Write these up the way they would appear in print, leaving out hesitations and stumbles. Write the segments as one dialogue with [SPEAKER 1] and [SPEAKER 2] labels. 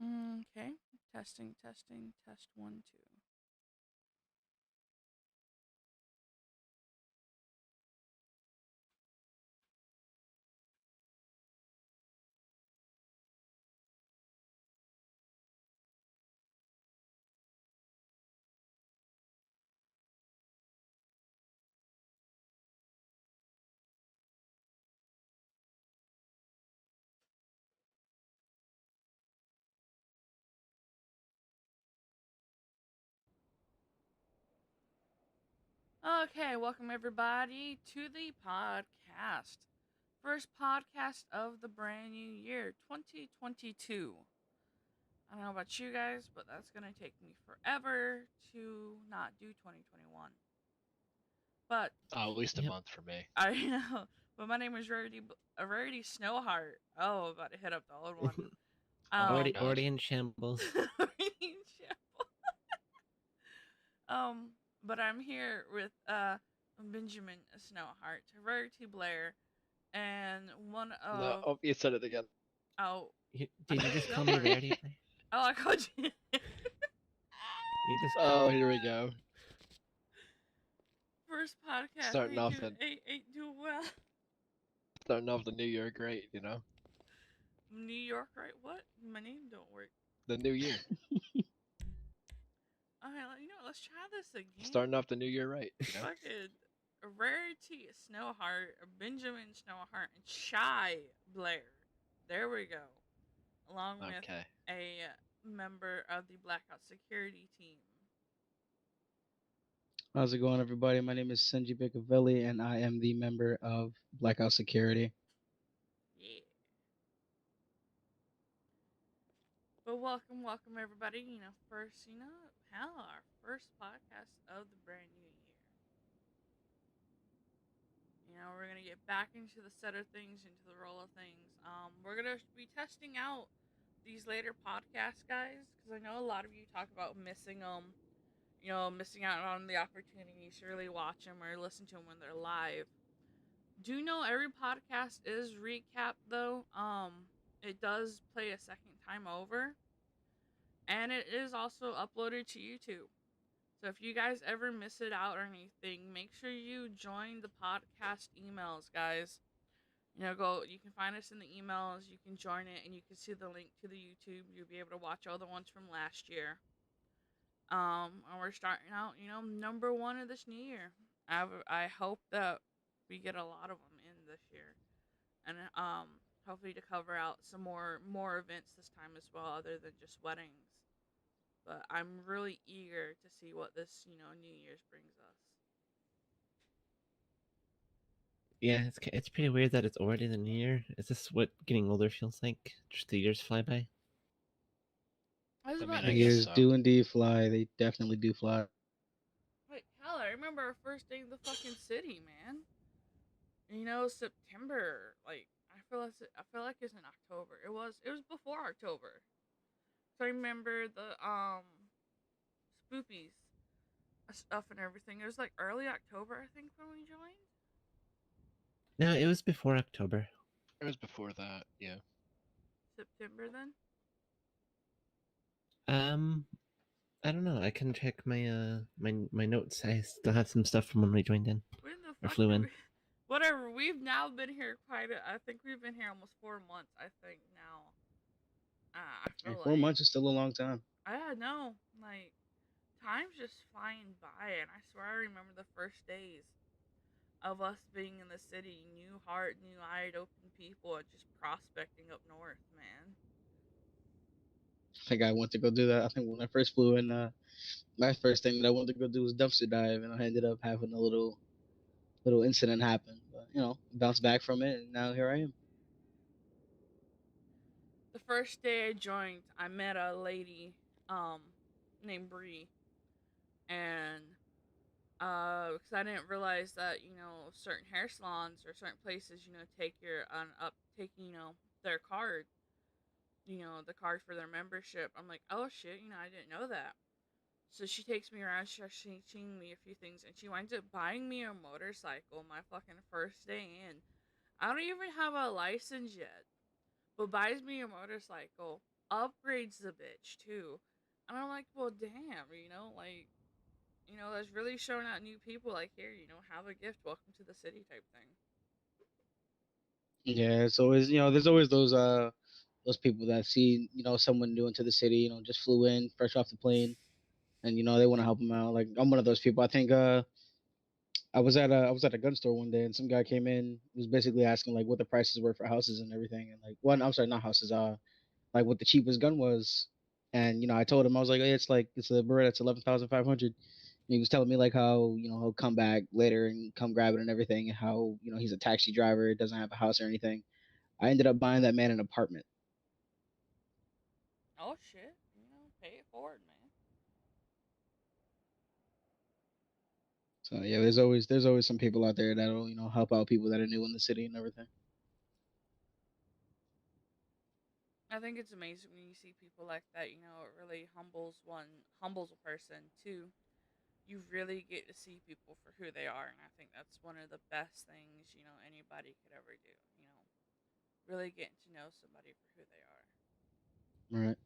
[SPEAKER 1] Okay. Testing, testing, test one, two. Okay, welcome everybody to the podcast. First podcast of the brand new year, 2022. I don't know about you guys, but that's going to take me forever to not do 2021. But
[SPEAKER 2] Oh, at least a
[SPEAKER 3] Yep.
[SPEAKER 2] month for me.
[SPEAKER 1] I know. But my name is Rarity Snowheart. Oh, about to hit up the old one.
[SPEAKER 2] Oh my
[SPEAKER 3] already
[SPEAKER 1] Um,
[SPEAKER 2] god.
[SPEAKER 3] already in shambles.
[SPEAKER 1] um, but I'm here with Benjamin Snowheart, Rarity Blair, and one
[SPEAKER 2] No,
[SPEAKER 1] of
[SPEAKER 2] oh, you said it again.
[SPEAKER 1] oh, I
[SPEAKER 3] Did you
[SPEAKER 1] said
[SPEAKER 3] just call me
[SPEAKER 1] Snowheart.
[SPEAKER 3] Rarity?
[SPEAKER 1] Oh, I called you.
[SPEAKER 3] You just
[SPEAKER 2] Oh, here we go.
[SPEAKER 1] First podcast
[SPEAKER 2] Starting off the
[SPEAKER 1] ain't doing well.
[SPEAKER 2] starting off the new year great.
[SPEAKER 1] New York, right? What? My name don't work.
[SPEAKER 2] The new year.
[SPEAKER 1] Okay, you know, let's try this again.
[SPEAKER 2] Starting off the new year right.
[SPEAKER 1] Fucking Rarity Snowheart, Benjamin Snowheart, and Shy Blair. There we go. Along with
[SPEAKER 2] Okay.
[SPEAKER 1] a member of the Blackout security team.
[SPEAKER 4] How's it going, everybody? My name is Senji Bikavelli, and I am the member of Blackout Security.
[SPEAKER 1] Yeah. But welcome everybody. You know, first, hell, our first podcast of the brand new year. You know, we're gonna get back into the set of things, into the roll of things. We're gonna be testing out these later podcasts, guys, because I know a lot of you talk about missing them. You know, missing out on the opportunities to really watch them or listen to them when they're live. Do you know every podcast is recapped though? It does play a second time over, and it is also uploaded to YouTube. So if you guys ever miss it out or anything, make sure you join the podcast emails, guys. You know, you can find us in the emails, you can join it, and you can see the link to the YouTube. You'll be able to watch all the ones from last year. And we're starting out, number one of this new year. I hope that we get a lot of them in this year, and hopefully to cover out some more events this time as well, other than just weddings. But I'm really eager to see what this New Year's brings us.
[SPEAKER 3] yeah, it's pretty weird that it's already the new year. Is this what getting older feels like? Just the years fly by.
[SPEAKER 1] I was
[SPEAKER 2] I mean,
[SPEAKER 1] about
[SPEAKER 2] I
[SPEAKER 1] to
[SPEAKER 2] guess
[SPEAKER 4] Years
[SPEAKER 2] so.
[SPEAKER 4] do indeed fly. They definitely do fly.
[SPEAKER 1] Wait, hell, I remember our first day in the fucking city, man. You know, September. Like I feel like it's in October. It was before October. So I remember the spoopies stuff and everything. It was like early October, I think, when we joined.
[SPEAKER 3] No, it was before October.
[SPEAKER 2] It was before that, yeah.
[SPEAKER 1] September then.
[SPEAKER 3] Um, I don't know. I can check my notes. I still have some stuff from when we joined in
[SPEAKER 1] When the
[SPEAKER 3] or
[SPEAKER 1] fuck
[SPEAKER 3] flew
[SPEAKER 1] did
[SPEAKER 3] in.
[SPEAKER 1] we? Whatever. We've now been here I think we've been here almost 4 months. I think now. I
[SPEAKER 4] And
[SPEAKER 1] feel
[SPEAKER 4] four
[SPEAKER 1] like
[SPEAKER 4] months is still a long time.
[SPEAKER 1] I know. Like time's just flying by, and I swear I remember the first days of us being in the city, new heart, new eyed, open people, and just prospecting up north, man.
[SPEAKER 4] I think I went to go do that. I think when I first flew in, my first thing that I wanted to go do was dumpster dive, and I ended up having a little incident happen. But bounced back from it, and now here I am.
[SPEAKER 1] The first day I joined, I met a lady, um, named Bree, and because I didn't realize that certain hair salons or certain places take your take their card, the card for their membership. I'm like, oh shit, I didn't know that. So she takes me around, she starts teaching me a few things, and she winds up buying me a motorcycle my fucking first day in. I don't even have a license yet, but buys me a motorcycle. upgrades the bitch too. And I'm like, well, damn, like, that's really showing out new people. Like, here, have a gift, welcome to the city type thing.
[SPEAKER 4] Yeah, it's always there's always those people that see someone new into the city, just flew in fresh off the plane, and they want to help them out. Like I'm one of those people. I think I was at a gun store one day, and some guy came in, was basically asking like what the prices were for houses and everything, and like one I'm sorry, not houses, like what the cheapest gun was, and I told him I was like, hey, it's a Beretta, it's 11,500. He was telling me like how he'll come back later and come grab it and everything, and how he's a taxi driver, doesn't have a house or anything. I ended up buying that man an apartment.
[SPEAKER 1] Oh shit, pay it forward, man.
[SPEAKER 4] So yeah, there's always some people out there that'll help out people that are new in the city and everything.
[SPEAKER 1] I think it's amazing when you see people like that. It really humbles a person too. You really get to see people for who they are, and I think that's one of the best things anybody could ever do. Really getting to know somebody for who they are.
[SPEAKER 4] Right.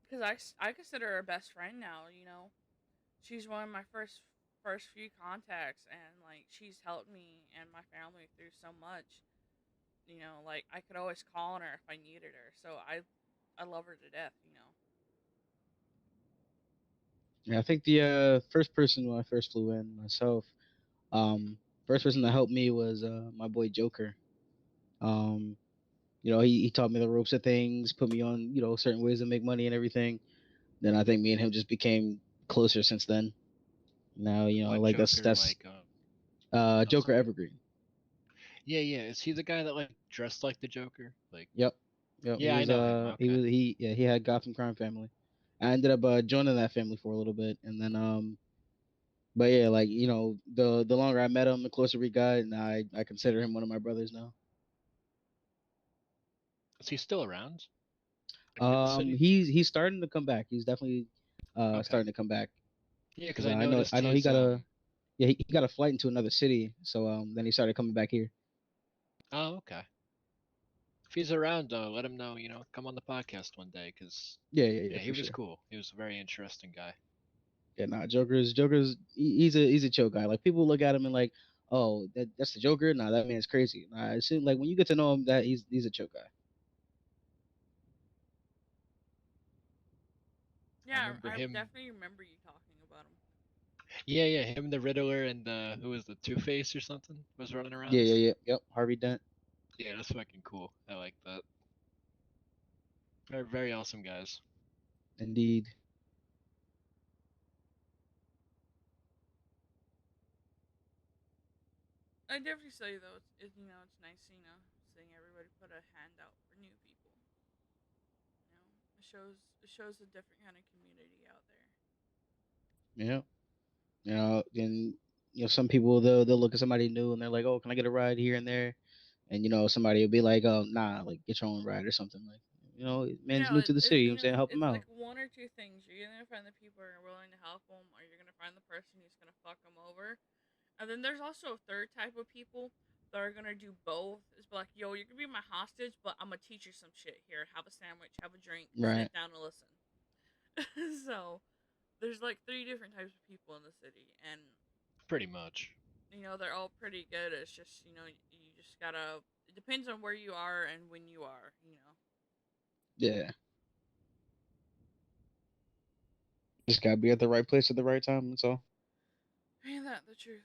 [SPEAKER 1] Because I consider her a best friend now. She's one of my first few contacts, and like she's helped me and my family through so much. Like I could always call on her if I needed her. So I love her to death.
[SPEAKER 4] Yeah, I think the first person when I first flew in myself, um, first person that helped me was my boy Joker. Um, he taught me the ropes of things, put me on certain ways to make money and everything. Then I think me and him just became closer since then. Now
[SPEAKER 2] What
[SPEAKER 4] like
[SPEAKER 2] Joker?
[SPEAKER 4] that's
[SPEAKER 2] Like, oh,
[SPEAKER 4] Joker
[SPEAKER 2] sorry.
[SPEAKER 4] Evergreen.
[SPEAKER 2] Yeah, yeah. Is he the guy that like dressed like the Joker? Like,
[SPEAKER 4] Yep, yep. He
[SPEAKER 2] yeah, I
[SPEAKER 4] was
[SPEAKER 2] know him. Okay.
[SPEAKER 4] he had Gotham Crime Family. I ended up joining that family for a little bit, and then but yeah, like the longer I met him, the closer we got, and I consider him one of my brothers now.
[SPEAKER 2] Is he still around? Like in the city?
[SPEAKER 4] He's starting to come back. He's definitely
[SPEAKER 2] Okay.
[SPEAKER 4] starting to come back
[SPEAKER 2] Yeah, because
[SPEAKER 4] because
[SPEAKER 2] I
[SPEAKER 4] I know
[SPEAKER 2] noticed
[SPEAKER 4] I know he
[SPEAKER 2] his
[SPEAKER 4] got a yeah he got a flight into another city, so then he started coming back here.
[SPEAKER 2] Oh, okay. If he's around, let him know. Come on the podcast one day, because
[SPEAKER 4] Yeah,
[SPEAKER 2] yeah, he
[SPEAKER 4] for
[SPEAKER 2] was
[SPEAKER 4] sure.
[SPEAKER 2] cool. He was a very interesting guy.
[SPEAKER 4] Yeah, nah, Joker's he's a chill guy. Like people look at him and like, oh, that's the Joker. Nah, that man's crazy. Nah, it seems like when you get to know him, that he's a chill guy.
[SPEAKER 2] I
[SPEAKER 1] Yeah,
[SPEAKER 2] remember
[SPEAKER 1] I
[SPEAKER 2] him.
[SPEAKER 1] definitely remember you talking about him.
[SPEAKER 2] Yeah, yeah, him, the Riddler, and who was the Two Face or something was running
[SPEAKER 4] Yeah,
[SPEAKER 2] around.
[SPEAKER 4] yeah, yeah, yep. Harvey Dent,
[SPEAKER 2] Yeah, that's fucking cool. I like that. Very, very awesome guys.
[SPEAKER 4] indeed.
[SPEAKER 1] I definitely say though, it's nice, seeing everybody put a hand out for new people. It shows a different kind of community out there.
[SPEAKER 4] Yeah, and some people they'll look at somebody new and they're like, oh, can I get a ride here and there? And somebody will be like, oh, nah, like get your own ride or something like. Man's
[SPEAKER 1] Yeah,
[SPEAKER 4] new to the city. I'm saying help him
[SPEAKER 1] it's
[SPEAKER 4] out.
[SPEAKER 1] like one or two things. You're gonna find the people who are willing to help them, or you're gonna find the person who's gonna fuck them over. And then there's also a third type of people that are gonna do both. It's like, yo, you can be my hostage, but I'm gonna teach you some shit. Here, have a sandwich, have a drink,
[SPEAKER 4] Right.
[SPEAKER 1] sit down and listen. So there's like three different types of people in the city, and
[SPEAKER 2] Pretty much.
[SPEAKER 1] they're all pretty good. It's just you just gotta. It depends on where you are and when you are.
[SPEAKER 4] Yeah. Just gotta be at the right place at the right time. That's all.
[SPEAKER 1] Ain't that the truth?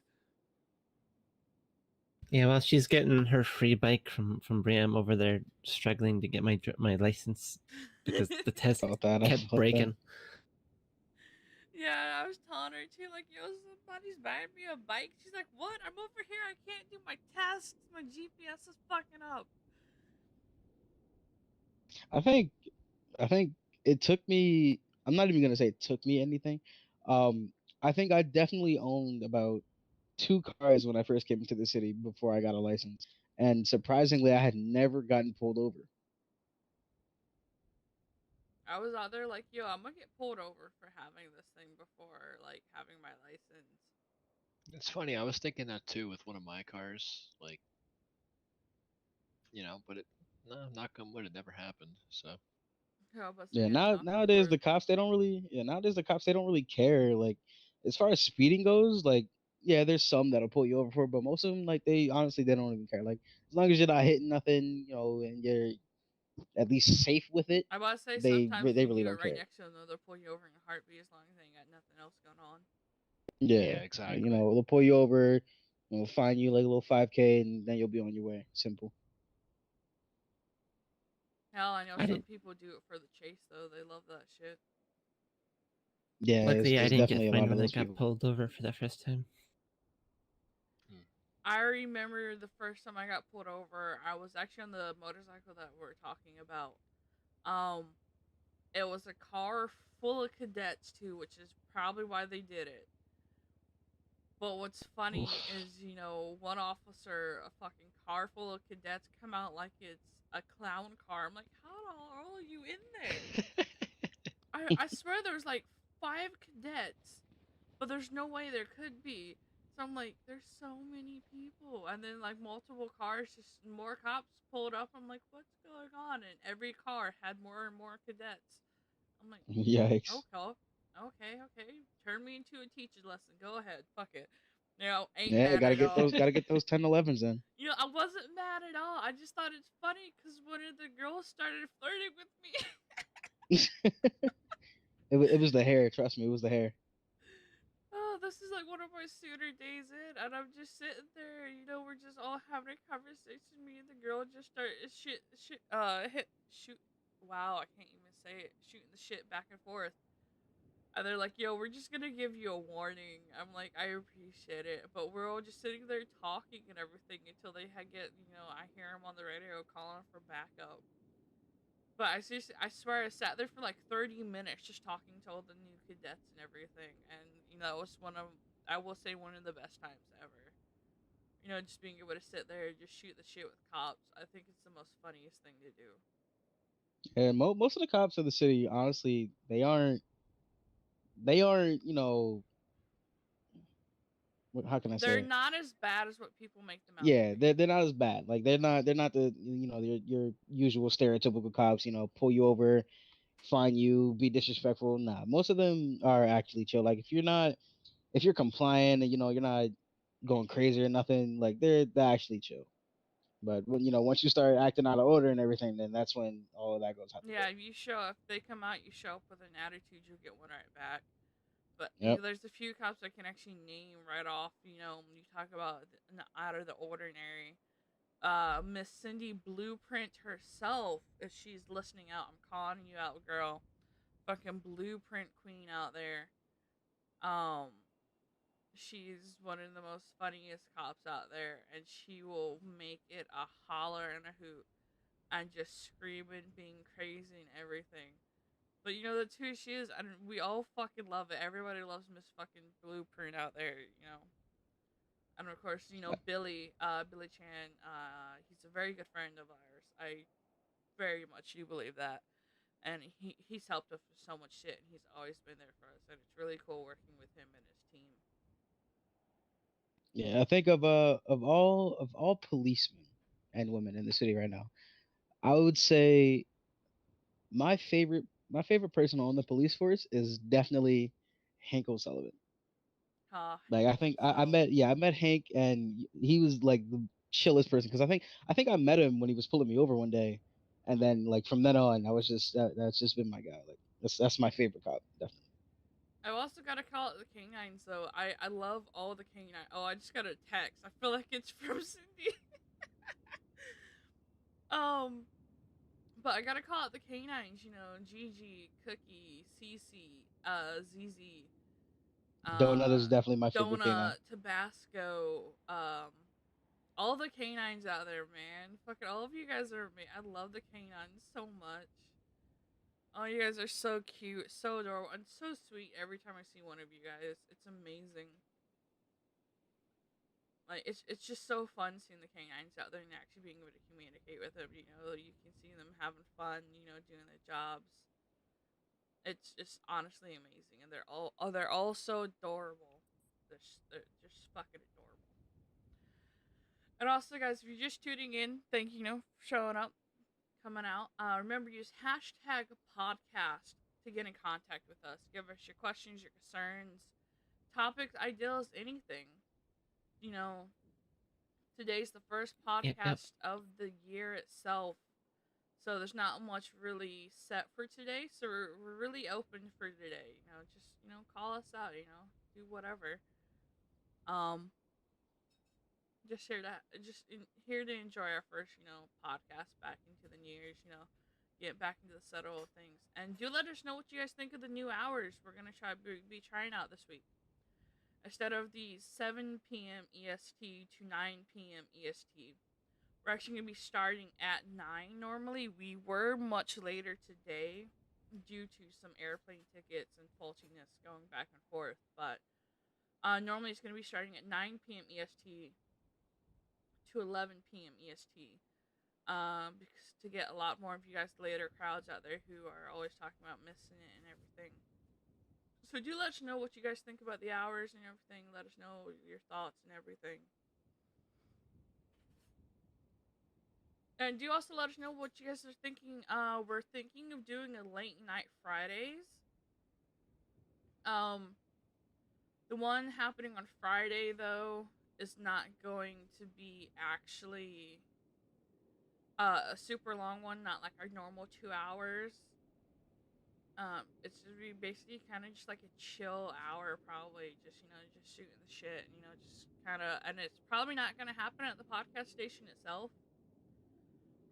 [SPEAKER 3] Yeah, well, she's getting her free bike from Bram over there, struggling to get my license because the test
[SPEAKER 4] I
[SPEAKER 3] kept
[SPEAKER 4] felt that.
[SPEAKER 3] breaking.
[SPEAKER 1] Yeah, I was telling her too, like, yo, somebody's buying me a bike. She's like, what? I'm over here. I can't do my tests. My GPS is fucking up.
[SPEAKER 4] I think I think it took me. I'm not even gonna say it took me anything. Um, I think I definitely owned about two cars when I first came into the city before I got a license, and surprisingly, I had never gotten pulled over.
[SPEAKER 1] I was out there like, yo, I'm gonna get pulled over for having this thing before, like, having my license.
[SPEAKER 2] It's funny. I was thinking that too with one of my cars. Like, but No, knock on wood, it never happened. So
[SPEAKER 1] Yeah, I was about to say,
[SPEAKER 4] Yeah,
[SPEAKER 1] yeah, knock on
[SPEAKER 4] nowadays
[SPEAKER 1] wood.
[SPEAKER 4] the cops they don't really nowadays the cops they don't really care. Like as far as speeding goes, like yeah, there's some that'll pull you over for, it, but most of them like they honestly they don't even care. Like as long as you're not hitting nothing, and you're at least safe with it,
[SPEAKER 1] I about to say
[SPEAKER 4] they
[SPEAKER 1] sometimes
[SPEAKER 4] they
[SPEAKER 1] you
[SPEAKER 4] really
[SPEAKER 1] do it
[SPEAKER 4] don't
[SPEAKER 1] right
[SPEAKER 4] care.
[SPEAKER 1] next to them, though, they'll pull you over in a heartbeat as long as they ain't got nothing else going on.
[SPEAKER 4] Yeah,
[SPEAKER 2] yeah, exactly.
[SPEAKER 4] they'll pull you over, fine you like a little 5K, and then you'll be on your way. Simple.
[SPEAKER 1] Hell, I know
[SPEAKER 3] I
[SPEAKER 1] some
[SPEAKER 3] didn't.
[SPEAKER 1] people do it for the chase, though. They love that shit.
[SPEAKER 4] Yeah,
[SPEAKER 3] Luckily, I
[SPEAKER 4] it's
[SPEAKER 3] didn't get
[SPEAKER 4] definitely a
[SPEAKER 3] fined
[SPEAKER 4] lot of
[SPEAKER 3] when I
[SPEAKER 4] those
[SPEAKER 3] got
[SPEAKER 4] people.
[SPEAKER 3] pulled over for the first time.
[SPEAKER 1] I remember the first time I got pulled over, I was actually on the motorcycle that we're talking about. Um, it was a car full of cadets, too, which is probably why they did it. But what's funny
[SPEAKER 3] Oof.
[SPEAKER 1] is, one officer, a fucking car full of cadets, come out like it's a clown car. I'm like, how the hell are you in there? I swear there was like 5 cadets, but there's no way there could be. So I'm like, there's so many people, and then like multiple cars, just more cops pulled up. I'm like, what's going on? And every car had more and more cadets. I'm like,
[SPEAKER 4] Yikes.
[SPEAKER 1] okay, okay, turn me into a teacher lesson. Go ahead, fuck it. Ain't
[SPEAKER 4] Yeah,
[SPEAKER 1] mad at all.
[SPEAKER 4] gotta get those 1011s in.
[SPEAKER 1] I wasn't mad at all. I just thought it's funny because one of the girls started flirting with me.
[SPEAKER 4] It was the hair. Trust me, it was the hair.
[SPEAKER 1] Oh, this is like one of my sooner days in, and I'm just sitting there. We're just all having a conversation. Me and the girl just start shoot. Wow, I can't even say it. Shooting the shit back and forth. And they're like, yo, we're just gonna give you a warning. I'm like, I appreciate it. But we're all just sitting there talking and everything until I hear them on the radio calling for backup. But I swear I sat there for like 30 minutes just talking to all the new cadets and everything. And, it was I will say, one of the best times ever. Just being able to sit there and just shoot the shit with cops. I think it's the most funniest thing to do.
[SPEAKER 4] And most of the cops of the city, honestly, they aren't. How can I say
[SPEAKER 1] They're
[SPEAKER 4] it?
[SPEAKER 1] not as bad as what people make them out to
[SPEAKER 4] Yeah,
[SPEAKER 1] be.
[SPEAKER 4] they're not as bad. Like they're not the your usual stereotypical cops. Pull you over, fine you, be disrespectful. Nah, most of them are actually chill. Like if you're compliant and you're not going crazy or nothing, like they're actually chill. But when once you start acting out of order and everything, then that's when all of that goes out the
[SPEAKER 1] Yeah,
[SPEAKER 4] door.
[SPEAKER 1] if they come out, you show up with an attitude, you'll get one right back. But
[SPEAKER 4] Yep.
[SPEAKER 1] there's a few cops I can actually name right off. When you talk about out of the ordinary, Miss Cindy Blueprint herself, if she's listening out, I'm calling you out, girl. Fucking Blueprint Queen out there. Um, she's one of the most funniest cops out there, and she will make it a holler and a hoot, and just screaming, being crazy and everything. But that's who she is, and we all fucking love it. Everybody loves Miss fucking Blueprint out there. And of course, Billy Chan, he's a very good friend of ours. I very much do believe that. And he's helped us with so much shit, and he's always been there for us, and it's really cool working with him and his team.
[SPEAKER 4] Yeah, I think of all policemen and women in the city right now, I would say my favorite person on the police force is definitely Hank O'Sullivan. Like I
[SPEAKER 1] Hank
[SPEAKER 4] think
[SPEAKER 1] himself.
[SPEAKER 4] I met Hank and he was like the chillest person because I think I met him when he was pulling me over one day, and then like from then on I was that's just been my guy. Like that's my favorite cop definitely.
[SPEAKER 1] I've also got to call it the canines, though. I love all the canines. Oh, I just got a text. I feel like it's from Cindy. um, But I gotta call it the canines, Gigi, Cookie, Cece, ZZ,
[SPEAKER 4] Donut
[SPEAKER 1] uh,
[SPEAKER 4] is definitely my favorite canine.
[SPEAKER 1] Donut, Tabasco, all the canines out there, man. Fucking all of you guys are me. I love the canines so much. Oh, you guys are so cute, so adorable, and so sweet every time I see one of you guys. It's amazing. Like, it's just so fun seeing the canines out there and actually being able to communicate with them. You can see them having fun, doing their jobs. It's just honestly amazing, and they're all so adorable. They're just fucking adorable. And also, guys, if you're just tuning in, thank you, for showing up. coming out. Remember, use hashtag podcast to get in contact with us. Give us your questions, your concerns, topics, ideas, anything. You know, today's the first
[SPEAKER 3] Yep.
[SPEAKER 1] podcast of the year itself. So there's not much really set for today. So we're really open for today. Just call us out. Do whatever. Um, just here to enjoy our first podcast back into the new year's. Get back into the settle of things, and do let us know what you guys think of the new hours we're gonna be trying out this week. Instead of the 7 p.m. EST to 9 p.m. EST, we're actually going to be starting at 9 normally. We were much later today due to some airplane tickets and faultiness going back and forth. But normally it's going to be starting at 9 p.m. EST to 11 p.m. EST. Because to get a lot more of you guys later crowds out there who are always talking about missing it and everything. So do let us know what you guys think about the hours and everything. Let us know your thoughts and everything. And do also let us know what you guys are thinking. We're thinking of doing a late night Fridays. The one happening on Friday though is not going to be actually a super long one, not like our normal 2 hours. It's gonna be basically kind of just like a chill hour, probably just just shooting the shit, just kind of, and it's probably not gonna happen at the podcast station itself.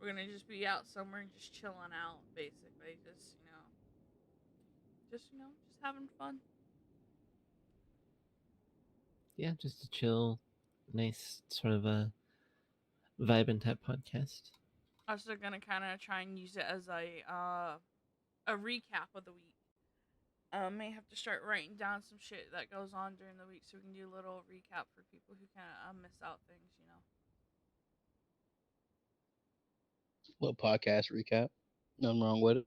[SPEAKER 1] We're gonna just be out somewhere and just chilling out, basically, just having fun.
[SPEAKER 3] Yeah, just a chill, nice sort of a vibing type podcast.
[SPEAKER 1] Also gonna kind of try and use it as a recap of the week. May have to start writing down some shit that goes on during the week so we can do a little recap for people who kind of miss out things.
[SPEAKER 4] Little podcast recap. Nothing wrong with it.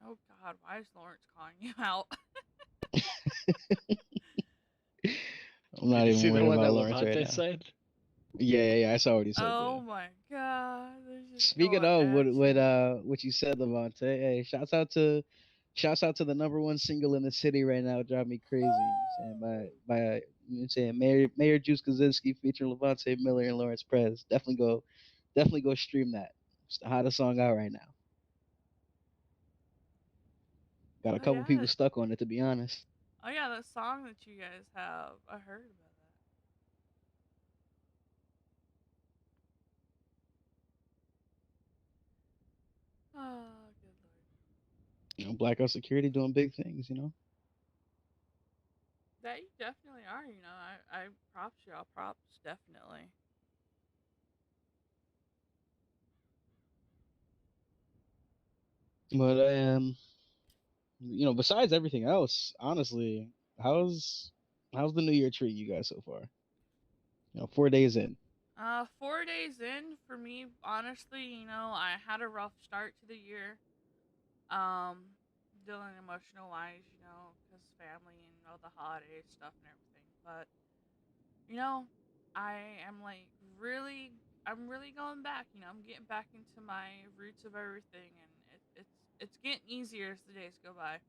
[SPEAKER 1] Oh God, why is Lawrence calling you out?
[SPEAKER 4] I'm not
[SPEAKER 2] Did you
[SPEAKER 4] even
[SPEAKER 2] see the
[SPEAKER 4] worried
[SPEAKER 2] one that
[SPEAKER 4] about Lawrence right
[SPEAKER 2] Levante
[SPEAKER 4] now.
[SPEAKER 2] said?
[SPEAKER 4] Yeah. I saw what he said.
[SPEAKER 1] Oh
[SPEAKER 4] Yeah.
[SPEAKER 1] my God, they're just
[SPEAKER 4] Speaking
[SPEAKER 1] going
[SPEAKER 4] of
[SPEAKER 1] at you.
[SPEAKER 4] what you said, Levante. Hey, shouts out to the number one single in the city right now. Drive me crazy. Saying by saying Mayor Juice Kaczynski featuring Levante Miller and Lawrence Prez. Definitely go stream that. It's the hottest song out right now. Got a
[SPEAKER 1] Oh
[SPEAKER 4] couple people
[SPEAKER 1] yeah,
[SPEAKER 4] stuck on it, to be honest.
[SPEAKER 1] that song that you guys have. I heard about that. Oh, good lord.
[SPEAKER 4] Blackout security doing big things.
[SPEAKER 1] That you definitely are. I props y'all. Props definitely.
[SPEAKER 4] But besides everything else, honestly, how's the New Year treat you guys so far? 4 days in.
[SPEAKER 1] 4 days in for me. Honestly, I had a rough start to the year. Um, Dealing emotional wise, because family and all the holiday stuff and everything. But you know, I am like I'm really going back. I'm getting back into my roots of everything, and it's getting easier as the days go by.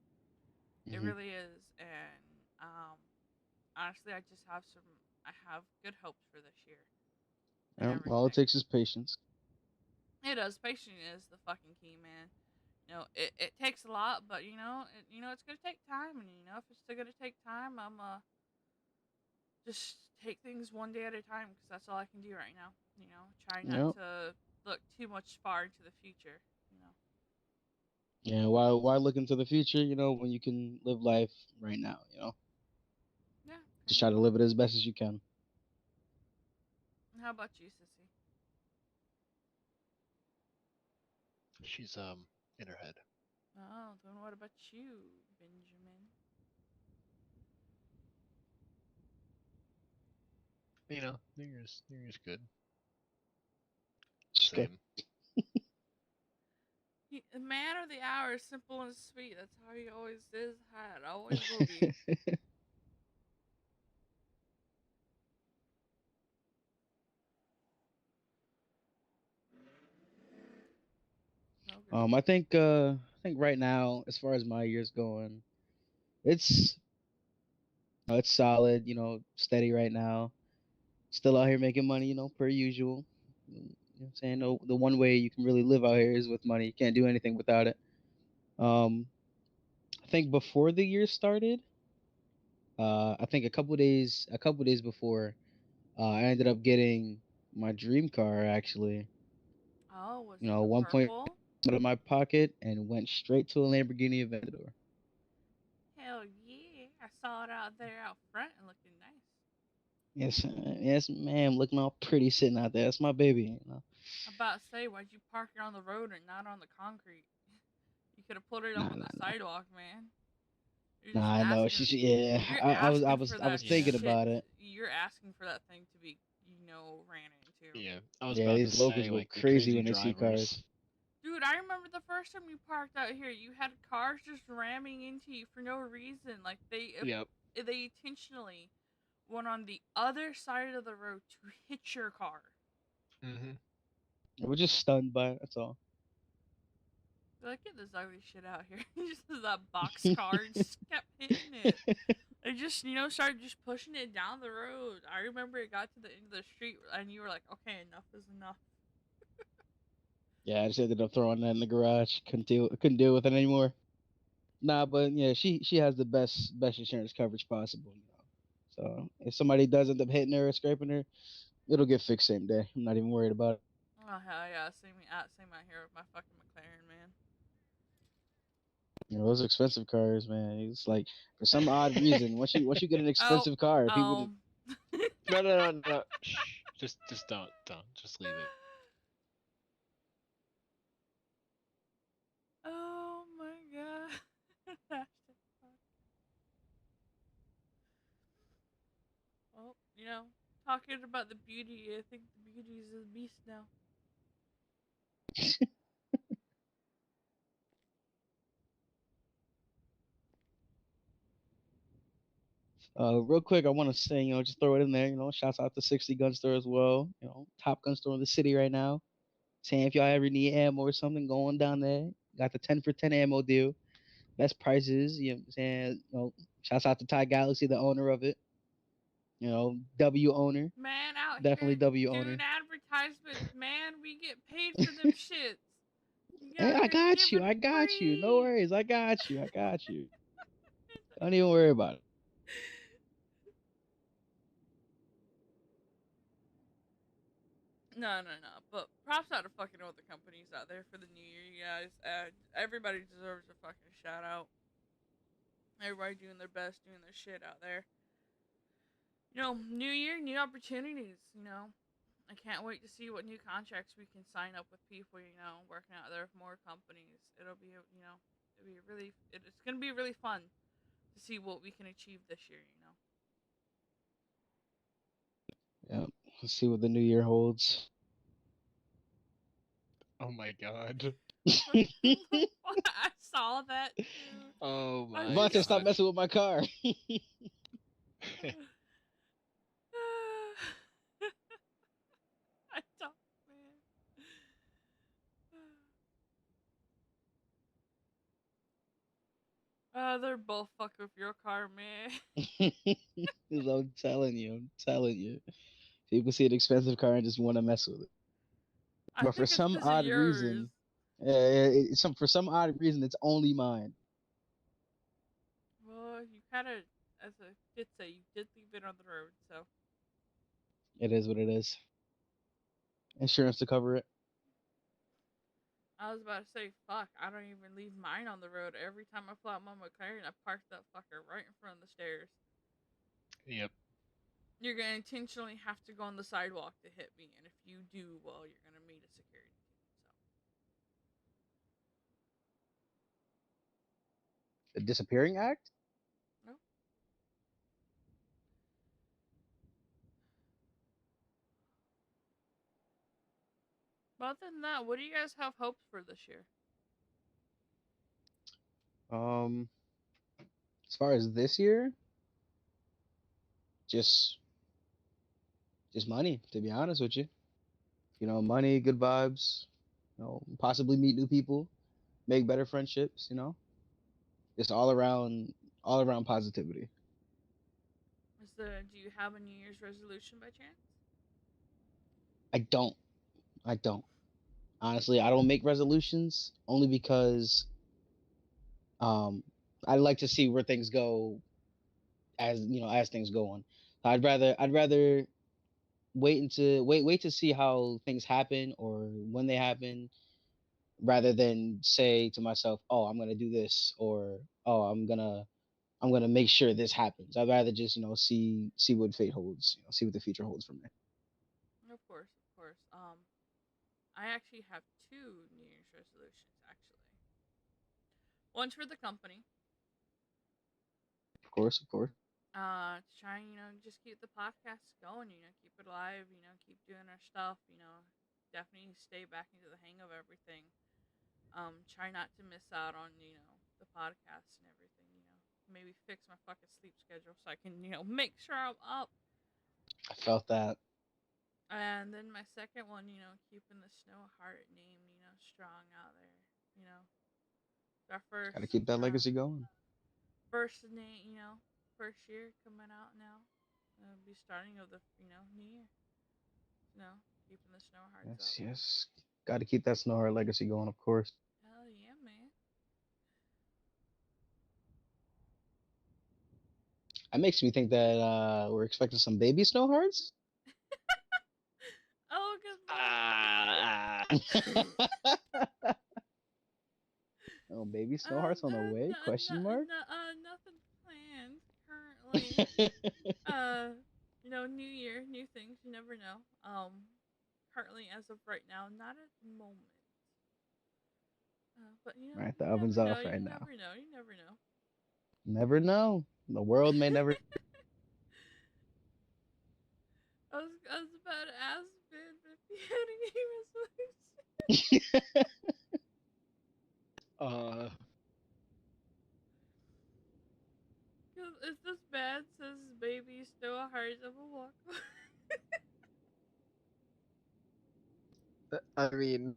[SPEAKER 1] It
[SPEAKER 4] Hmm.
[SPEAKER 1] really is, and honestly, I have good hopes for this year and
[SPEAKER 4] All it
[SPEAKER 1] everything.
[SPEAKER 4] takes is patience.
[SPEAKER 1] It does. Patience is the fucking key, man. It takes a lot, but it's gonna take time, and if it's still gonna take time, I'm just take things one day at a time because that's all I can do right now. Try not
[SPEAKER 4] Yep.
[SPEAKER 1] to look too much far into the future.
[SPEAKER 4] Yeah. Why look into the future? When you can live life right now.
[SPEAKER 1] Yeah,
[SPEAKER 4] Just
[SPEAKER 1] pretty
[SPEAKER 4] try to
[SPEAKER 1] much.
[SPEAKER 4] live it as best as you can.
[SPEAKER 1] How about you, Sissy?
[SPEAKER 2] She's in her head.
[SPEAKER 1] Oh, then what about you, Benjamin?
[SPEAKER 2] New Year's good.
[SPEAKER 4] Just go.
[SPEAKER 2] Same.
[SPEAKER 1] The man of the hour is simple and sweet. That's how he always is. How it always will be. good.
[SPEAKER 4] I think right now, as far as my year's going, it's it's solid. Steady right now. Still out here making money. Per usual. You know what I'm saying? The one way you can really live out here is with money. You can't do anything without it. Um, I think before the year started, I think a couple days before, I ended up getting my dream car. Actually,
[SPEAKER 1] Oh, was it the
[SPEAKER 4] 1 point
[SPEAKER 1] purple?
[SPEAKER 4] out of my pocket and went straight to a Lamborghini Aventador.
[SPEAKER 1] Hell yeah! I saw it out there out front and looking nice.
[SPEAKER 4] Yes, ma'am. Looking all pretty sitting out there. That's my baby.
[SPEAKER 1] I'm about to say, why'd you park it on the road and not on the concrete? You could have put it up
[SPEAKER 4] Nah,
[SPEAKER 1] on
[SPEAKER 4] nah,
[SPEAKER 1] the
[SPEAKER 4] nah.
[SPEAKER 1] sidewalk, man. You're
[SPEAKER 4] Nah,
[SPEAKER 1] just
[SPEAKER 4] I know.
[SPEAKER 1] asking.
[SPEAKER 4] Yeah.
[SPEAKER 1] You're
[SPEAKER 4] I was, I
[SPEAKER 1] asking
[SPEAKER 4] was,
[SPEAKER 1] for
[SPEAKER 4] I
[SPEAKER 1] that
[SPEAKER 4] was
[SPEAKER 2] Yeah.
[SPEAKER 4] thinking
[SPEAKER 1] shit.
[SPEAKER 4] about it.
[SPEAKER 1] You're asking for that thing to be, ran into.
[SPEAKER 2] Yeah, I was
[SPEAKER 4] Yeah,
[SPEAKER 2] about to
[SPEAKER 4] these locals
[SPEAKER 2] say
[SPEAKER 4] go
[SPEAKER 2] like the
[SPEAKER 4] crazy
[SPEAKER 2] crazy
[SPEAKER 4] when they see cars.
[SPEAKER 2] drivers.
[SPEAKER 1] Dude, I remember the first time you parked out here, you had cars just ramming into you for no reason. Like
[SPEAKER 2] Yep.
[SPEAKER 1] they intentionally went on the other side of the road to hit your car.
[SPEAKER 2] Mm-hmm.
[SPEAKER 4] We're just stunned by it. That's all.
[SPEAKER 1] They're like, get this ugly shit out here. Just that box car and just kept hitting it. They just, started just pushing it down the road. I remember it got to the end of the street and you were like, okay, enough is enough.
[SPEAKER 4] Yeah, I just ended up throwing that in the garage. Couldn't deal with it anymore. Nah, but yeah, she has the best insurance coverage possible. So if somebody does end up hitting her or scraping her, it'll get fixed same day. I'm not even worried about it.
[SPEAKER 1] Oh, hell yeah. Same out here with my fucking McLaren, man.
[SPEAKER 4] Those expensive cars, man. It's like for some odd reason, once you get an expensive car, people just,
[SPEAKER 1] Oh.
[SPEAKER 2] No. Shh. Just don't. Just leave it.
[SPEAKER 1] Oh my god. Well, talking about the beauty, I think the beauty is a beast now.
[SPEAKER 4] real quick, I want to say, just throw it in there. Shouts out to 60 Gun Store as well. Top gun store in the city right now. Saying if y'all ever need ammo or something, going down there. Got the 10 for 10 ammo deal. Best prices. You know what I'm saying? Shouts out to Ty Galaxy, the owner of it. W owner.
[SPEAKER 1] Man, out
[SPEAKER 4] Definitely
[SPEAKER 1] here
[SPEAKER 4] W
[SPEAKER 1] doing
[SPEAKER 4] owner.
[SPEAKER 1] advertisements, man. We get paid for them shits. You
[SPEAKER 4] Hey,
[SPEAKER 1] out
[SPEAKER 4] I
[SPEAKER 1] here
[SPEAKER 4] got you.
[SPEAKER 1] giving
[SPEAKER 4] I got you. No
[SPEAKER 1] free.
[SPEAKER 4] worries. I got you. I got you. Don't even worry about it.
[SPEAKER 1] No. But props out to fucking all the companies out there for the new year, you guys. Everybody deserves a fucking shout out. Everybody doing their best, doing their shit out there. New year, new opportunities. I can't wait to see what new contracts we can sign up with people. Working out there with more companies. It's gonna be really fun to see what we can achieve this year.
[SPEAKER 4] Yeah. Let's see what the new year holds.
[SPEAKER 2] Oh my god.
[SPEAKER 1] I saw that too.
[SPEAKER 2] Oh my
[SPEAKER 4] Vontae, stop
[SPEAKER 2] god.
[SPEAKER 4] messing with my car.
[SPEAKER 1] I don't, man. They're both fucking with your car, man.
[SPEAKER 4] I'm telling you. I'm telling you. People see an expensive car and just want to mess with it.
[SPEAKER 1] I
[SPEAKER 4] But for
[SPEAKER 1] think it's
[SPEAKER 4] some
[SPEAKER 1] because of
[SPEAKER 4] odd
[SPEAKER 1] yours.
[SPEAKER 4] reason, for some odd reason, it's only mine.
[SPEAKER 1] Well, you kind of, as I did say, you did leave it on the road, so.
[SPEAKER 4] It is what it is. Insurance to cover it.
[SPEAKER 1] I was about to say, fuck, I don't even leave mine on the road. Every time I pull out my McLaren, I park that fucker right in front of the stairs.
[SPEAKER 2] Yep.
[SPEAKER 1] You're going to intentionally have to go on the sidewalk to hit me, and if you do, well, you're going to meet a security team,
[SPEAKER 4] The disappearing act?
[SPEAKER 1] so. No. But other than that, what do you guys have hopes for this year?
[SPEAKER 4] As far as this year, just money, to be honest with you. Money, good vibes, possibly meet new people. make better friendships. You know, just all around positivity.
[SPEAKER 1] Do you have a New Year's resolution by chance?
[SPEAKER 4] I don't. I don't. Honestly, I don't make resolutions only because um I like to see where things go as as things go on. I'd rather wait to see how things happen or when they happen rather than say to myself, "Oh, I'm gonna do this," or "Oh, I'm gonna make sure this happens." I'd rather just see what fate holds, see what the future holds for me.
[SPEAKER 1] Of course, of course. I actually have two New Year's resolutions actually. One's for the company,
[SPEAKER 4] Of course, of course.
[SPEAKER 1] to try and just keep the podcast going. Keep it alive. Keep doing our stuff. Definitely stay back into the hang of everything. Try not to miss out on the podcast and everything. Maybe fix my fucking sleep schedule so I can make sure I'm up.
[SPEAKER 4] I felt that.
[SPEAKER 1] And then my second one, keeping the Snow Heart name, strong out there. You know, our
[SPEAKER 4] Got to
[SPEAKER 1] first,
[SPEAKER 4] keep that legacy going.
[SPEAKER 1] first name, first year coming out now. Be starting of the, new year. Keeping the Snow Hearts
[SPEAKER 4] Yes,
[SPEAKER 1] up.
[SPEAKER 4] yes. Got to keep that Snowheart legacy going, of course.
[SPEAKER 1] Hell yeah, man.
[SPEAKER 4] That makes me think that we're expecting some baby Snowhearts.
[SPEAKER 1] Oh, good
[SPEAKER 2] Ah,
[SPEAKER 1] lord.
[SPEAKER 4] Oh, baby Snowhearts on the way? Question mark.
[SPEAKER 1] Nothing planned currently. New year, new things. You never know. Currently, as of right now, not at the moment. But
[SPEAKER 4] Right, the
[SPEAKER 1] you
[SPEAKER 4] oven's
[SPEAKER 1] never know.
[SPEAKER 4] off
[SPEAKER 1] You
[SPEAKER 4] right now.
[SPEAKER 1] never know. You never know.
[SPEAKER 4] Never know. The world may never.
[SPEAKER 1] I was about to ask Ben if he had any resolution. Cause it's this bad says baby still a heart of a walk.
[SPEAKER 2] I mean,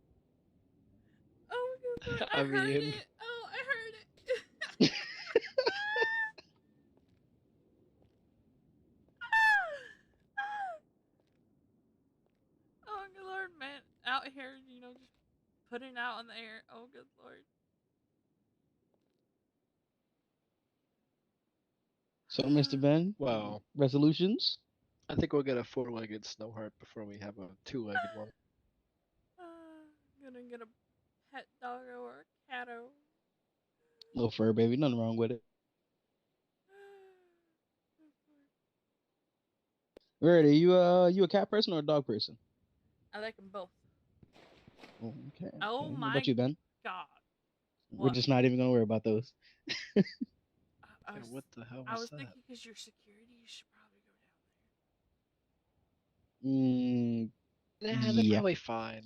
[SPEAKER 1] Oh good lord, I
[SPEAKER 2] I
[SPEAKER 1] heard
[SPEAKER 2] mean,
[SPEAKER 1] it. Oh, I heard it. Oh good lord, man, out here, just putting out in the air. Oh good lord.
[SPEAKER 4] So, Mr. Ben,
[SPEAKER 2] well,
[SPEAKER 4] resolutions?
[SPEAKER 2] I think we'll get a four-legged Snowheart before we have a two-legged one.
[SPEAKER 1] Gonna get a pet doggo or a catto.
[SPEAKER 4] Little fur baby, nothing wrong with it. Alrighty, you a cat person or a dog person?
[SPEAKER 1] I like them both.
[SPEAKER 4] Oh, okay.
[SPEAKER 1] Oh
[SPEAKER 4] Okay. What
[SPEAKER 1] my
[SPEAKER 4] about you, Ben?
[SPEAKER 1] god.
[SPEAKER 4] We're
[SPEAKER 1] What?
[SPEAKER 4] just not even gonna worry about those.
[SPEAKER 1] I was,
[SPEAKER 2] What the hell
[SPEAKER 1] I
[SPEAKER 2] was
[SPEAKER 1] was
[SPEAKER 2] that?
[SPEAKER 1] thinking because you're security, you should probably go down there.
[SPEAKER 2] Nah, they're
[SPEAKER 4] Yeah.
[SPEAKER 2] probably fine.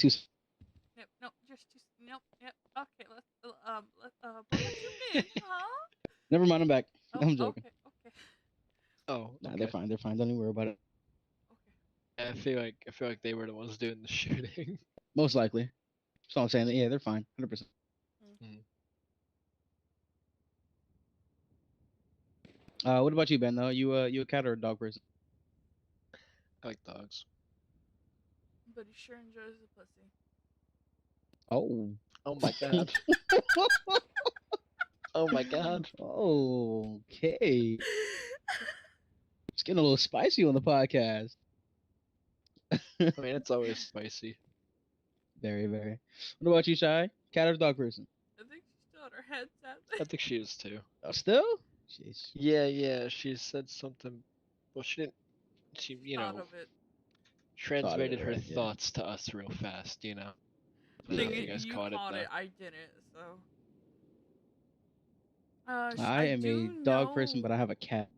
[SPEAKER 1] Yep, no, just nope, yep. Okay, what about you, Ben? Huh?
[SPEAKER 4] Never mind, I'm back.
[SPEAKER 1] Oh,
[SPEAKER 4] I'm joking.
[SPEAKER 1] okay.
[SPEAKER 2] Oh,
[SPEAKER 4] Nah,
[SPEAKER 2] okay.
[SPEAKER 4] they're fine. They're fine. Don't even worry about it.
[SPEAKER 1] Okay.
[SPEAKER 2] I feel like they were the ones doing the shooting.
[SPEAKER 4] Most likely. So I'm saying that yeah, they're fine, 100%. What about you, Ben? Though you a cat or a dog person?
[SPEAKER 2] I like dogs.
[SPEAKER 1] But he sure enjoys the pussy.
[SPEAKER 4] Oh.
[SPEAKER 2] Oh my god. Oh my god.
[SPEAKER 4] Okay. It's getting a little spicy on the podcast.
[SPEAKER 2] I mean, it's always spicy.
[SPEAKER 4] Very, very. What about you, Shy? Cat or dog person?
[SPEAKER 1] I think she's still on her headset.
[SPEAKER 2] I think she is too.
[SPEAKER 4] Oh, still? Jeez.
[SPEAKER 2] Yeah, she said something. Well, she didn't. She,
[SPEAKER 1] Thought of it.
[SPEAKER 2] translated her
[SPEAKER 4] right, yeah.
[SPEAKER 2] thoughts to us real fast, I don't know
[SPEAKER 1] Dang
[SPEAKER 2] if
[SPEAKER 1] it,
[SPEAKER 2] you guys
[SPEAKER 1] you
[SPEAKER 2] caught it
[SPEAKER 1] caught
[SPEAKER 2] though.
[SPEAKER 1] it. I didn't, so.
[SPEAKER 4] I am a dog person, but I have a cat.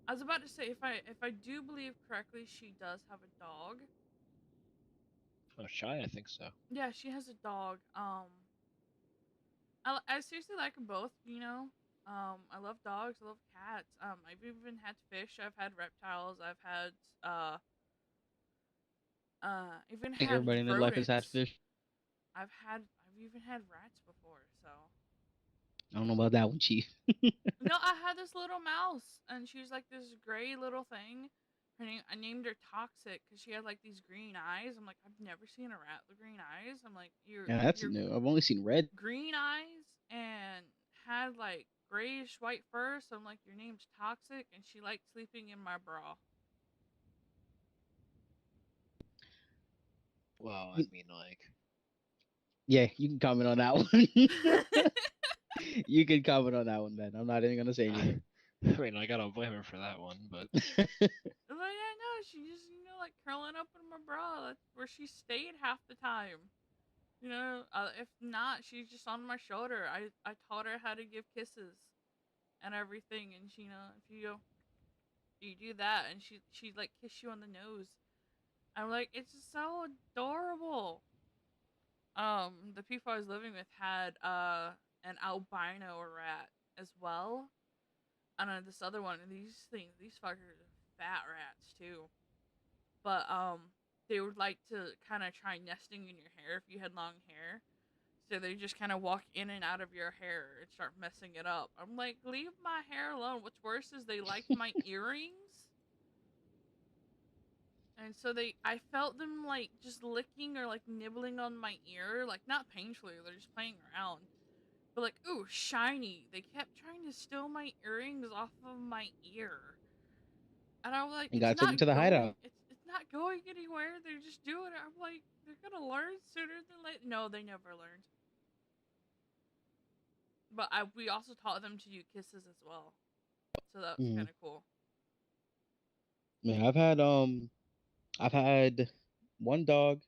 [SPEAKER 1] I was about to say if I do believe correctly, she does have a dog.
[SPEAKER 2] Oh, Shy, I think so.
[SPEAKER 1] Yeah, she has a dog. I seriously like them both. I love dogs. I love cats. I've even had fish. I've had reptiles. I've had even
[SPEAKER 4] I think
[SPEAKER 1] had
[SPEAKER 4] everybody in their life has had
[SPEAKER 1] rodents.
[SPEAKER 4] fish.
[SPEAKER 1] I've even had rats before. So
[SPEAKER 4] I don't know about that one, Chief.
[SPEAKER 1] No, I had this little mouse, and she was like this gray little thing. I named her Toxic because she had like these green eyes. I'm like, I've never seen a rat with green eyes. I'm like,
[SPEAKER 4] Yeah, that's
[SPEAKER 1] you're
[SPEAKER 4] new. I've only seen red.
[SPEAKER 1] green eyes and had like grayish white fur. So I'm like, your name's Toxic, and she liked sleeping in my bra.
[SPEAKER 2] Well, I mean, like,
[SPEAKER 4] Yeah, you can comment on that one. You can comment on that one, man. I'm not even gonna say anything.
[SPEAKER 2] I mean, I gotta blame her for that one, but
[SPEAKER 1] Like, I know she just like curling up in my bra. That's where she stayed half the time. If not, she's just on my shoulder. I taught her how to give kisses and everything, and she, if you do that, and she like kiss you on the nose. I'm like, it's just so adorable. The people I was living with had an albino rat as well, and this other one. And these fuckers are fat rats too. But they would like to kind of try nesting in your hair if you had long hair. So they just kind of walk in and out of your hair and start messing it up. I'm like, leave my hair alone. What's worse is they liked my earrings. And so I felt them like just licking or like nibbling on my ear, like not painfully, they're just playing around. But like, ooh, shiny. They kept trying to steal my earrings off of my ear. And I was like,
[SPEAKER 4] You gotta take them to the hideout.
[SPEAKER 1] It's not going anywhere. They're just doing it. I'm like, they're gonna learn sooner than later. No, they never learned. But we also taught them to do kisses as well, so that was kind of cool.
[SPEAKER 4] Yeah, I've had one dog,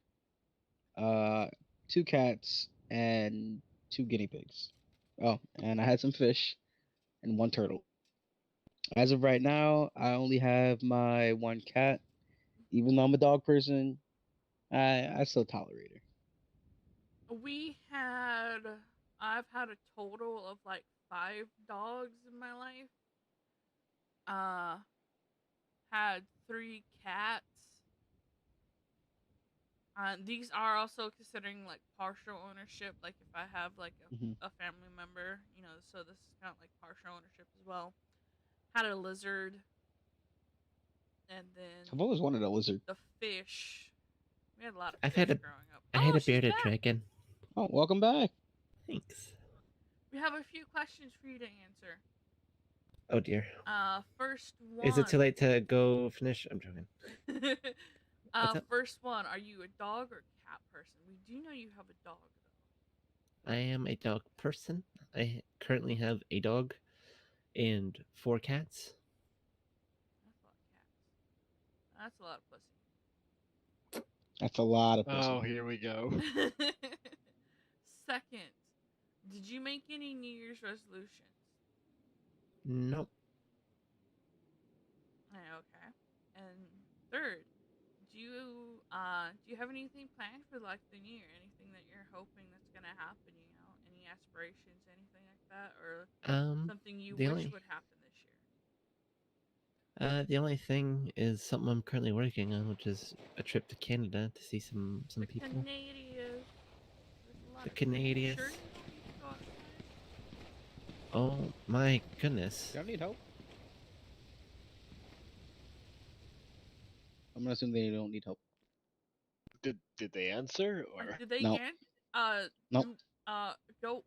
[SPEAKER 4] 2 cats, and 2 guinea pigs. Oh, and I had some fish and 1 turtle. As of right now, I only have my 1 cat. Even though I'm a dog person, I still tolerate her.
[SPEAKER 1] I've had a total of like 5 dogs in my life. Had 3 cats. These are also considering like partial ownership. Like if I have like a family member, so this is kind of like partial ownership as well. Had a lizard, and then
[SPEAKER 4] I've always wanted a lizard.
[SPEAKER 1] the fish. We had a lot of
[SPEAKER 3] I've
[SPEAKER 1] fish
[SPEAKER 3] had
[SPEAKER 1] growing up.
[SPEAKER 3] I had a
[SPEAKER 1] she's
[SPEAKER 3] bearded
[SPEAKER 1] back.
[SPEAKER 3] dragon.
[SPEAKER 4] Oh, welcome back.
[SPEAKER 3] Thanks.
[SPEAKER 1] We have a few questions for you to answer.
[SPEAKER 3] Oh dear.
[SPEAKER 1] First one.
[SPEAKER 3] Is it too late to go finish? I'm joking.
[SPEAKER 1] First one. Are you a dog or cat person? We do know you have a dog though.
[SPEAKER 3] I am a dog person. I currently have a dog and 4 cats.
[SPEAKER 1] That's a lot of pussy.
[SPEAKER 4] That's a lot of pussy.
[SPEAKER 2] Oh, here we go.
[SPEAKER 1] Second, did you make any New Year's resolutions?
[SPEAKER 3] Nope.
[SPEAKER 1] Okay. And third, do you have anything planned for like the new year? Anything that you're hoping that's gonna happen? Any aspirations, anything like that, or something you wish would happen this year?
[SPEAKER 3] The only thing is something I'm currently working on, which is a trip to Canada to see some people. The Canadians.
[SPEAKER 1] Sure you don't need to go outside?
[SPEAKER 3] Oh my goodness.
[SPEAKER 4] You don't need help. I'm gonna assume they don't need help.
[SPEAKER 2] Did they answer or
[SPEAKER 1] Did they
[SPEAKER 4] No.
[SPEAKER 1] Go.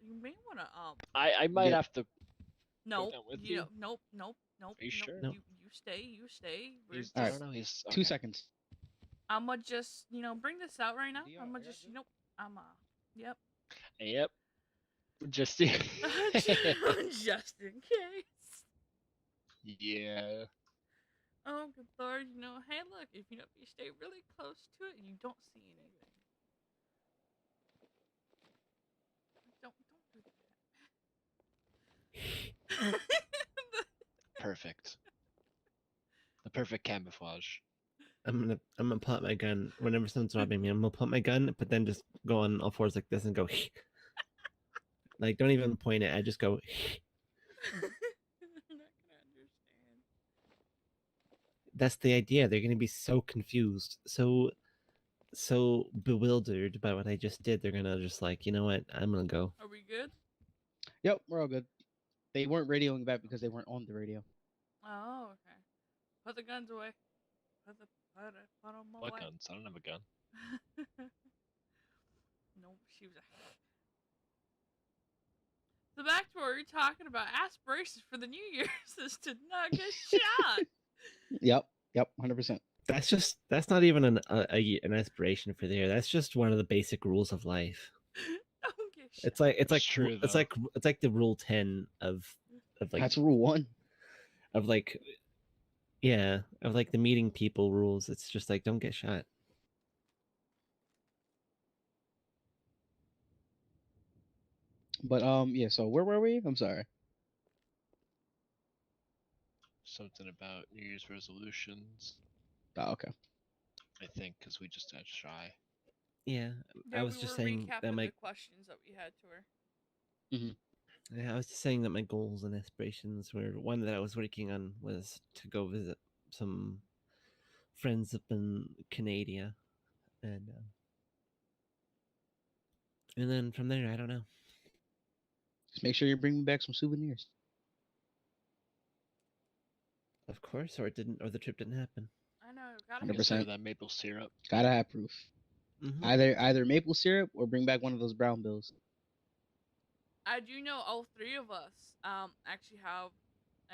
[SPEAKER 1] You may wanna
[SPEAKER 2] I might have to.
[SPEAKER 1] No.
[SPEAKER 2] down with you?
[SPEAKER 1] Nope.
[SPEAKER 2] Are you sure?
[SPEAKER 3] Nope.
[SPEAKER 1] You stay.
[SPEAKER 2] I don't know. He's
[SPEAKER 4] 2 seconds.
[SPEAKER 1] I'ma just bring this out right now.
[SPEAKER 4] Yeah,
[SPEAKER 1] I'ma
[SPEAKER 4] I
[SPEAKER 1] just
[SPEAKER 4] got
[SPEAKER 1] yep.
[SPEAKER 2] Yep. Just
[SPEAKER 1] Just in case.
[SPEAKER 2] yeah.
[SPEAKER 1] Oh, good Lord, hey, look, if you stay really close to it, you don't see anything. Don't do that.
[SPEAKER 2] Perfect. The perfect camouflage.
[SPEAKER 3] I'm gonna pull out my gun whenever someone's robbing me. I'm gonna pull out my gun, but then just go on all fours like this and go. Like, don't even point it. I just go.
[SPEAKER 1] I'm not gonna understand.
[SPEAKER 3] That's the idea. They're gonna be so confused, so bewildered by what I just did. They're gonna just like, you know what? I'm gonna go.
[SPEAKER 1] Are we good?
[SPEAKER 4] Yep, we're all good. They weren't radioing back because they weren't on the radio.
[SPEAKER 1] Oh, okay. Put the guns away. Put them
[SPEAKER 2] What
[SPEAKER 1] away.
[SPEAKER 2] guns? I don't have a gun.
[SPEAKER 1] Nope, she was. So back to what we were talking about, aspirations for the New Year's is to not get shot.
[SPEAKER 4] Yep, 100%.
[SPEAKER 3] That's not even an aspiration for the year. That's just one of the basic rules of life.
[SPEAKER 1] Don't get shot.
[SPEAKER 3] It's like
[SPEAKER 2] It's true,
[SPEAKER 3] it's
[SPEAKER 2] though.
[SPEAKER 3] like the rule 10 of like
[SPEAKER 4] That's rule 1.
[SPEAKER 3] of like yeah, of like the meeting people rules. It's just like don't get shot.
[SPEAKER 4] But yeah. So where were we? I'm sorry.
[SPEAKER 2] Something about New Year's resolutions,
[SPEAKER 4] Oh, okay.
[SPEAKER 2] I think, because we just had shy.
[SPEAKER 3] Yeah,
[SPEAKER 1] Yeah,
[SPEAKER 3] I was
[SPEAKER 1] we
[SPEAKER 3] just
[SPEAKER 1] were
[SPEAKER 3] saying that
[SPEAKER 1] recapping
[SPEAKER 3] my
[SPEAKER 1] the questions that we had to her.
[SPEAKER 3] yeah, I was just saying that my goals and aspirations were one that I was working on was to go visit some friends up in Canada, and then from there I don't know.
[SPEAKER 4] Just make sure you bring me back some souvenirs.
[SPEAKER 3] Of course, or it didn't, or the trip didn't happen.
[SPEAKER 1] I know, gotta
[SPEAKER 4] 100%.
[SPEAKER 1] get
[SPEAKER 2] Some of that maple syrup.
[SPEAKER 4] Gotta have proof.
[SPEAKER 3] Mm-hmm.
[SPEAKER 4] Either maple syrup or bring back one of those brown bills.
[SPEAKER 1] I do know all three of us actually have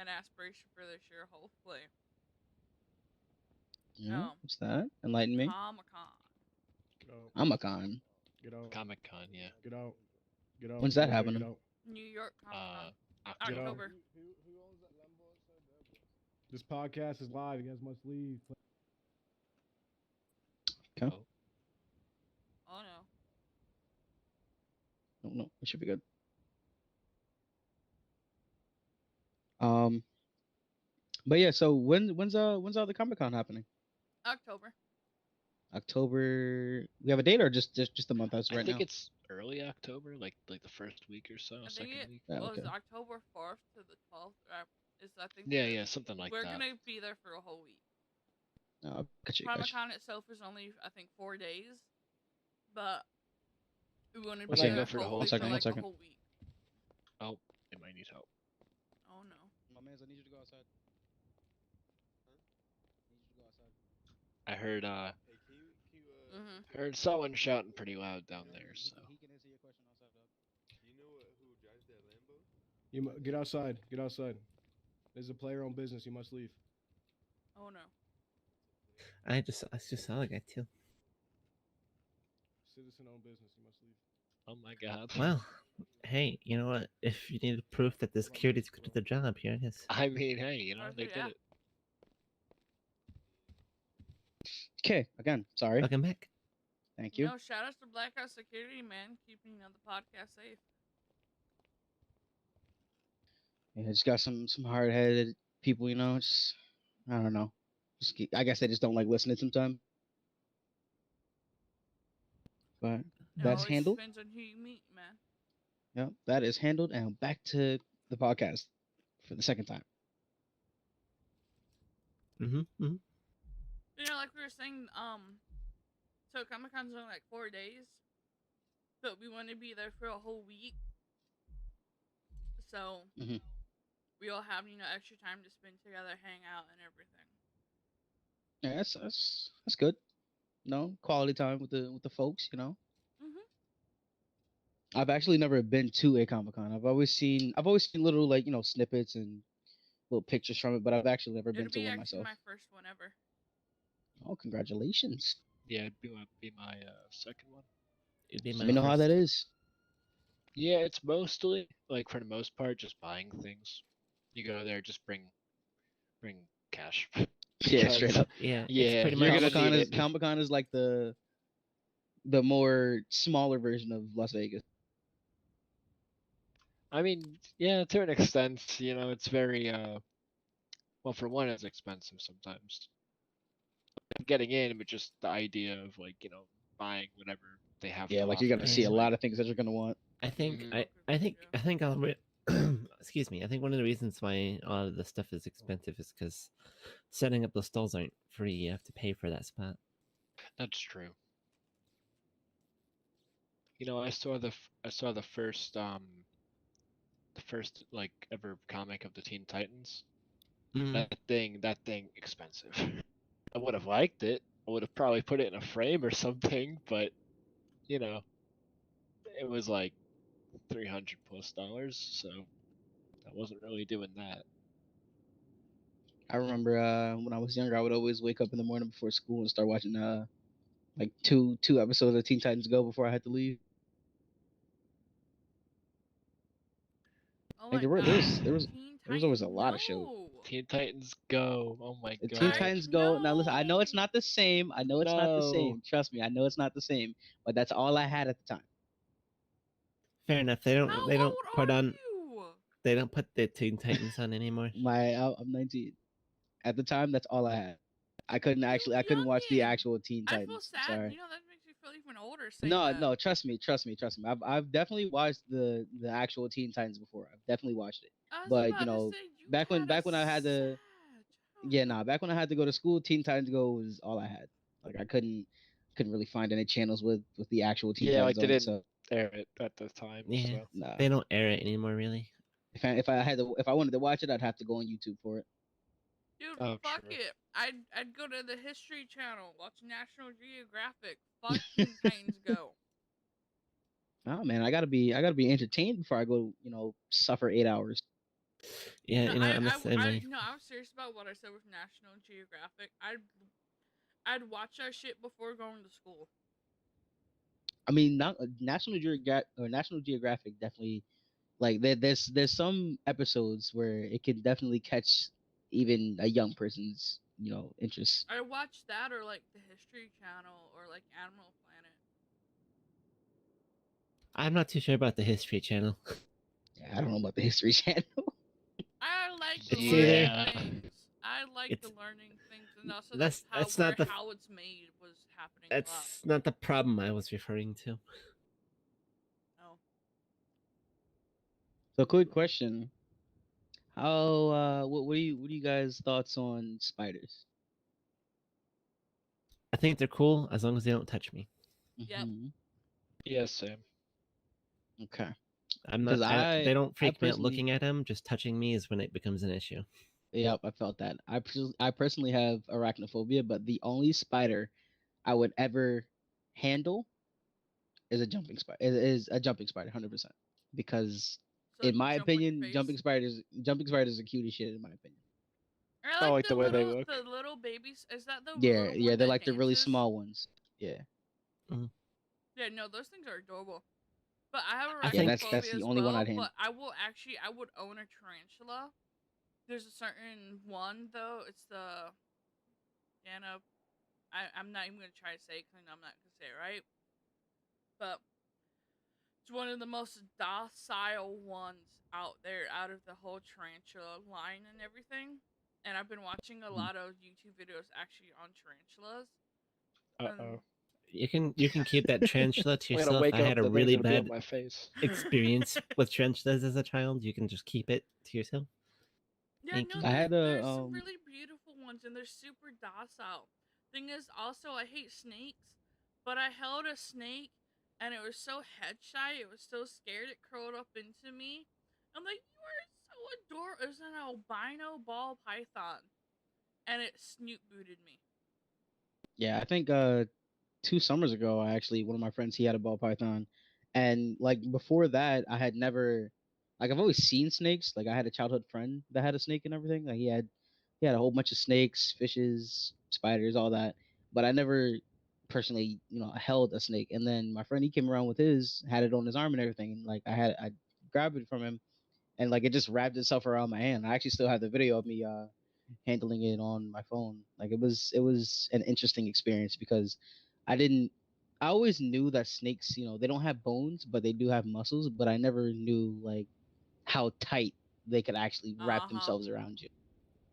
[SPEAKER 1] an aspiration for this year, hopefully.
[SPEAKER 4] Yeah, what's that? Enlighten me.
[SPEAKER 1] Comic-Con.
[SPEAKER 5] Get out.
[SPEAKER 4] I'm a con.
[SPEAKER 5] Get out.
[SPEAKER 2] Comic Con, yeah.
[SPEAKER 5] Get out. Get out.
[SPEAKER 4] When's that
[SPEAKER 5] Get out.
[SPEAKER 4] happening?
[SPEAKER 1] New York Comic-Con.
[SPEAKER 2] October.
[SPEAKER 1] October.
[SPEAKER 5] Who owns that Lambo outside there? This podcast is live. You guys must leave.
[SPEAKER 4] Okay.
[SPEAKER 2] Oh,
[SPEAKER 1] Oh no.
[SPEAKER 4] No, it should be good. But yeah. So when's all the Comic Con happening?
[SPEAKER 1] October.
[SPEAKER 4] October. We have a date or just a month as
[SPEAKER 2] I
[SPEAKER 4] right
[SPEAKER 2] think
[SPEAKER 4] now?
[SPEAKER 2] it's early October, like the first week or so,
[SPEAKER 1] I think
[SPEAKER 2] second
[SPEAKER 1] it
[SPEAKER 2] week.
[SPEAKER 4] Yeah,
[SPEAKER 1] was
[SPEAKER 4] okay.
[SPEAKER 1] October 4th to the 12th. I think
[SPEAKER 2] Yeah, something like
[SPEAKER 1] we're
[SPEAKER 2] that.
[SPEAKER 1] gonna be there for a whole week.
[SPEAKER 4] Oh, gotcha.
[SPEAKER 1] Comic-Con itself is only, I think, 4 days, but we want to
[SPEAKER 2] Well,
[SPEAKER 1] be
[SPEAKER 2] then
[SPEAKER 1] there
[SPEAKER 2] go for the whole
[SPEAKER 1] hopefully
[SPEAKER 2] thing.
[SPEAKER 1] for like
[SPEAKER 4] One
[SPEAKER 1] a whole week.
[SPEAKER 2] Oh, it might need help.
[SPEAKER 1] Oh no.
[SPEAKER 4] My man, I need you to go outside. Need you to go outside.
[SPEAKER 2] I heard
[SPEAKER 5] Hey, can you
[SPEAKER 2] heard someone shouting pretty loud down there. So
[SPEAKER 4] He can answer your question outside, dog.
[SPEAKER 5] you know who drives that Lambo? Get outside. Get outside. This is a player-owned business. You must leave.
[SPEAKER 1] Oh no.
[SPEAKER 3] I just saw the guy too.
[SPEAKER 5] Citizen-owned business. You must leave.
[SPEAKER 2] oh my god.
[SPEAKER 3] Well, hey, you know what? If you need proof that the security's good at their job, here it is.
[SPEAKER 2] I mean, hey, you know
[SPEAKER 1] Okay,
[SPEAKER 2] they
[SPEAKER 1] yeah.
[SPEAKER 2] did it.
[SPEAKER 4] Okay, again, sorry.
[SPEAKER 3] Welcome back.
[SPEAKER 4] Thank you.
[SPEAKER 1] No, shout out to Black House Security, man, keeping the podcast safe.
[SPEAKER 4] Yeah, just got some hard-headed people, you know. Just I don't know. I guess they just don't like listening sometimes. But that's
[SPEAKER 1] It
[SPEAKER 4] handled.
[SPEAKER 1] depends on who you meet, man.
[SPEAKER 4] Yeah, that is handled, and back to the podcast for the second time.
[SPEAKER 3] Mm-hmm.
[SPEAKER 1] You know, like we were saying, so Comic Con's only like 4 days, but we want to be there for a whole week. So
[SPEAKER 4] Mhm.
[SPEAKER 1] we all have, extra time to spend together, hang out, and everything.
[SPEAKER 4] Yeah, that's good. No quality time with the folks, you know. I've actually never been to a Comic Con. I've always seen little snippets and little pictures from it, but I've actually never been
[SPEAKER 1] It'll
[SPEAKER 4] to
[SPEAKER 1] be
[SPEAKER 4] one
[SPEAKER 1] actually
[SPEAKER 4] myself.
[SPEAKER 1] my first one ever.
[SPEAKER 4] Oh, congratulations!
[SPEAKER 2] Yeah, it'd be my second one.
[SPEAKER 3] It'd be
[SPEAKER 4] Let
[SPEAKER 3] my
[SPEAKER 4] me know how
[SPEAKER 3] first.
[SPEAKER 4] that is.
[SPEAKER 2] Yeah, it's mostly like for the most part just buying things. You go there, just bring cash.
[SPEAKER 4] Yeah, straight
[SPEAKER 2] Because-
[SPEAKER 4] up.
[SPEAKER 3] Yeah,
[SPEAKER 2] Yeah,
[SPEAKER 3] it's pretty
[SPEAKER 2] you're
[SPEAKER 3] much.
[SPEAKER 2] gonna need it.
[SPEAKER 4] Comic Con is like the more smaller version of Las Vegas.
[SPEAKER 2] I mean, yeah, to an extent, it's very well, for one, it's expensive sometimes. Getting in, but just the idea of buying whatever they have.
[SPEAKER 4] Yeah,
[SPEAKER 2] to
[SPEAKER 4] like you're gonna
[SPEAKER 2] offer
[SPEAKER 4] see
[SPEAKER 2] is,
[SPEAKER 4] a
[SPEAKER 2] like,
[SPEAKER 4] lot of things that you're gonna want.
[SPEAKER 3] I think
[SPEAKER 2] Mhm.
[SPEAKER 3] I think I'll excuse me. I think one of the reasons why a lot of the stuff is expensive is because setting up those stalls aren't free. You have to pay for that spot.
[SPEAKER 2] That's true. I saw the first the first like ever comic of the Teen Titans.
[SPEAKER 3] Mm.
[SPEAKER 2] That thing expensive. I would have liked it. I would have probably put it in a frame or something, but you know, it was like $300+, so I wasn't really doing that.
[SPEAKER 4] I remember when I was younger, I would always wake up in the morning before school and start watching like two episodes of Teen Titans Go before I had to leave.
[SPEAKER 1] Oh
[SPEAKER 4] Like
[SPEAKER 1] my
[SPEAKER 4] there
[SPEAKER 1] god.
[SPEAKER 4] was always a lot of shows.
[SPEAKER 1] No.
[SPEAKER 2] Teen Titans Go! Oh my
[SPEAKER 4] The
[SPEAKER 2] god!
[SPEAKER 4] Teen Titans Go. Now listen, I know it's
[SPEAKER 1] No.
[SPEAKER 4] not the same. I know it's not the
[SPEAKER 2] No.
[SPEAKER 4] same. Trust me, I know it's not the same. But that's all I had at the time.
[SPEAKER 3] Fair enough. They
[SPEAKER 1] How
[SPEAKER 3] don't
[SPEAKER 1] old
[SPEAKER 3] put
[SPEAKER 1] are
[SPEAKER 3] on
[SPEAKER 1] you?
[SPEAKER 3] they don't put the Teen Titans on anymore.
[SPEAKER 4] I'm 19. At the time, that's all I had. I couldn't watch the
[SPEAKER 1] youngin.
[SPEAKER 4] actual Teen
[SPEAKER 1] I
[SPEAKER 4] Titans.
[SPEAKER 1] feel sad.
[SPEAKER 4] Sorry.
[SPEAKER 1] You know, that makes me feel even older saying
[SPEAKER 4] No,
[SPEAKER 1] that.
[SPEAKER 4] no, trust me. I've definitely watched the actual Teen Titans before. I've definitely watched it.
[SPEAKER 1] I was
[SPEAKER 4] But
[SPEAKER 1] about
[SPEAKER 4] you
[SPEAKER 1] to
[SPEAKER 4] know,
[SPEAKER 1] say, you
[SPEAKER 4] back when
[SPEAKER 1] had a
[SPEAKER 4] I had to,
[SPEAKER 1] sad
[SPEAKER 4] back when I had to go to school, Teen Titans Go was all I had. Like I couldn't really find any channels with the actual Teen
[SPEAKER 2] Yeah, like
[SPEAKER 4] Titans
[SPEAKER 2] they
[SPEAKER 4] on.
[SPEAKER 2] didn't
[SPEAKER 4] So
[SPEAKER 2] air it at the time.
[SPEAKER 3] Yeah,
[SPEAKER 2] So
[SPEAKER 4] nah.
[SPEAKER 3] they don't air it anymore, really.
[SPEAKER 4] If I wanted to watch it, I'd have to go on YouTube for it.
[SPEAKER 1] Dude,
[SPEAKER 2] Oh,
[SPEAKER 1] fuck
[SPEAKER 2] true.
[SPEAKER 1] it. I'd go to the History Channel, watch National Geographic. Fuck Teen Titans Go.
[SPEAKER 4] Oh man, I gotta be entertained before I go, suffer 8 hours.
[SPEAKER 3] Yeah,
[SPEAKER 1] No,
[SPEAKER 3] I'm the same way.
[SPEAKER 1] no, I was serious about what I said with National Geographic. I'd watch that shit before going to school.
[SPEAKER 4] I mean, not National Geographic definitely like there's some episodes where it can definitely catch even a young person's interest.
[SPEAKER 1] I watch that or like the History Channel or like Animal Planet.
[SPEAKER 3] I'm not too sure about the History Channel.
[SPEAKER 4] Yeah, I don't know about the History Channel.
[SPEAKER 1] I like the
[SPEAKER 3] It's
[SPEAKER 1] learning
[SPEAKER 2] either-
[SPEAKER 1] things. I like the
[SPEAKER 3] It's-
[SPEAKER 1] learning things, and also
[SPEAKER 3] that's
[SPEAKER 1] how
[SPEAKER 3] not the-
[SPEAKER 1] how it's made was happening a lot.
[SPEAKER 3] That's not the problem I was referring to.
[SPEAKER 1] Oh.
[SPEAKER 4] So, quick question: How what are you guys' thoughts on spiders?
[SPEAKER 3] I think they're cool as long as they don't touch me.
[SPEAKER 1] Yep.
[SPEAKER 4] Mhm.
[SPEAKER 2] yeah, same.
[SPEAKER 4] Okay.
[SPEAKER 3] I'm not.
[SPEAKER 4] 'Cause
[SPEAKER 3] They don't
[SPEAKER 4] I
[SPEAKER 3] freak me out
[SPEAKER 4] personally-
[SPEAKER 3] looking at them. Just touching me is when it becomes an issue.
[SPEAKER 4] Yep, I felt that. I personally have arachnophobia, but the only spider I would ever handle is a jumping spider. Is a jumping spider, 100%. Because
[SPEAKER 1] So
[SPEAKER 4] in my
[SPEAKER 1] jump on your
[SPEAKER 4] opinion,
[SPEAKER 1] face.
[SPEAKER 4] jumping spiders are cute as shit. In my opinion.
[SPEAKER 1] I
[SPEAKER 2] like the way they
[SPEAKER 1] little,
[SPEAKER 2] look.
[SPEAKER 1] The little babies. Is that the
[SPEAKER 4] Yeah,
[SPEAKER 1] little
[SPEAKER 4] yeah,
[SPEAKER 1] one
[SPEAKER 4] they're
[SPEAKER 1] that
[SPEAKER 4] like the really
[SPEAKER 1] dances?
[SPEAKER 4] small ones. Yeah.
[SPEAKER 1] Yeah, no, those things are adorable. But I have
[SPEAKER 3] I
[SPEAKER 1] arachnophobia
[SPEAKER 3] think-
[SPEAKER 4] that's the
[SPEAKER 1] as
[SPEAKER 4] only
[SPEAKER 1] well,
[SPEAKER 4] one I'd handle.
[SPEAKER 1] but I would own a tarantula. There's a certain one though. It's the Anna. I'm not even gonna try to say it because I'm not gonna say it right. But it's one of the most docile ones out there, out of the whole tarantula line and everything. And I've been watching a lot of YouTube videos actually on tarantulas.
[SPEAKER 2] Uh-oh.
[SPEAKER 3] You can keep that tarantula to
[SPEAKER 2] I'm gonna
[SPEAKER 3] yourself.
[SPEAKER 2] wake
[SPEAKER 3] I
[SPEAKER 2] up,
[SPEAKER 3] had a
[SPEAKER 2] the thing's
[SPEAKER 3] really
[SPEAKER 2] gonna be on
[SPEAKER 3] bad
[SPEAKER 2] my face.
[SPEAKER 3] experience with tarantulas as a child. You can just keep it to yourself.
[SPEAKER 1] Yeah,
[SPEAKER 3] Thank
[SPEAKER 1] no,
[SPEAKER 3] you.
[SPEAKER 4] I had
[SPEAKER 1] there's
[SPEAKER 4] a
[SPEAKER 1] some really beautiful ones, and they're super docile. Thing is, also, I hate snakes, but I held a snake, and it was so head shy, it was so scared, it curled up into me. I'm like, you are so adorable. It was an albino ball python, and it snoot booted me.
[SPEAKER 4] Yeah, I think 2 summers ago, one of my friends, he had a ball python, and like before that, I had never, like I've always seen snakes. Like I had a childhood friend that had a snake and everything. Like he had a whole bunch of snakes, fishes, spiders, all that. But I never personally, held a snake. And then my friend, he came around with his, had it on his arm and everything, and like I grabbed it from him, and like it just wrapped itself around my hand. I actually still have the video of me handling it on my phone. Like it was an interesting experience because I didn't I always knew that snakes, they don't have bones, but they do have muscles, but I never knew like how tight they could actually wrap
[SPEAKER 1] Uh-huh.
[SPEAKER 4] themselves around you.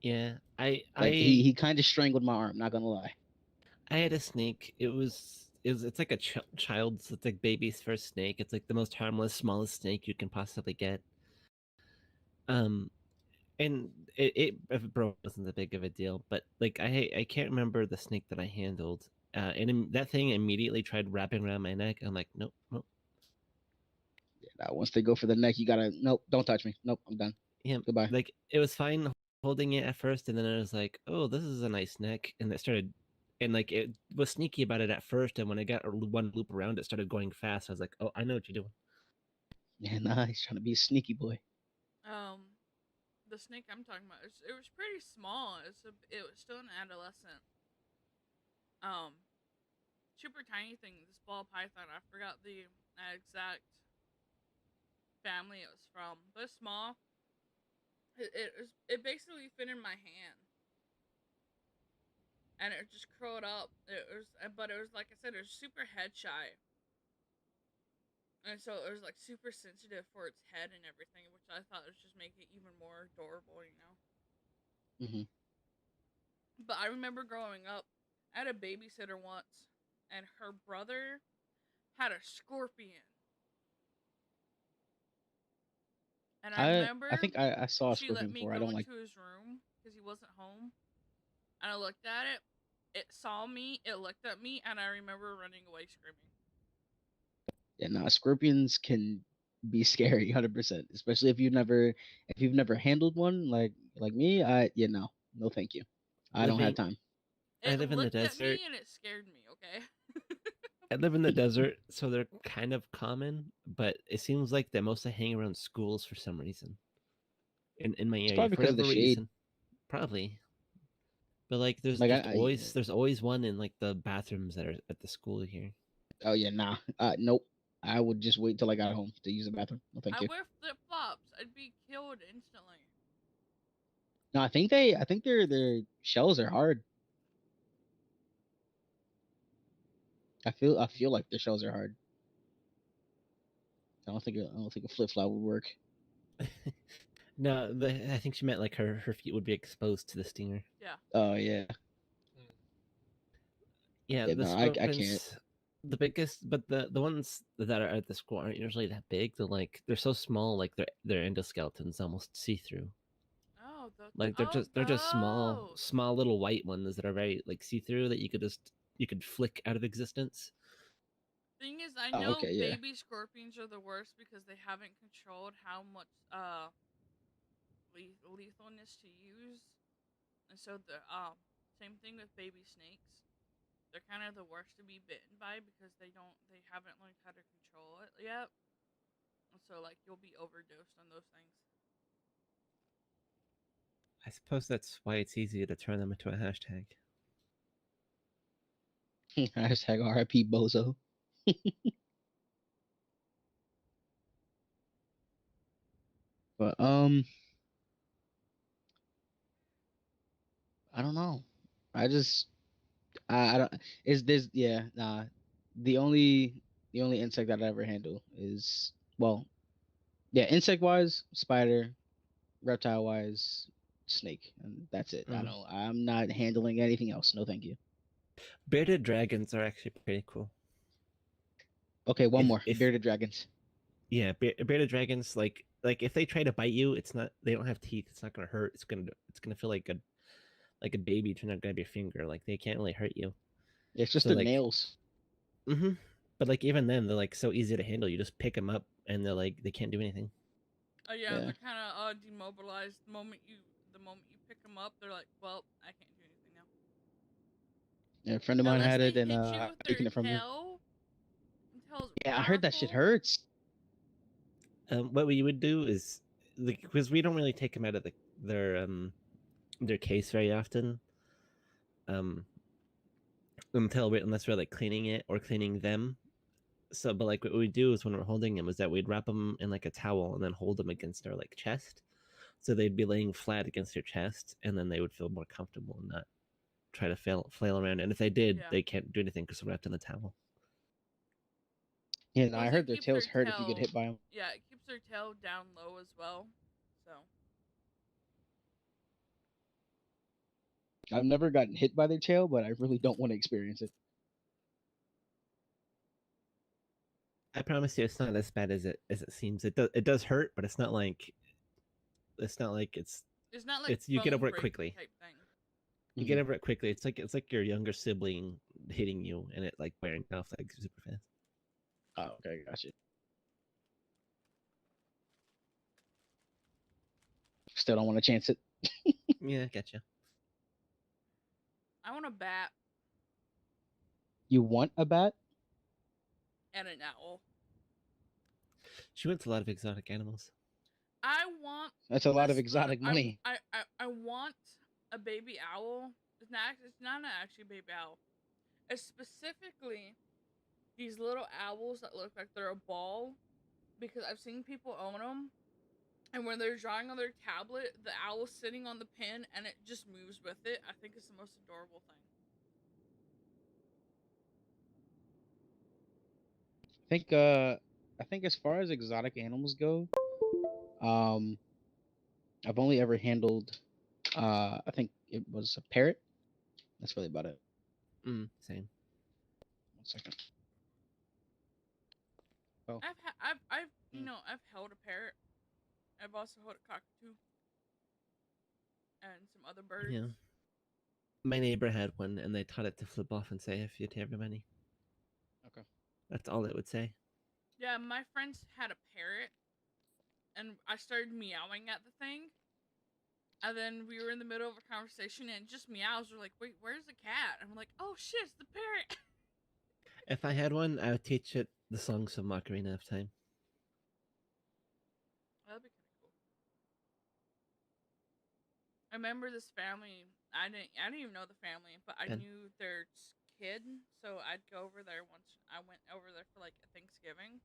[SPEAKER 3] Yeah,
[SPEAKER 4] Like he kind of strangled my arm, not gonna lie.
[SPEAKER 3] I had a snake. It's like a child's. It's like baby's first snake. It's like the most harmless, smallest snake you can possibly get. And if it broke, wasn't that big of a deal. But like I can't remember the snake that I handled. And that thing immediately tried wrapping around my neck. I'm like, nope, nope.
[SPEAKER 4] Once they go for the neck, you gotta nope, don't touch me. Nope, I'm done.
[SPEAKER 3] Yeah,
[SPEAKER 4] Goodbye.
[SPEAKER 3] like it was fine holding it at first, and then it was like, oh, this is a nice neck, and it started, and like it was sneaky about it at first, and when it got one loop around, it started going fast. I was like, oh, I know what you're doing.
[SPEAKER 4] Yeah, nah, he's trying to be a sneaky boy.
[SPEAKER 1] The snake I'm talking about, it was pretty small. It was still an adolescent. Super tiny thing. This ball python. I forgot the exact family it was from, but small. It basically fit in my hand, and it just curled up. But it was like I said, it was super head shy, and so it was like super sensitive for its head and everything, which I thought was just make it even more adorable, you know.
[SPEAKER 4] Mm-hmm.
[SPEAKER 1] But I remember growing up, I had a babysitter once, and her brother had a scorpion. And I remember
[SPEAKER 4] I think I saw a
[SPEAKER 1] she let
[SPEAKER 4] scorpion
[SPEAKER 1] me
[SPEAKER 4] before. I
[SPEAKER 1] go
[SPEAKER 4] don't like.
[SPEAKER 1] into his room because he wasn't home. And I looked at it. It saw me. It looked at me, and I remember running away screaming.
[SPEAKER 4] Yeah, nah, scorpions can be scary, 100%. Especially if you've never handled one like me. No, thank you. I don't have time.
[SPEAKER 3] I
[SPEAKER 1] It
[SPEAKER 3] live in the
[SPEAKER 1] looked at
[SPEAKER 3] desert.
[SPEAKER 1] me, and it scared me. Okay.
[SPEAKER 3] I live in the desert, so they're kind of common, but it seems like they mostly hang around schools for some reason. In my area,
[SPEAKER 4] probably
[SPEAKER 3] for
[SPEAKER 4] because of the
[SPEAKER 3] whatever
[SPEAKER 4] shade.
[SPEAKER 3] reason, probably. But like, there's
[SPEAKER 4] Like,
[SPEAKER 3] there's always one in like the bathrooms that are at the school here.
[SPEAKER 4] Oh yeah, nah. Nope. I would just wait till I got home to use the bathroom. No, thank you.
[SPEAKER 1] I wear flip flops. I'd be killed instantly.
[SPEAKER 4] No, I think their shells are hard. I feel like their shells are hard. I don't think a flip flop would work.
[SPEAKER 3] No, I think she meant like her feet would be exposed to the stinger.
[SPEAKER 1] Yeah.
[SPEAKER 4] Oh yeah.
[SPEAKER 3] Yeah,
[SPEAKER 4] Yeah,
[SPEAKER 3] the
[SPEAKER 4] no, I
[SPEAKER 3] scorpions,
[SPEAKER 4] can't.
[SPEAKER 3] the biggest, but the ones that are at the school aren't usually that big. They're so small, like their endoskeletons almost see through.
[SPEAKER 1] Oh,
[SPEAKER 3] Like they're just small little white ones that are very like see through that you could flick out of existence.
[SPEAKER 1] Thing is, I
[SPEAKER 4] Oh,
[SPEAKER 1] know
[SPEAKER 4] okay, yeah.
[SPEAKER 1] baby scorpions are the worst because they haven't controlled how much lethalness to use, and so the same thing with baby snakes. They're kind of the worst to be bitten by because they haven't learned how to control it yet, and so like you'll be overdosed on those things.
[SPEAKER 3] I suppose that's why it's easy to turn them into a hashtag.
[SPEAKER 4] Hashtag RIP Bozo. But I don't know. I don't. Is this nah? The only insect that I ever handle is insect wise spider, reptile wise snake, and that's it. I'm not handling anything else. No, thank you.
[SPEAKER 3] Bearded dragons are actually pretty cool.
[SPEAKER 4] Okay, one more. Bearded dragons.
[SPEAKER 3] Yeah, bearded dragons, like if they try to bite you, they don't have teeth. It's not gonna hurt. It's gonna feel like a baby trying to grab your finger. Like they can't really hurt you.
[SPEAKER 4] It's just their nails.
[SPEAKER 3] Mm-hmm. But like even then, they're like so easy to handle. You just pick them up, and they can't do anything.
[SPEAKER 1] Oh yeah, they're kind of demobilized the moment you pick them up. They're like, well, I can't do anything now.
[SPEAKER 4] Yeah, a friend of mine had it, and
[SPEAKER 1] taking
[SPEAKER 4] it from her.
[SPEAKER 1] Yeah,
[SPEAKER 4] I heard that shit hurts.
[SPEAKER 3] What we would do is because we don't really take them out of their case very often. Unless we're like cleaning it or cleaning them. So, but like what we do is when we're holding them is that we'd wrap them in like a towel and then hold them against our like chest. So they'd be laying flat against your chest, and then they would feel more comfortable and not try to flail around. And if they did, they can't do anything because they're wrapped in the towel.
[SPEAKER 4] Yeah, no, I heard their tails hurt if you get hit by them.
[SPEAKER 1] Yeah, it keeps their tail down low as well. So.
[SPEAKER 4] I've never gotten hit by their tail, but I really don't want to experience it.
[SPEAKER 3] I promise you, it's not as bad as it seems. It does hurt, but it's not like it's not like you get over it quickly.
[SPEAKER 1] Type thing.
[SPEAKER 3] You get over it quickly. It's like your younger sibling hitting you and it like wearing off like super fast.
[SPEAKER 4] Oh, okay, gotcha. Still don't want to chance it.
[SPEAKER 3] Yeah, gotcha.
[SPEAKER 1] I want a bat
[SPEAKER 4] You want a bat?
[SPEAKER 1] and an owl.
[SPEAKER 3] She wants a lot of exotic animals.
[SPEAKER 1] I want.
[SPEAKER 4] That's a lot of
[SPEAKER 1] this little-
[SPEAKER 4] exotic money.
[SPEAKER 1] I want a baby owl. It's not actually a baby owl. It's specifically these little owls that look like they're a ball, because I've seen people own them, and when they're drawing on their tablet, the owl's sitting on the pin and it just moves with it. I think it's the most adorable thing.
[SPEAKER 4] I think as far as exotic animals go, um, I've only ever handled, I think it was a parrot. That's really about it.
[SPEAKER 3] Same.
[SPEAKER 4] 1 second.
[SPEAKER 1] I've you
[SPEAKER 4] Mm.
[SPEAKER 1] know, I've held a parrot. I've also held a cockatoo and some other birds.
[SPEAKER 3] Yeah. My neighbor had one, and they taught it to flip off and say "F you" to everybody.
[SPEAKER 4] Okay.
[SPEAKER 3] That's all it would say.
[SPEAKER 1] Yeah, my friends had a parrot, and I started meowing at the thing. And then we were in the middle of a conversation, and it just meows. We're like, "Wait, where's the cat?" And I'm like, "Oh shit, it's the parrot."
[SPEAKER 3] If I had one, I would teach it the songs of Macarena of Time.
[SPEAKER 1] That'd be kind of cool. I remember this family. I didn't even know the family, but I
[SPEAKER 3] Ben.
[SPEAKER 1] knew their kid. So I'd go over there once. I went over there for like a Thanksgiving,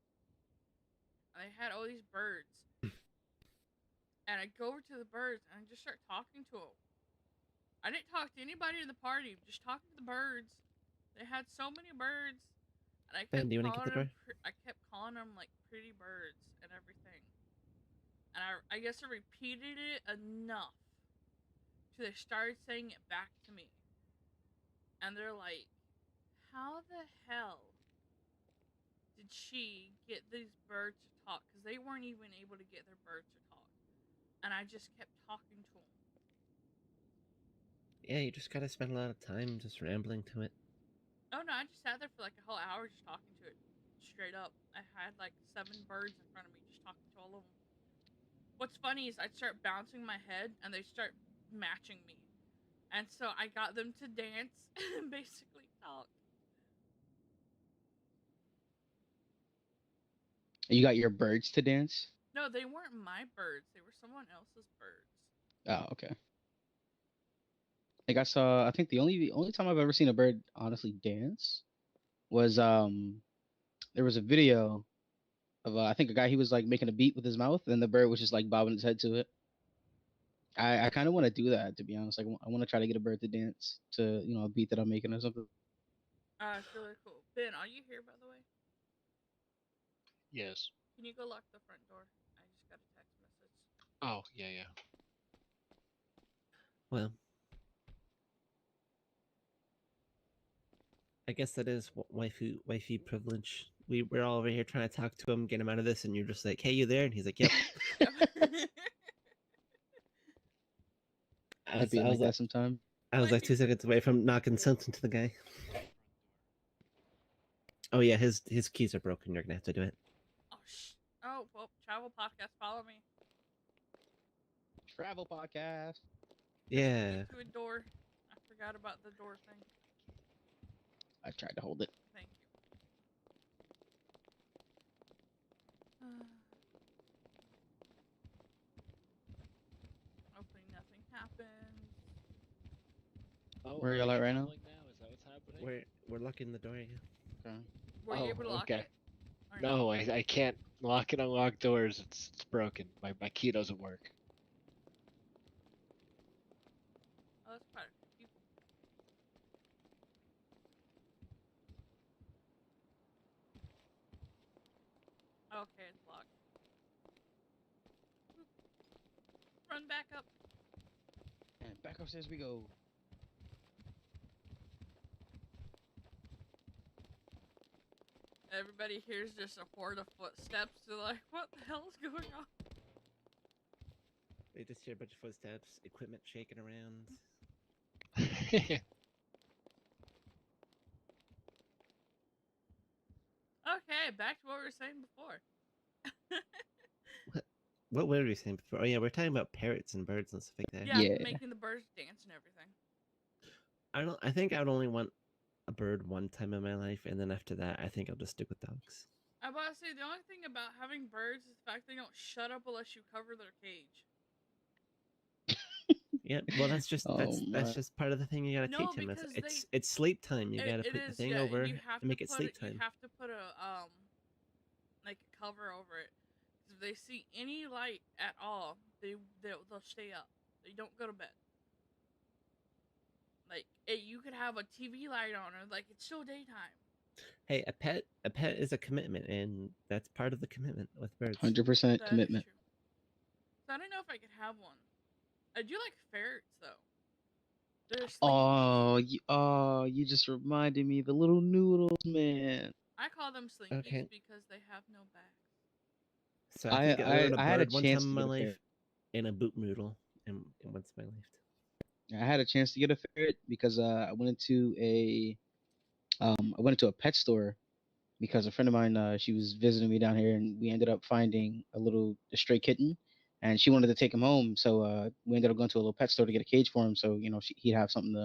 [SPEAKER 1] and they had all these birds. And I'd go over to the birds and I'd just start talking to them. I didn't talk to anybody in the party, just talking to the birds. They had so many birds, and I
[SPEAKER 3] Ben,
[SPEAKER 1] kept
[SPEAKER 3] do you want to
[SPEAKER 1] calling
[SPEAKER 3] get the
[SPEAKER 1] them.
[SPEAKER 3] door?
[SPEAKER 1] I kept calling them like pretty birds and everything. And I guess I repeated it enough till they started saying it back to me. And they're like, "How the hell did she get these birds to talk?" Because they weren't even able to get their birds to talk. And I just kept talking to them.
[SPEAKER 3] Yeah, you just gotta spend a lot of time just rambling to it.
[SPEAKER 1] Oh no, I just sat there for like a whole hour just talking to it. Straight up. I had like 7 birds in front of me just talking to all of them. What's funny is I'd start bouncing my head and they start matching me. And so I got them to dance and basically talk.
[SPEAKER 4] You got your birds to dance?
[SPEAKER 1] No, they weren't my birds. They were someone else's birds.
[SPEAKER 4] Oh, okay. Like I saw, I think the only time I've ever seen a bird honestly dance was there was a video of I think a guy, he was like making a beat with his mouth, and the bird was just like bobbing its head to it. I kind of want to do that, to be honest. Like I want to try to get a bird to dance to a beat that I'm making or something.
[SPEAKER 1] It's really cool. Ben, are you here by the way?
[SPEAKER 2] Yes.
[SPEAKER 1] Can you go lock the front door? I just got a text message.
[SPEAKER 2] Oh, yeah.
[SPEAKER 3] Well, I guess that is wifey privilege. We're all over here trying to talk to him, get him out of this, and you're just like, "Hey, you there?" And he's like, "Yep." I
[SPEAKER 4] I'd be like that sometime.
[SPEAKER 3] I was like 2 seconds away from knocking sense into the guy. Oh yeah, his keys are broken. You're gonna have to do it.
[SPEAKER 1] Oh, well, travel podcast. Follow me.
[SPEAKER 4] Travel podcast.
[SPEAKER 3] Yeah.
[SPEAKER 1] Get to a door. I forgot about the door thing.
[SPEAKER 4] I tried to hold it.
[SPEAKER 1] Thank you. Hopefully nothing happens.
[SPEAKER 2] Oh,
[SPEAKER 4] Where are y'all at right now?
[SPEAKER 2] Is that what's happening?
[SPEAKER 3] We're locking the door. Yeah.
[SPEAKER 4] Okay.
[SPEAKER 1] Were you able to lock
[SPEAKER 2] okay.
[SPEAKER 1] it? Or
[SPEAKER 2] No, I can't lock and unlock doors. It's broken. My key doesn't work.
[SPEAKER 1] Oh, that's quite a few people. Okay, it's locked. Run back up.
[SPEAKER 4] And back upstairs we go.
[SPEAKER 1] Everybody hears just a horde of footsteps. They're like, "What the hell is going on?"
[SPEAKER 3] They just hear a bunch of footsteps, equipment shaking around.
[SPEAKER 1] Okay, back to what we were saying before.
[SPEAKER 3] What were we saying before? Oh yeah, we're talking about parrots and birds and stuff like that.
[SPEAKER 1] Yeah,
[SPEAKER 4] Yeah.
[SPEAKER 1] making the birds dance and everything.
[SPEAKER 3] I think I would only want a bird one time in my life, and then after that, I think I'll just stick with dogs.
[SPEAKER 1] I'm about to say the only thing about having birds is the fact they don't shut up unless you cover their cage.
[SPEAKER 3] Yeah, well, that's just
[SPEAKER 4] Oh my.
[SPEAKER 3] that's just part of the thing you gotta
[SPEAKER 1] No,
[SPEAKER 3] teach them.
[SPEAKER 1] because
[SPEAKER 3] It's sleep time. You gotta
[SPEAKER 1] it
[SPEAKER 3] put the
[SPEAKER 1] is,
[SPEAKER 3] thing
[SPEAKER 1] yeah,
[SPEAKER 3] over
[SPEAKER 1] and you have
[SPEAKER 3] and
[SPEAKER 1] to
[SPEAKER 3] make it
[SPEAKER 1] put
[SPEAKER 3] sleep
[SPEAKER 1] You
[SPEAKER 3] time.
[SPEAKER 1] have to put a like a cover over it. 'Cause if they see any light at all, they'll stay up. They don't go to bed. Like you could have a TV light on, or like it's still daytime.
[SPEAKER 3] Hey, a pet is a commitment, and that's part of the commitment with birds.
[SPEAKER 4] 100%
[SPEAKER 1] That
[SPEAKER 4] commitment.
[SPEAKER 1] is true. So I don't know if I could have one. I do like ferrets though. They're slinky.
[SPEAKER 4] You just reminded me the little noodles, man.
[SPEAKER 1] I call them slinkies
[SPEAKER 3] Okay.
[SPEAKER 1] because they have no back.
[SPEAKER 3] So I think I learned a
[SPEAKER 4] I had a
[SPEAKER 3] bird one time
[SPEAKER 4] chance
[SPEAKER 3] in
[SPEAKER 4] to
[SPEAKER 3] my
[SPEAKER 4] get a
[SPEAKER 3] life,
[SPEAKER 4] ferret.
[SPEAKER 3] and a boot noodle, and once in my life.
[SPEAKER 4] I had a chance to get a ferret because I went into a pet store because a friend of mine, she was visiting me down here, and we ended up finding a stray kitten, and she wanted to take him home. So we ended up going to a little pet store to get a cage for him, so he'd have something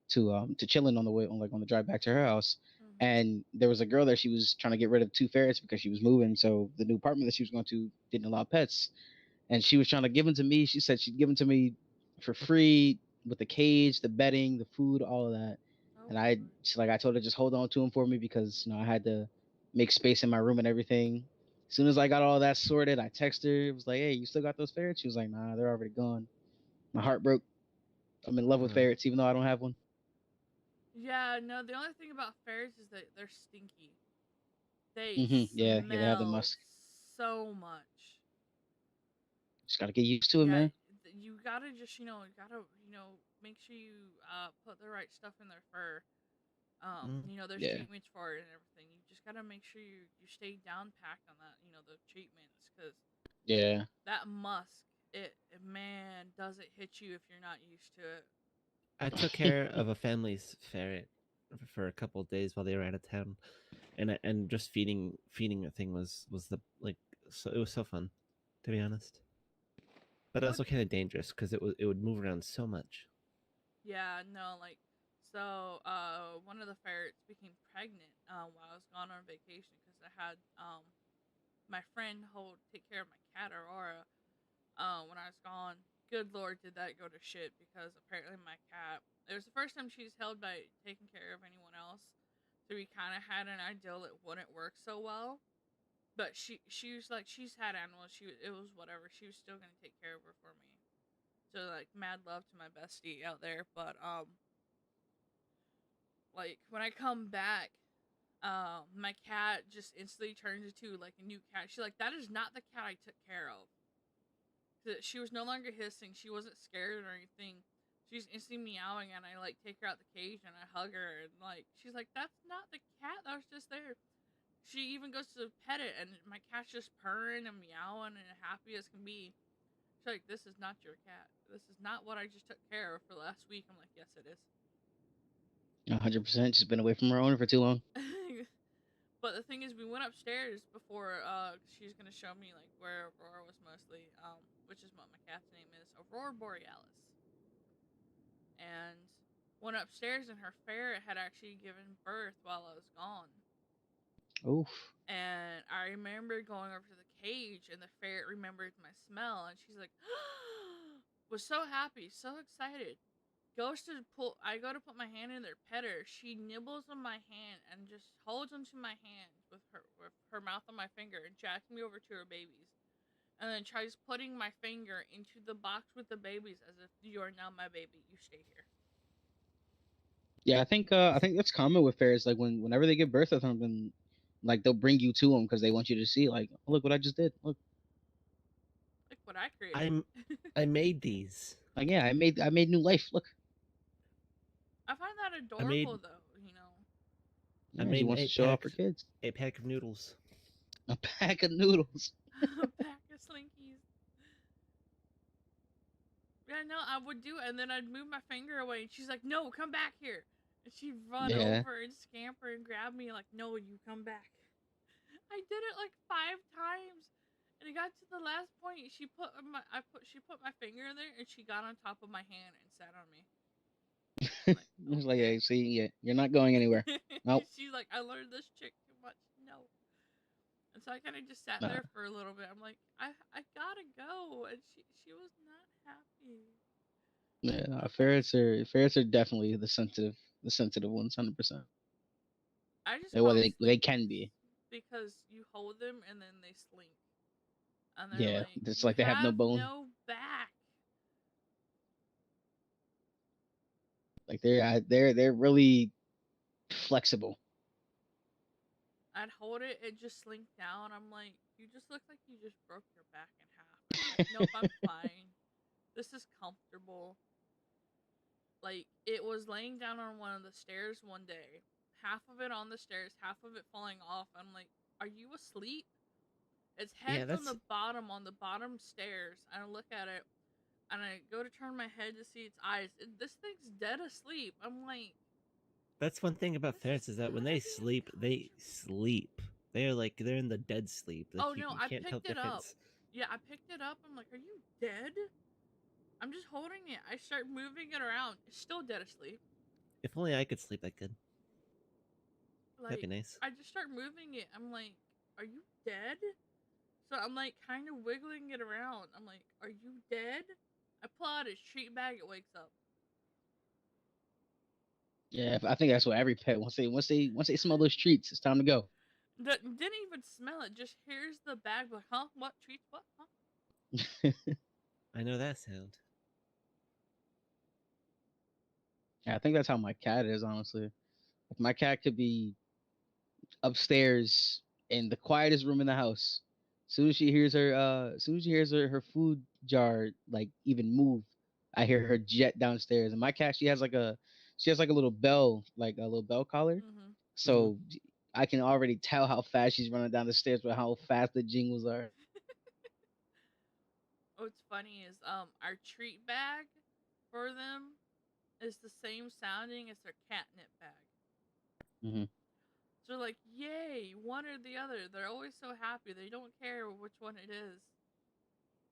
[SPEAKER 4] to chill in on the way on the drive back to her house.
[SPEAKER 1] Mm-hmm.
[SPEAKER 4] And there was a girl there. She was trying to get rid of 2 ferrets because she was moving. So the new apartment that she was going to didn't allow pets, and she was trying to give them to me. She said she'd give them to me for free with the cage, the bedding, the food, all of that.
[SPEAKER 1] Oh,
[SPEAKER 4] And
[SPEAKER 1] Lord.
[SPEAKER 4] I told her just hold on to them for me because I had to make space in my room and everything. As soon as I got all that sorted, I texted her. It was like, "Hey, you still got those ferrets?" She was like, "Nah, they're already gone." My heart broke. I'm in love with ferrets, even though I don't have one.
[SPEAKER 1] Yeah, no, the only thing about ferrets is that they're stinky. They
[SPEAKER 4] Yeah, they have the
[SPEAKER 1] smell
[SPEAKER 4] musk.
[SPEAKER 1] so much.
[SPEAKER 4] Just gotta get used to it,
[SPEAKER 1] Yeah,
[SPEAKER 4] man.
[SPEAKER 1] you gotta just, make sure you put the right stuff in their fur. There's
[SPEAKER 4] Yeah.
[SPEAKER 1] treatments for it and everything. You just gotta make sure you stay down packed on that, the treatments, because
[SPEAKER 4] Yeah.
[SPEAKER 1] that musk, man, does it hit you if you're not used to it.
[SPEAKER 3] I took care of a family's ferret for a couple of days while they were out of town, and just feeding the thing was the so it was so fun, to be honest. But also kind of dangerous because it would move around so much.
[SPEAKER 1] Yeah, no, one of the ferrets became pregnant while I was gone on vacation because I had my friend take care of my cat Aurora when I was gone. Good Lord, did that go to shit because apparently my cat. It was the first time she's held by taking care of anyone else, so we kind of had an ideal it wouldn't work so well. But she was like, she's had animals. It was whatever. She was still gonna take care of her for me. So like mad love to my bestie out there, but like when I come back, my cat just instantly turns into like a new cat. She's like, that is not the cat I took care of. She was no longer hissing. She wasn't scared or anything. She's instantly meowing, and I like take her out the cage and I hug her, and like she's like, that's not the cat that was just there. She even goes to pet it, and my cat's just purring and meowing and happy as can be. She's like, this is not your cat. This is not what I just took care of for last week. I'm like, yes, it is.
[SPEAKER 4] 100%. She's been away from her owner for too long.
[SPEAKER 1] But the thing is, we went upstairs before she's gonna show me like where Aurora was mostly, which is what my cat's name is, Aurora Borealis. And went upstairs, and her ferret had actually given birth while I was gone.
[SPEAKER 4] Oof.
[SPEAKER 1] And I remember going over to the cage, and the ferret remembered my smell, and she's like, was so happy, so excited. I go to put my hand in there, pet her. She nibbles on my hand and just holds onto my hand with her mouth on my finger and jacks me over to her babies, and then tries putting my finger into the box with the babies as if you are now my baby. You stay here.
[SPEAKER 4] Yeah, I think that's common with ferrets. Like whenever they give birth or something, like they'll bring you to them because they want you to see. Like, oh, look what I just did. Look.
[SPEAKER 1] Look what I created.
[SPEAKER 3] I made these.
[SPEAKER 4] Like, yeah, I made new life. Look.
[SPEAKER 1] I find that adorable, though.
[SPEAKER 3] I
[SPEAKER 4] Yeah,
[SPEAKER 3] made
[SPEAKER 4] she wants to show off her kids.
[SPEAKER 3] A pack of noodles.
[SPEAKER 4] A pack of noodles.
[SPEAKER 1] A pack of Slinkies. Yeah, no, I would do it, and then I'd move my finger away, and she's like, no, come back here. And she'd run over and scamper and grab me, like, no, you come back. I did it like 5 times, And it got to the last point. She put my finger in there, and she got on top of my hand and sat on me. Like,
[SPEAKER 4] It's like,
[SPEAKER 1] okay.
[SPEAKER 4] hey, see, yeah, you're not going anywhere. Nope.
[SPEAKER 1] She's like, I learned this trick too much. No. And so I kind of just sat
[SPEAKER 4] Nah.
[SPEAKER 1] there for a little bit. I'm like, I gotta go, and she was not happy.
[SPEAKER 4] Yeah, no,
[SPEAKER 1] Okay.
[SPEAKER 4] ferrets are definitely the sensitive ones, 100%.
[SPEAKER 1] I just
[SPEAKER 4] Well,
[SPEAKER 1] call them
[SPEAKER 4] they
[SPEAKER 1] slinkies
[SPEAKER 4] can be.
[SPEAKER 1] because you hold them and then they slink, and they're
[SPEAKER 4] Yeah,
[SPEAKER 1] like,
[SPEAKER 4] it's
[SPEAKER 1] you
[SPEAKER 4] like they have no
[SPEAKER 1] have
[SPEAKER 4] bone.
[SPEAKER 1] no back.
[SPEAKER 4] Like they're really flexible.
[SPEAKER 1] I'd hold it and just slink down. I'm like, you just look like you just broke your back in half. I'm like, nope, I'm fine. This is comfortable. Like, it was laying down on one of the stairs one day. Half of it on the stairs, half of it falling off. I'm like, are you asleep? Its head's on the bottom stairs. I look at it, and I go to turn my head to see its eyes. This thing's dead asleep. I'm like,
[SPEAKER 3] That's one thing about ferrets is that when they sleep, they sleep. They're in the dead sleep. Like
[SPEAKER 1] oh
[SPEAKER 3] you,
[SPEAKER 1] no,
[SPEAKER 3] you
[SPEAKER 1] I
[SPEAKER 3] can't tell
[SPEAKER 1] picked
[SPEAKER 3] the
[SPEAKER 1] it up.
[SPEAKER 3] difference.
[SPEAKER 1] Yeah, I picked it up. I'm like, are you dead? I'm just holding it. I start moving it around. It's still dead asleep.
[SPEAKER 3] If only I could sleep that good. That'd
[SPEAKER 1] Like,
[SPEAKER 3] be nice.
[SPEAKER 1] I just start moving it. I'm like, are you dead? So I'm like kind of wiggling it around. I'm like, are you dead? I pull out its treat bag. It wakes up.
[SPEAKER 4] Yeah, I think that's what every pet once they smell those treats, it's time to go.
[SPEAKER 1] Didn't even smell it. Just hears the bag. Like, huh? What treats? What? Huh?
[SPEAKER 3] I know that sound.
[SPEAKER 4] Yeah, I think that's how my cat is, honestly. Like, my cat could be upstairs in the quietest room in the house. As soon as she hears her food jar like even move, I hear her jet downstairs. And my cat, she has like a little bell, like a little bell collar.
[SPEAKER 1] Mm-hmm.
[SPEAKER 4] So I can already tell how fast she's running down the stairs, but how fast the jingles are.
[SPEAKER 1] What's funny is our treat bag for them is the same sounding as their catnip bag.
[SPEAKER 4] Hmm.
[SPEAKER 1] So like, yay, one or the other. They're always so happy. They don't care which one it is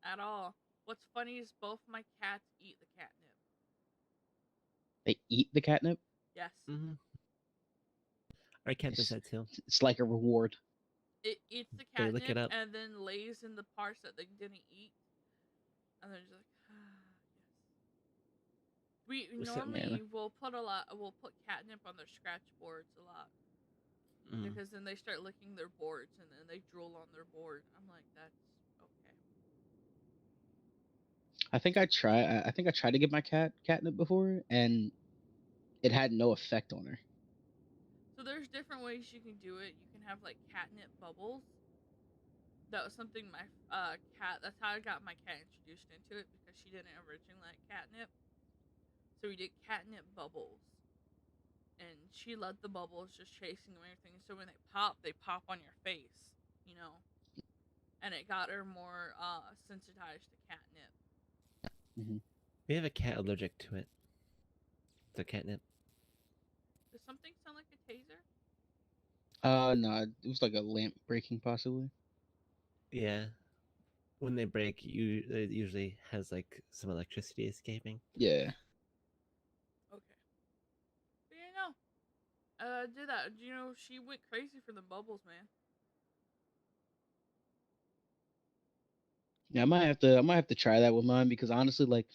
[SPEAKER 1] at all. What's funny is both my cats eat the catnip.
[SPEAKER 4] They eat the catnip.
[SPEAKER 1] Yes.
[SPEAKER 3] Mm-hmm. Our cat does
[SPEAKER 4] It's,
[SPEAKER 3] that too.
[SPEAKER 4] it's like a reward.
[SPEAKER 1] It eats the
[SPEAKER 3] They lick
[SPEAKER 1] catnip
[SPEAKER 3] it up.
[SPEAKER 1] and then lays in the parts that they didn't eat. And they're just like, yes. We
[SPEAKER 3] What's that,
[SPEAKER 1] normally
[SPEAKER 4] man?
[SPEAKER 1] we'll put catnip on their scratch boards a lot.
[SPEAKER 3] Mm.
[SPEAKER 1] Because then they start licking their boards and then they drool on their board. I'm like, that's okay.
[SPEAKER 4] I think I tried to give my cat catnip before, and it had no effect on her.
[SPEAKER 1] So there's different ways you can do it. You can have like catnip bubbles. That was something my cat. That's how I got my cat introduced into it because she didn't originally like catnip. So we did catnip bubbles, and she let the bubbles just chasing them and everything. So when they pop on your face, you know, and it got her more sensitized to catnip.
[SPEAKER 4] Mm-hmm.
[SPEAKER 3] We have a cat allergic to it. The catnip.
[SPEAKER 1] Does something sound like a taser?
[SPEAKER 4] No, it was like a lamp breaking, possibly.
[SPEAKER 3] Yeah. When they break, it usually has like some electricity escaping.
[SPEAKER 4] Yeah.
[SPEAKER 1] Okay. But yeah, no. Did that. You know, she went crazy for the bubbles, man.
[SPEAKER 4] Yeah, I might have to try that with mine because honestly, like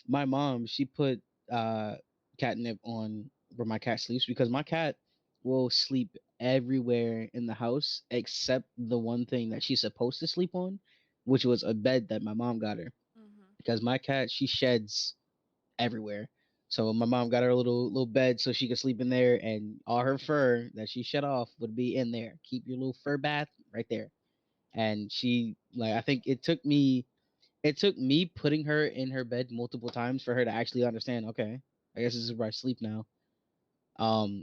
[SPEAKER 4] my mom, she put uh catnip on where my cat sleeps because my cat will sleep everywhere in the house except the one thing that she's supposed to sleep on, which was a bed that my mom got her.
[SPEAKER 1] Mm-hmm.
[SPEAKER 4] Because my cat, she sheds everywhere. So my mom got her a little bed so she could sleep in there, and all her fur that she shed off would be in there. Keep your little fur bath right there. And she like I think it took me putting her in her bed multiple times for her to actually understand. Okay, I guess this is where I sleep now.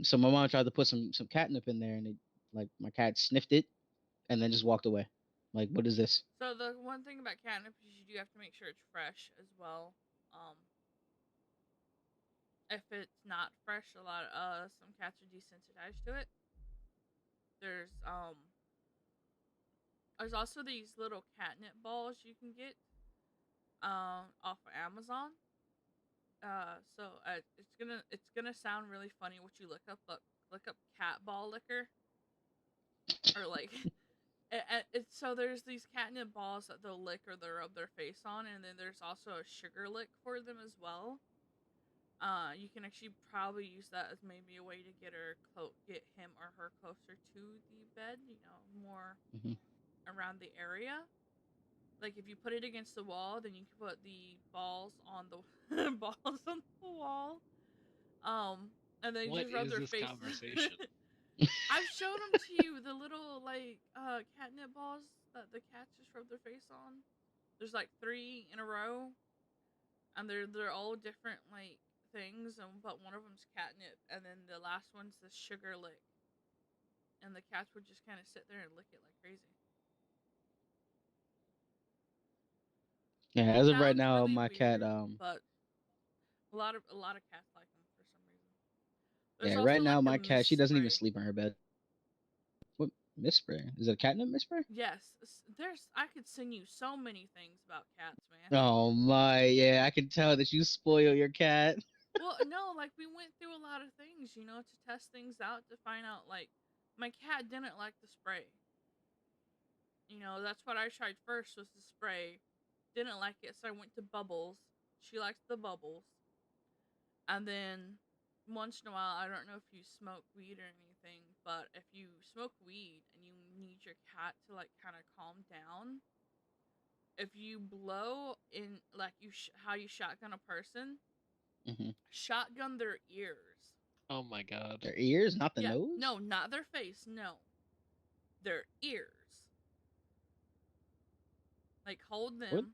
[SPEAKER 4] So my mom tried to put some catnip in there, and it like my cat sniffed it and then just walked away. Like, what is this?
[SPEAKER 1] So the one thing about catnip is you do have to make sure it's fresh as well. Um, if it's not fresh, a lot some cats are desensitized to it. There's there's also these little catnip balls you can get off of Amazon. It's gonna sound really funny what you look up, but look up cat ball liquor or like it's so there's these catnip balls that they'll lick or they'll rub their face on, and then there's also a sugar lick for them as well. You can actually probably use that as maybe a way to get him or her closer to the bed, more
[SPEAKER 4] Mhm.
[SPEAKER 1] around the area. Like if you put it against the wall, then you can put the balls on the balls on the wall. And then you
[SPEAKER 2] What
[SPEAKER 1] just rub
[SPEAKER 2] is
[SPEAKER 1] their
[SPEAKER 2] this
[SPEAKER 1] face.
[SPEAKER 2] conversation?
[SPEAKER 1] I've shown them to you, the little like catnip balls that the cats just rub their face on. There's like 3 in a row, and they're all different like things, and but one of them's catnip, and then the last one's the sugar lick, and the cats would just kind of sit there and lick it like crazy.
[SPEAKER 4] Yeah, as of right
[SPEAKER 1] Sounds
[SPEAKER 4] now,
[SPEAKER 1] really
[SPEAKER 4] my cat.
[SPEAKER 1] weird, but a lot of cats like them for some reason. There's
[SPEAKER 4] Yeah, right
[SPEAKER 1] also
[SPEAKER 4] now
[SPEAKER 1] like a
[SPEAKER 4] my cat.
[SPEAKER 1] mist
[SPEAKER 4] She doesn't even
[SPEAKER 1] spray.
[SPEAKER 4] sleep in her bed. What mist spray? Is it a catnip mist spray?
[SPEAKER 1] Yes, there's. I could send you so many things about cats, man.
[SPEAKER 4] Oh my, yeah, I can tell that you spoil your cat.
[SPEAKER 1] Well, no, like we went through a lot of things, to test things out to find out. Like, my cat didn't like the spray. That's what I tried first was the spray. Didn't like it, so I went to bubbles. She likes the bubbles. And then once in a while, I don't know if you smoke weed or anything, but if you smoke weed and you need your cat to like kind of calm down, if you blow in like how you shotgun a person,
[SPEAKER 4] Hmm.
[SPEAKER 1] shotgun their ears.
[SPEAKER 2] Oh my god.
[SPEAKER 4] Their ears, not the
[SPEAKER 1] Yeah,
[SPEAKER 4] nose.
[SPEAKER 1] no, not their face. No, their ears. Like hold them
[SPEAKER 4] What?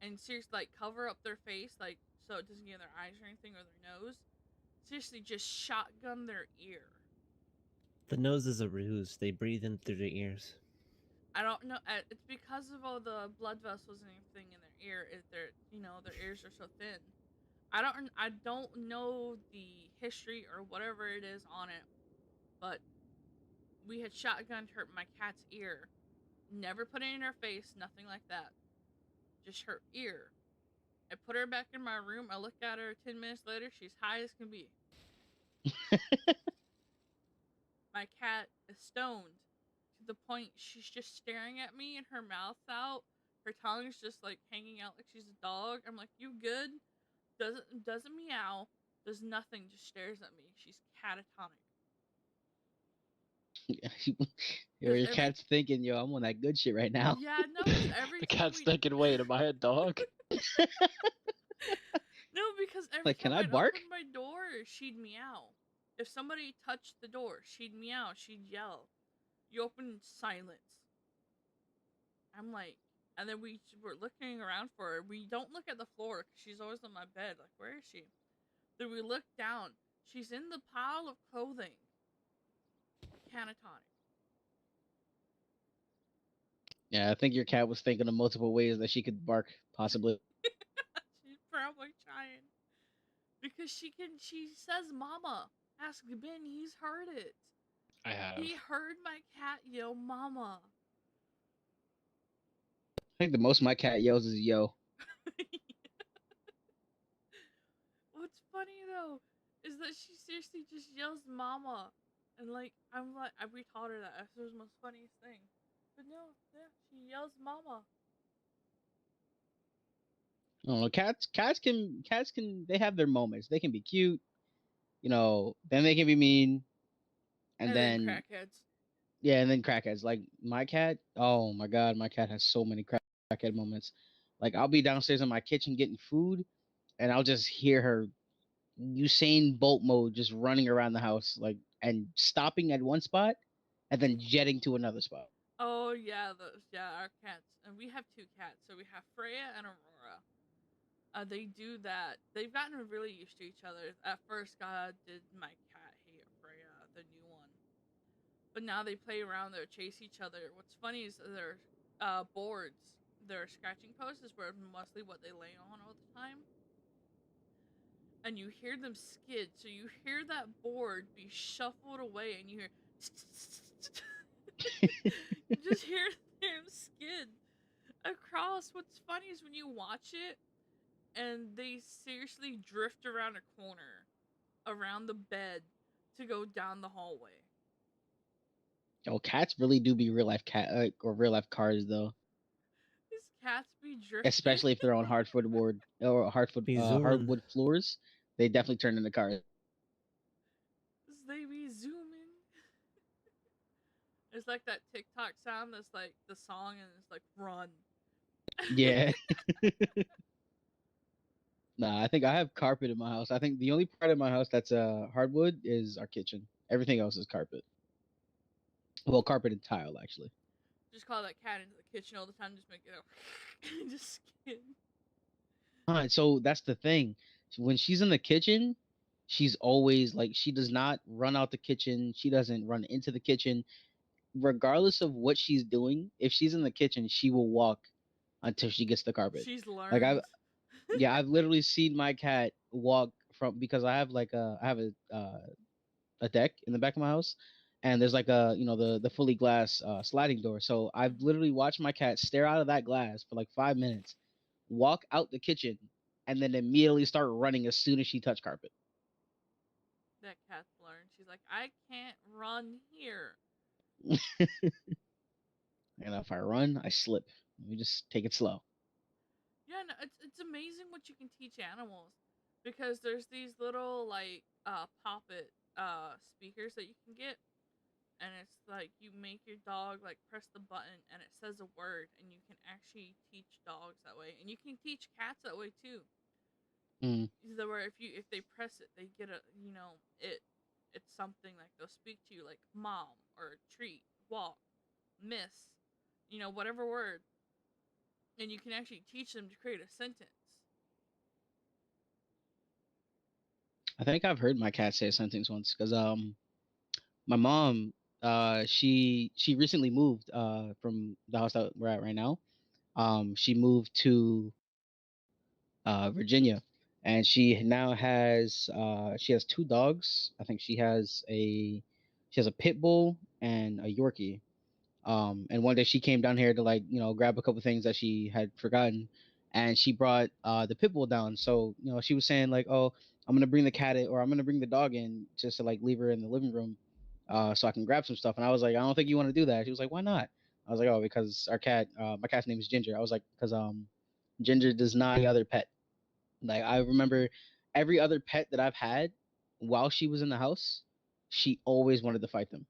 [SPEAKER 1] and seriously like cover up their face, like so it doesn't get in their eyes or anything or their nose. Seriously, just shotgun their ear.
[SPEAKER 3] The nose is a ruse. They breathe in through the ears.
[SPEAKER 1] I don't know. It's because of all the blood vessels and everything in their ear. Their ears are so thin. I don't know the history or whatever it is on it, but we had shotgunned my cat's ear. Never put it in her face, nothing like that. Just her ear. I put her back in my room. I look at her 10 minutes later. She's high as can be. My cat is stoned to the point she's just staring at me and her mouth's out. Her tongue's just like hanging out like she's a dog. I'm like, you good? Doesn't meow. Does nothing. Just stares at me. She's catatonic.
[SPEAKER 4] Your cat's thinking, yo, I'm on that good shit right now.
[SPEAKER 1] Yeah, no, because every
[SPEAKER 2] The
[SPEAKER 1] time
[SPEAKER 2] cat's thinking, wait, am I a dog?
[SPEAKER 1] No, because every
[SPEAKER 4] Like,
[SPEAKER 1] time
[SPEAKER 4] can I
[SPEAKER 1] I'd
[SPEAKER 4] bark?
[SPEAKER 1] open my door, she'd meow. If somebody touched the door, she'd meow. She'd yell. You open silence. I'm like, and then we were looking around for her. We don't look at the floor because she's always on my bed. Like, where is she? Then we look down. She's in the pile of clothing. Catatonic.
[SPEAKER 4] Yeah, I think your cat was thinking of multiple ways that she could bark, possibly.
[SPEAKER 1] She's probably trying. Because she says mama. Ask Ben, he's heard it.
[SPEAKER 2] I have.
[SPEAKER 1] He heard my cat yell mama.
[SPEAKER 4] I think the most my cat yells is yo.
[SPEAKER 1] What's funny though is that she seriously just yells mama. And like, we taught her that. That was the most funniest thing. But no, yeah, she yells mama.
[SPEAKER 4] I don't know. Cats can they have their moments. They can be cute, then they can be mean, and
[SPEAKER 1] then
[SPEAKER 4] then
[SPEAKER 1] crackheads.
[SPEAKER 4] yeah, and then crackheads. Like my cat, oh my god, my cat has so many crackhead moments. Like I'll be downstairs in my kitchen getting food, and I'll just hear her Usain Bolt mode, just running around the house, like and stopping at one spot, and then jetting to another spot.
[SPEAKER 1] Oh yeah, our cats, and we have 2 cats. So we have Freya and Aurora. They do that. They've gotten really used to each other. At first, God did my cat hate Freya, the new one. But now they play around. They chase each other. What's funny is their boards, their scratching posts is where mostly what they lay on all the time. And you hear them skid, so you hear that board be shuffled away, and you hear. You just hear them house, what's funny is when you watch it and they seriously drift around a corner, around the bed, to go down the hallway.
[SPEAKER 4] Oh, cats really do be real life cat or real life cars though,
[SPEAKER 1] These cats be drifting.
[SPEAKER 4] especially if they're on
[SPEAKER 3] Be zooming.
[SPEAKER 4] hardwood floors. They definitely turn into cars.
[SPEAKER 1] They be zooming. It's like that TikTok sound that's like the song and it's like run.
[SPEAKER 4] Yeah. Nah, I think I have carpet in my house. I think the only part of my house that's hardwood is our kitchen. Everything else is carpet. Well, carpet and tile actually.
[SPEAKER 1] Just call that cat into the kitchen all the time. Just make it just skin.
[SPEAKER 4] So that's the thing. When she's in the kitchen, she's always like she does not run out the kitchen. She doesn't run into the kitchen. Regardless of what she's doing, if she's in the kitchen, she will walk until she gets the carpet.
[SPEAKER 1] She's
[SPEAKER 4] Like
[SPEAKER 1] learned.
[SPEAKER 4] I've literally seen my cat walk from because I have a deck in the back of my house, and there's like a the fully glass sliding door. So I've literally watched my cat stare out of that glass for like 5 minutes, walk out the kitchen, and then immediately start running as soon as she touched carpet.
[SPEAKER 1] That cat's learned. She's like, I can't run here.
[SPEAKER 4] And if I run, I slip. Let me just take it slow.
[SPEAKER 1] Yeah, no, it's amazing what you can teach animals, because there's these little like poppet speakers that you can get, and it's like you make your dog like press the button and it says a word, and you can actually teach dogs that way, and you can teach cats that way too.
[SPEAKER 4] Mm.
[SPEAKER 1] Where if they press it, they get a it's something like they'll speak to you like mom or treat, walk, miss, whatever word, and you can actually teach them to create a sentence.
[SPEAKER 4] I think I've heard my cat say a sentence once because my mom she recently moved from the house that we're at right now. She moved to Virginia, and she has two dogs. I think she has a pit bull and a Yorkie. And one day she came down here to like grab a couple things that she had forgotten, and she brought the pit bull down. So she was saying like, oh, I'm gonna bring the cat in, or I'm gonna bring the dog in just to like leave her in the living room, so I can grab some stuff. And I was like, I don't think you want to do that. She was like, why not? I was like, oh, because my cat's name is Ginger. I was like, because Ginger does not any other pet. Like I remember every other pet that I've had while she was in the house, she always wanted to fight them.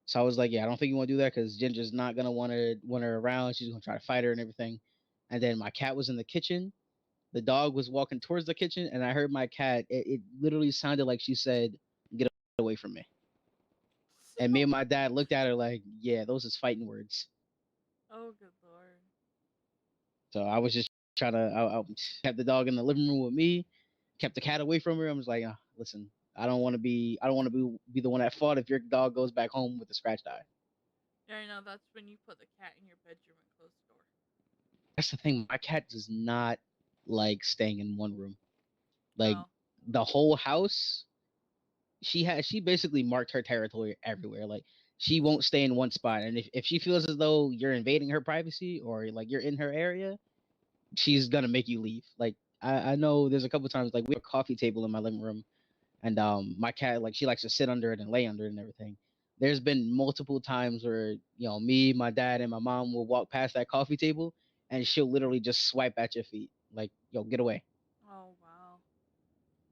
[SPEAKER 4] So I was like, yeah, I don't think you want to do that because Ginger's not gonna want her around. She's gonna try to fight her and everything. And then my cat was in the kitchen. The dog was walking towards the kitchen, and I heard my cat. It literally sounded like she said, "Get away from me." And me and my dad looked at her like, yeah, those is fighting words.
[SPEAKER 1] Oh, good lord.
[SPEAKER 4] So I was just trying to I kept the dog in the living room with me, kept the cat away from her. I was like, listen, I don't want to be the one at fault if your dog goes back home with a scratched eye.
[SPEAKER 1] Yeah, I know. That's when you put the cat in your bedroom and close the door.
[SPEAKER 4] That's the thing. My cat does not like staying in one room. Like
[SPEAKER 1] No.
[SPEAKER 4] the whole house, she basically marked her territory everywhere. Like she won't stay in one spot. And if she feels as though you're invading her privacy or like you're in her area, she's gonna make you leave. Like I know there's a couple times like we have a coffee table in my living room, and my cat like she likes to sit under it and lay under it and everything. There's been multiple times where me, my dad, and my mom will walk past that coffee table, and she'll literally just swipe at your feet like, yo, get away.
[SPEAKER 1] Oh, wow.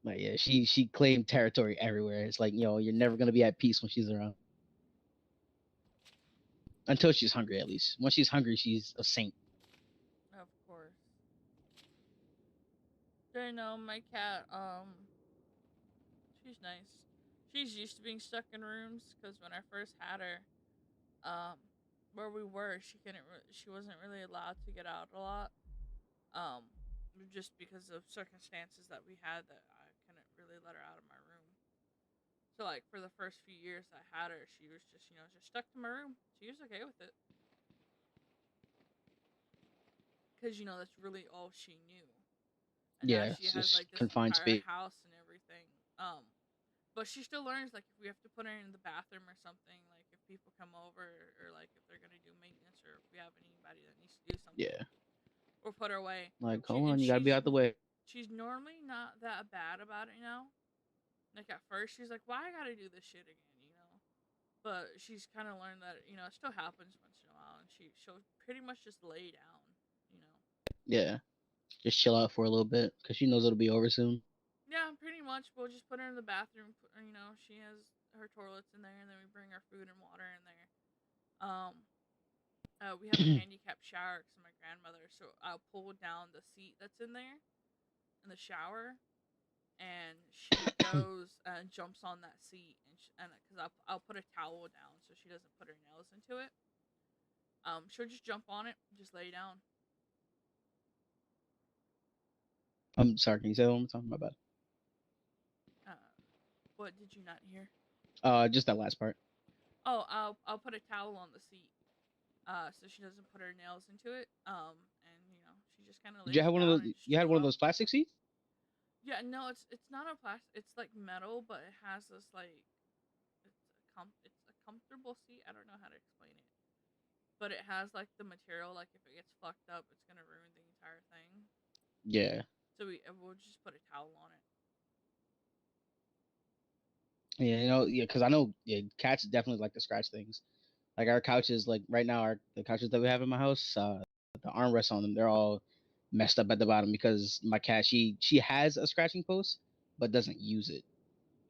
[SPEAKER 4] Like yeah, she claimed territory everywhere. It's like you're never gonna be at peace when she's around. Until she's hungry, at least. Once she's hungry, she's a saint.
[SPEAKER 1] Of course. I know my cat. She's nice. She's used to being stuck in rooms because when I first had her, um, where we were, she wasn't really allowed to get out a lot. Um, just because of circumstances that we had that I couldn't really let her out of my room. So like for the first few years I had her, she was just stuck to my room. She was okay with it because that's really all she knew. And now
[SPEAKER 4] Yeah,
[SPEAKER 1] she
[SPEAKER 4] it's
[SPEAKER 1] has
[SPEAKER 4] just
[SPEAKER 1] like this
[SPEAKER 4] confined
[SPEAKER 1] entire
[SPEAKER 4] space.
[SPEAKER 1] house and everything. But she still learns like if we have to put her in the bathroom or something, like if people come over or like if they're gonna do maintenance or if we have anybody that needs to do something.
[SPEAKER 4] Yeah.
[SPEAKER 1] or put her away.
[SPEAKER 4] Like, hold on, you gotta be out the way.
[SPEAKER 1] She's normally not that bad about it, Like at first, she's like, "Why I gotta do this shit again?" But she's kind of learned that it still happens once in a while, and she'll pretty much just lay down.
[SPEAKER 4] Yeah, just chill out for a little bit because she knows it'll be over soon.
[SPEAKER 1] Yeah, pretty much. We'll just put her in the bathroom. She has her toilets in there, and then we bring her food and water in there. We have a handicapped shower because of my grandmother, so I'll pull down the seat that's in there in the shower, and she goes and jumps on that seat, and because I'll put a towel down so she doesn't put her nails into it. She'll just jump on it, just lay down.
[SPEAKER 4] I'm sorry, can you say that one more time? My bad.
[SPEAKER 1] What did you not hear?
[SPEAKER 4] Just that last part.
[SPEAKER 1] Oh, I'll put a towel on the seat, so she doesn't put her nails into it. And she just kind of lays
[SPEAKER 4] Did you have one of
[SPEAKER 1] down
[SPEAKER 4] those?
[SPEAKER 1] and just
[SPEAKER 4] You had
[SPEAKER 1] chill
[SPEAKER 4] one of
[SPEAKER 1] out.
[SPEAKER 4] those plastic seats?
[SPEAKER 1] Yeah, no, it's not a plastic. It's like metal, but it has this like it's a comfortable seat. I don't know how to explain it, but it has like the material. Like if it gets fucked up, it's gonna ruin the entire thing.
[SPEAKER 4] Yeah.
[SPEAKER 1] So we'll just put a towel on it.
[SPEAKER 4] Yeah, because I know cats definitely like to scratch things. Like our couches, like right now, the couches that we have in my house, the armrests on them, they're all messed up at the bottom because my cat, she has a scratching post, but doesn't use it.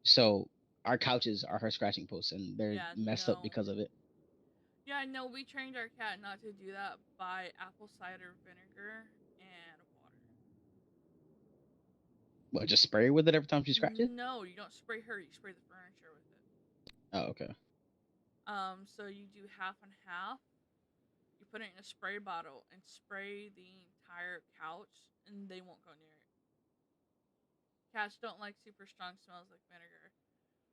[SPEAKER 4] So our couches are her scratching posts, and they're messed up because of it.
[SPEAKER 1] Yeah, no, we trained our cat not to do that by apple cider vinegar and water.
[SPEAKER 4] Well, just spray her with it every time she scratches?
[SPEAKER 1] No, you don't spray her. You spray the furniture with it.
[SPEAKER 4] Oh, okay.
[SPEAKER 1] So you do half and half. You put it in a spray bottle and spray the entire couch, and they won't go near it. Cats don't like super strong smells like vinegar,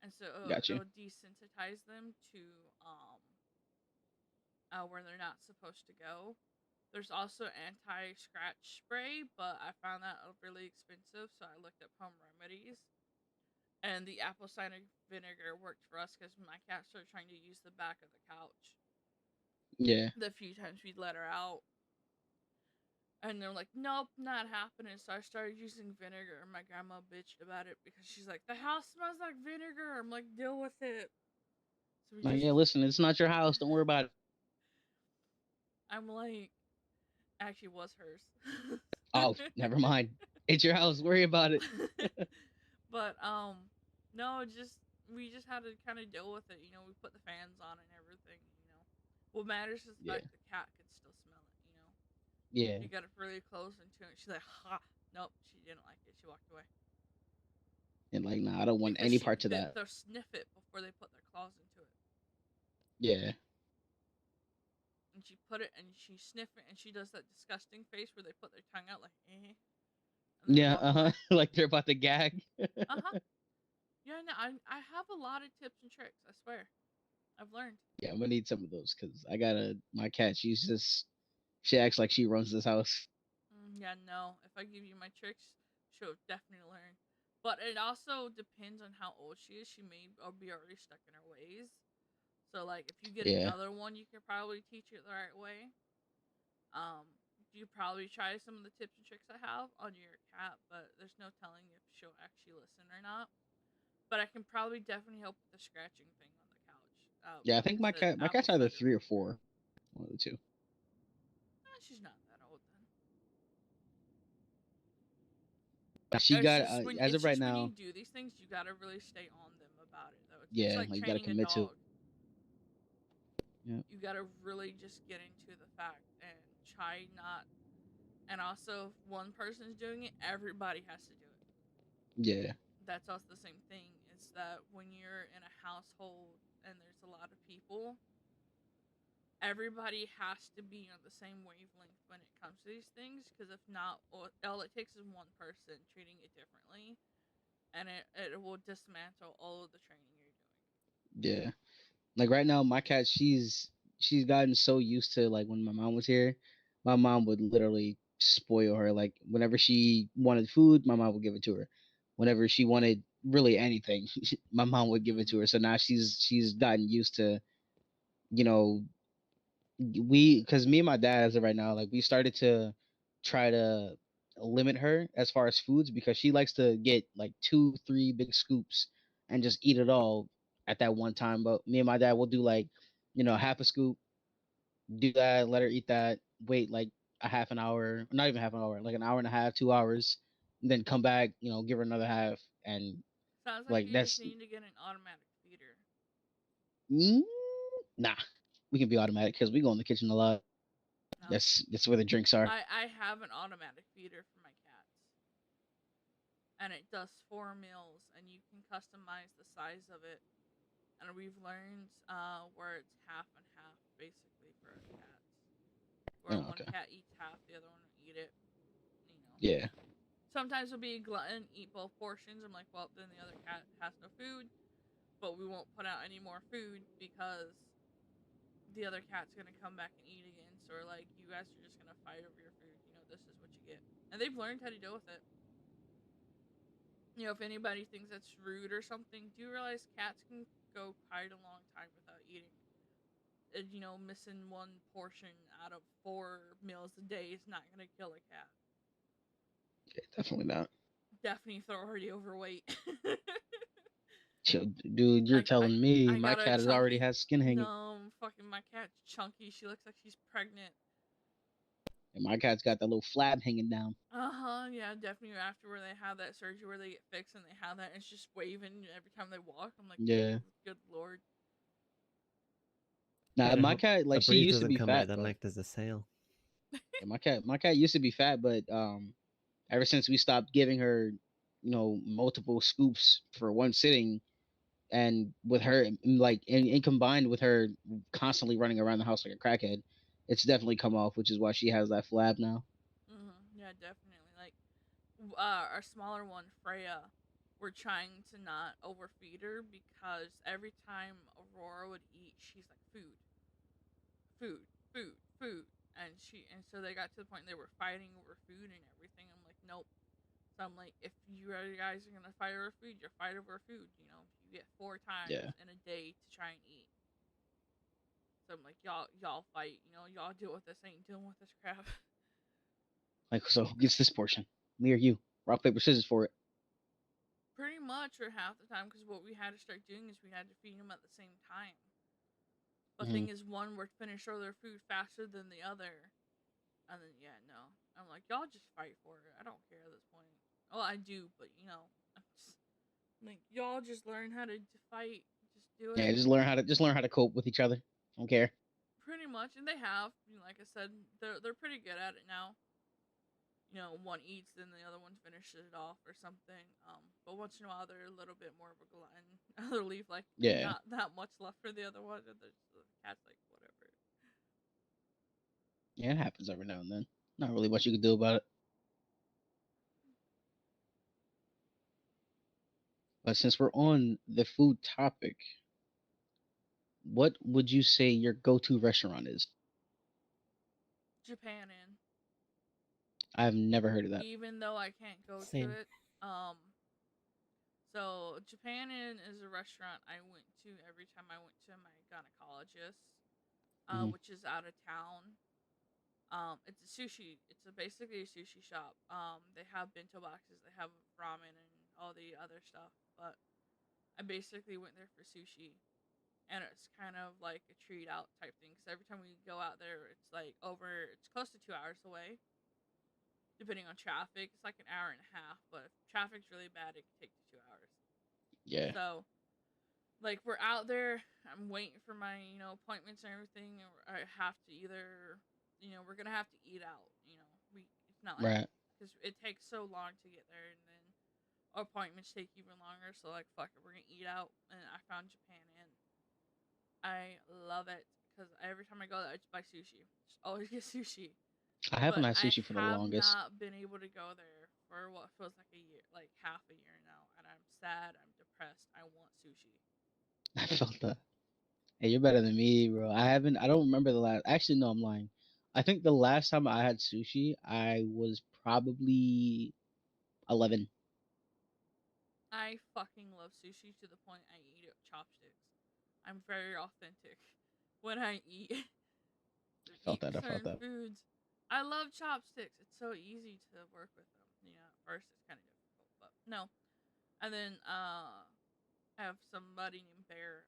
[SPEAKER 1] and so it'll desensitize them to where they're not supposed to go. There's also anti-scratch spray, but I found that really expensive, so I looked up home remedies. And the apple cider vinegar worked for us because my cat started trying to use the back of the couch.
[SPEAKER 4] Yeah.
[SPEAKER 1] The few times we'd let her out. And they're like, nope, not happening. So I started using vinegar, and my grandma bitched about it because she's like, the house smells like vinegar. I'm like, deal with it.
[SPEAKER 4] So yeah, listen, it's not your house. Don't worry about it.
[SPEAKER 1] I'm like, actually, it was hers.
[SPEAKER 4] Oh, never mind. It's your house. Worry about it.
[SPEAKER 1] But no, we just had to kind of deal with it. We put the fans on and everything. What matters is the fact the cat could still smell it.
[SPEAKER 4] Yeah.
[SPEAKER 1] You got it really close into it. She's like, ha. Nope, she didn't like it. She walked away.
[SPEAKER 4] And like, nah, I don't want any parts of that.
[SPEAKER 1] They'll sniff it before they put their claws into it.
[SPEAKER 4] Yeah.
[SPEAKER 1] And she put it, and she sniffed it, and she does that disgusting face where they put their tongue out like, eh.
[SPEAKER 4] Yeah, like they're about to gag.
[SPEAKER 1] Yeah, no, I have a lot of tips and tricks. I swear, I've learned.
[SPEAKER 4] Yeah, I'm gonna need some of those because my cat. She acts like she runs this house.
[SPEAKER 1] Yeah, no. If I give you my tricks, she'll definitely learn. But it also depends on how old she is. She may be already stuck in her ways. So, like, if you get another one, you could probably teach it the right way. You probably try some of the tips and tricks I have on your cat, but there's no telling if she'll actually listen or not. But I can probably definitely help with the scratching thing on the couch.
[SPEAKER 4] Yeah, I think my cat's either 3 or 4. One of the two.
[SPEAKER 1] She's not that old then.
[SPEAKER 4] She got as of right now.
[SPEAKER 1] When you do these things, you gotta really stay on them about it, though.
[SPEAKER 4] It's
[SPEAKER 1] like
[SPEAKER 4] you gotta commit to.
[SPEAKER 1] Yeah. You gotta really just get into the fact and try not. And also, if one person's doing it, everybody has to do it.
[SPEAKER 4] Yeah.
[SPEAKER 1] That's also the same thing. It's that when you're in a household and there's a lot of people, everybody has to be on the same wavelength when it comes to these things. Because if not, all it takes is one person treating it differently, and it will dismantle all of the training you're doing.
[SPEAKER 4] Yeah. Like right now, my cat, she's gotten so used to, like, when my mom was here, my mom would literally spoil her. Like whenever she wanted food, my mom would give it to her. Whenever she wanted really anything, my mom would give it to her. So now she's gotten used to, because me and my dad, as of right now, like we started to try to limit her as far as foods because she likes to get like 2, 3 big scoops and just eat it all at that one time. But me and my dad will do like, half a scoop, do that, let her eat that, wait like a half an hour, not even half an hour, like an hour and a half, 2 hours, and then come back, give her another half, and
[SPEAKER 1] Sounds like
[SPEAKER 4] like
[SPEAKER 1] you just
[SPEAKER 4] that's
[SPEAKER 1] need to get an automatic feeder.
[SPEAKER 4] mm, nah. We can be automatic because we go in the kitchen a lot.
[SPEAKER 1] No.
[SPEAKER 4] That's where the drinks are.
[SPEAKER 1] I have an automatic feeder for my cats. And it does 4 meals, and you can customize the size of it. And we've learned where it's half and half, basically, for our cats. Where
[SPEAKER 4] Oh,
[SPEAKER 1] one
[SPEAKER 4] okay.
[SPEAKER 1] cat eats half, the other one will eat it.
[SPEAKER 4] Yeah.
[SPEAKER 1] Sometimes it'll be a glutton, eat both portions. I'm like, well, then the other cat has no food, but we won't put out any more food because the other cat's gonna come back and eat again. So we're like, you guys are just gonna fight over your food. This is what you get. And they've learned how to deal with it. If anybody thinks that's rude or something, do you realize cats can go quite a long time without eating? And, missing one portion out of 4 meals a day is not gonna kill a cat.
[SPEAKER 4] Yeah, definitely not.
[SPEAKER 1] Definitely if they're already overweight.
[SPEAKER 4] Dude, you're telling me my
[SPEAKER 1] got a
[SPEAKER 4] cat already has skin hanging.
[SPEAKER 1] No, fucking my cat's chunky. She looks like she's pregnant.
[SPEAKER 4] And my cat's got that little flab hanging down.
[SPEAKER 1] Yeah, definitely after where they have that surgery where they get fixed and they have that, and it's just waving every time they walk. I'm like,
[SPEAKER 4] yeah,
[SPEAKER 1] good lord.
[SPEAKER 4] Nah, my cat, like, she used to be fat.
[SPEAKER 3] That like there's a sale.
[SPEAKER 4] Yeah, my cat used to be fat, but ever since we stopped giving her, multiple scoops for one sitting, and with her like, and combined with her constantly running around the house like a crackhead, it's definitely come off, which is why she has that flab now.
[SPEAKER 1] Yeah, definitely. Like, our smaller one, Freya, we're trying to not overfeed her because every time Aurora would eat, she's like, food, food, food, food. And so they got to the point they were fighting over food and everything. I'm like, nope. So I'm like, if you guys are gonna fight over food, you're fight over food. You get 4 times in a day to try and eat. So I'm like, y'all fight. Y'all deal with this. I ain't dealing with this crap.
[SPEAKER 4] Like, so who gets this portion? Me or you? Rock, paper, scissors for it.
[SPEAKER 1] Pretty much, or half the time, because what we had to start doing is we had to feed them at the same time. But thing is, one would finish all their food faster than the other. And then, no. I'm like, y'all just fight for it. I don't care at this point. Well, I do, but, I'm just like, y'all just learn how to fight. Just do it.
[SPEAKER 4] Yeah, just learn how to cope with each other. Don't care.
[SPEAKER 1] Pretty much, and they have. Like I said, they're pretty good at it now. One eats, then the other one finishes it off or something. But once in a while, they're a little bit more of a glutton. They'll leave not that much left for the other one, and the cat's like, whatever.
[SPEAKER 4] Yeah, it happens every now and then. Not really much you can do about it. But since we're on the food topic, what would you say your go-to restaurant is?
[SPEAKER 1] Japanin.
[SPEAKER 4] I've never heard of that.
[SPEAKER 1] Even though I can't go to it. So Japanin is a restaurant I went to every time I went to my gynecologist, which is out of town. It's a sushi. It's basically a sushi shop. They have bento boxes. They have ramen and all the other stuff. But I basically went there for sushi, and it's kind of like a treat out type thing. Because every time we go out there, it's like it's close to 2 hours away. Depending on traffic, it's like an hour and a half. But if traffic's really bad, it can take 2 hours.
[SPEAKER 4] Yeah.
[SPEAKER 1] So, like, we're out there. I'm waiting for my appointments and everything. And I have to either we're gonna have to eat out. It's not like because it takes so long to get there, and then appointments take even longer. So like, fuck it, we're gonna eat out. And I found Japan, and I love it because every time I go there, I just buy sushi. Just always get sushi.
[SPEAKER 4] I haven't had sushi for the longest.
[SPEAKER 1] I have not been able to go there for what feels like a year, like half a year now, and I'm sad. I'm depressed. I want sushi.
[SPEAKER 4] I felt that. Hey, you're better than me, bro. I don't remember the last. Actually, no, I'm lying. I think the last time I had sushi, I was probably 11.
[SPEAKER 1] I fucking love sushi to the point I eat it with chopsticks. I'm very authentic when I eat.
[SPEAKER 4] I felt that.
[SPEAKER 1] Foods. I love chopsticks. It's so easy to work with them. You know, at first it's kind of difficult, but no. And then I have somebody named Bear.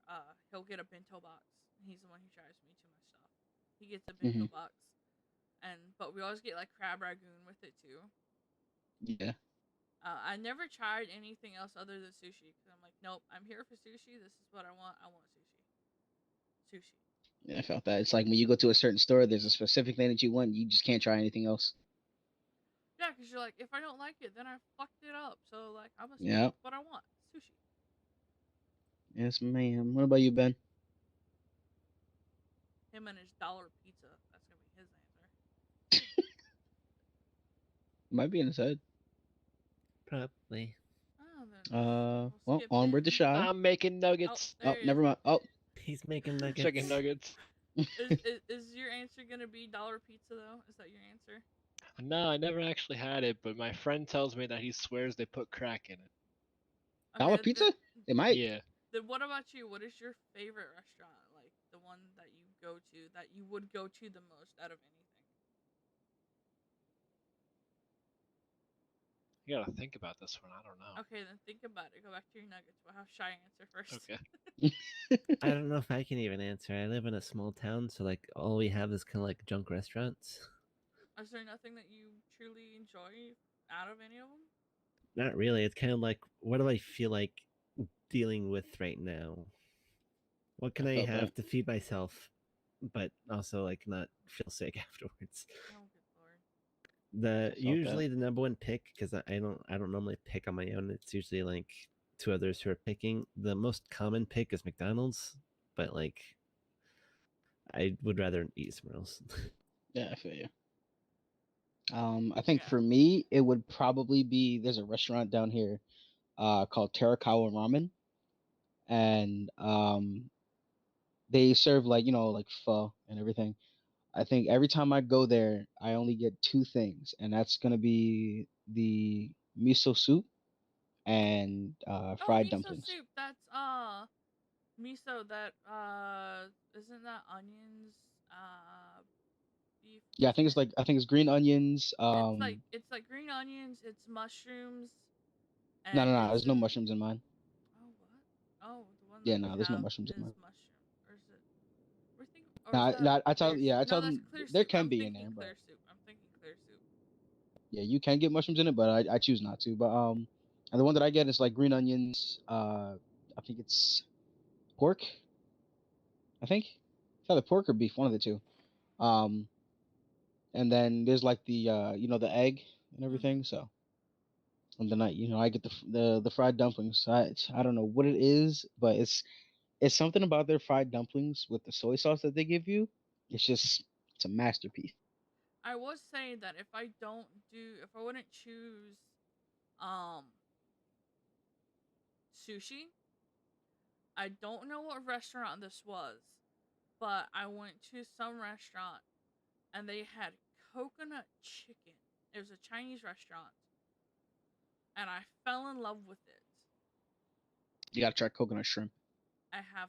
[SPEAKER 1] He'll get a bento box. He's the one who drives me to my stuff. He gets a bento box, but we always get like crab ragoon with it too.
[SPEAKER 4] Yeah.
[SPEAKER 1] I never tried anything else other than sushi because I'm like, nope, I'm here for sushi. This is what I want. I want sushi. Sushi.
[SPEAKER 4] Yeah, I felt that. It's like when you go to a certain store, there's a specific thing that you want. You just can't try anything else.
[SPEAKER 1] Yeah, because you're like, if I don't like it, then I fucked it up. So like, I'm gonna stick
[SPEAKER 4] Yeah.
[SPEAKER 1] with what I want. Sushi.
[SPEAKER 4] Yes, ma'am. What about you, Ben?
[SPEAKER 1] Him and his dollar pizza. That's gonna be his answer.
[SPEAKER 4] Might be in his head.
[SPEAKER 3] Probably.
[SPEAKER 1] Oh, then
[SPEAKER 4] Well,
[SPEAKER 1] skip
[SPEAKER 4] onward to
[SPEAKER 1] Ben.
[SPEAKER 4] Shy.
[SPEAKER 2] I'm making nuggets.
[SPEAKER 1] there
[SPEAKER 4] Oh,
[SPEAKER 1] he
[SPEAKER 4] never
[SPEAKER 1] is.
[SPEAKER 4] mind. Oh,
[SPEAKER 3] He's making nuggets.
[SPEAKER 2] Chicken nuggets.
[SPEAKER 1] Is your answer gonna be dollar pizza though? Is that your answer?
[SPEAKER 2] No, I never actually had it, but my friend tells me that he swears they put crack in it.
[SPEAKER 4] dollar
[SPEAKER 1] Okay,
[SPEAKER 4] pizza? It might.
[SPEAKER 2] Yeah.
[SPEAKER 1] Then what about you? What is your favorite restaurant? Like the one that you go to, that you would go to the most out of anything?
[SPEAKER 2] You gotta think about this one. I don't know.
[SPEAKER 1] Okay, then think about it. Go back to your nuggets. We'll have Shy answer first.
[SPEAKER 2] Okay.
[SPEAKER 3] I don't know if I can even answer. I live in a small town, so like all we have is kind of like junk restaurants.
[SPEAKER 1] Is there nothing that you truly enjoy out of any of them?
[SPEAKER 3] Not really. It's kind of like, what do I feel like dealing with right now? What can I
[SPEAKER 4] felt
[SPEAKER 3] have
[SPEAKER 4] that.
[SPEAKER 3] to feed myself, but also like not feel sick afterwards?
[SPEAKER 1] Oh, good lord.
[SPEAKER 3] Usually the number one pick, because I don't normally pick on my own. It's usually like two others who are picking. The most common pick is McDonald's, but like I would rather eat somewhere else.
[SPEAKER 4] Yeah, I feel you. I think
[SPEAKER 1] Yeah.
[SPEAKER 4] for me, it would probably be there's a restaurant down here, called Terakawa Ramen, and they serve like like pho and everything. I think every time I go there, I only get two things, and that's gonna be the miso soup and fried
[SPEAKER 1] miso
[SPEAKER 4] dumplings.
[SPEAKER 1] soup. That's miso. That isn't that onions? Beef.
[SPEAKER 4] Yeah, I think it's green onions.
[SPEAKER 1] It's like green onions. It's mushrooms.
[SPEAKER 4] No,
[SPEAKER 1] And
[SPEAKER 4] no, no.
[SPEAKER 1] it's
[SPEAKER 4] There's no mushrooms in mine.
[SPEAKER 1] Oh what? Oh, the one
[SPEAKER 4] Yeah,
[SPEAKER 1] that we
[SPEAKER 4] no, there's no
[SPEAKER 1] have
[SPEAKER 4] mushrooms in
[SPEAKER 1] is
[SPEAKER 4] mine.
[SPEAKER 1] mushroom, or is it? We're thinking. Or
[SPEAKER 4] Nah,
[SPEAKER 1] is that
[SPEAKER 4] nah, I tell
[SPEAKER 1] clear
[SPEAKER 4] yeah, I
[SPEAKER 1] soup?
[SPEAKER 4] tell
[SPEAKER 1] No, that's
[SPEAKER 4] them
[SPEAKER 1] clear
[SPEAKER 4] there
[SPEAKER 1] soup.
[SPEAKER 4] can
[SPEAKER 1] I'm
[SPEAKER 4] be in
[SPEAKER 1] thinking
[SPEAKER 4] there, but
[SPEAKER 1] clear soup. I'm thinking clear soup.
[SPEAKER 4] yeah, you can get mushrooms in it, but I choose not to. But and the one that I get is like green onions. I think it's pork. I think it's either pork or beef, one of the two. Um, and then there's like the the egg and everything. So and then I get the fried dumplings. I don't know what it is, but it's something about their fried dumplings with the soy sauce that they give you. It's a masterpiece.
[SPEAKER 1] I was saying that if I wouldn't choose, um, sushi. I don't know what restaurant this was, but I went to some restaurant and they had coconut chicken. It was a Chinese restaurant, and I fell in love with it.
[SPEAKER 4] You gotta try coconut shrimp.
[SPEAKER 1] I have,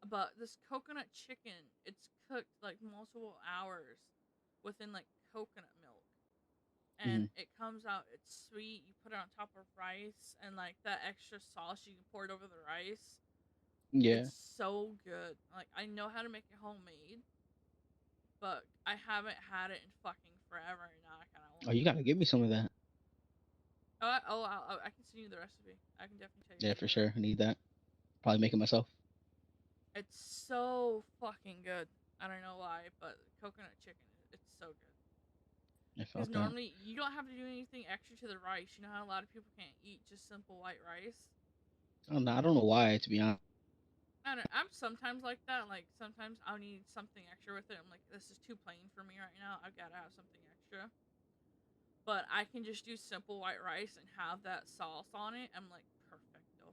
[SPEAKER 1] but this coconut chicken, it's cooked like multiple hours within like coconut milk, and it comes out. It's sweet. You put it on top of rice, and like that extra sauce you can pour it over the rice.
[SPEAKER 4] Yeah.
[SPEAKER 1] It's so good. Like I know how to make it homemade, but I haven't had it in fucking forever, and now I kind of want.
[SPEAKER 4] Oh, you gotta give me some of that.
[SPEAKER 1] I can send you the recipe. I can definitely tell you.
[SPEAKER 4] Yeah, for sure. I need that. Probably make it myself.
[SPEAKER 1] It's so fucking good. I don't know why, but coconut chicken, it's so good.
[SPEAKER 4] I
[SPEAKER 1] Because
[SPEAKER 4] felt that.
[SPEAKER 1] normally you don't have to do anything extra to the rice. You know how a lot of people can't eat just simple white rice.
[SPEAKER 4] I don't know why, to be honest.
[SPEAKER 1] I'm sometimes like that. Like sometimes I'll need something extra with it. I'm like, this is too plain for me right now. I've got to have something extra. But I can just do simple white rice and have that sauce on it. I'm like, perfecto.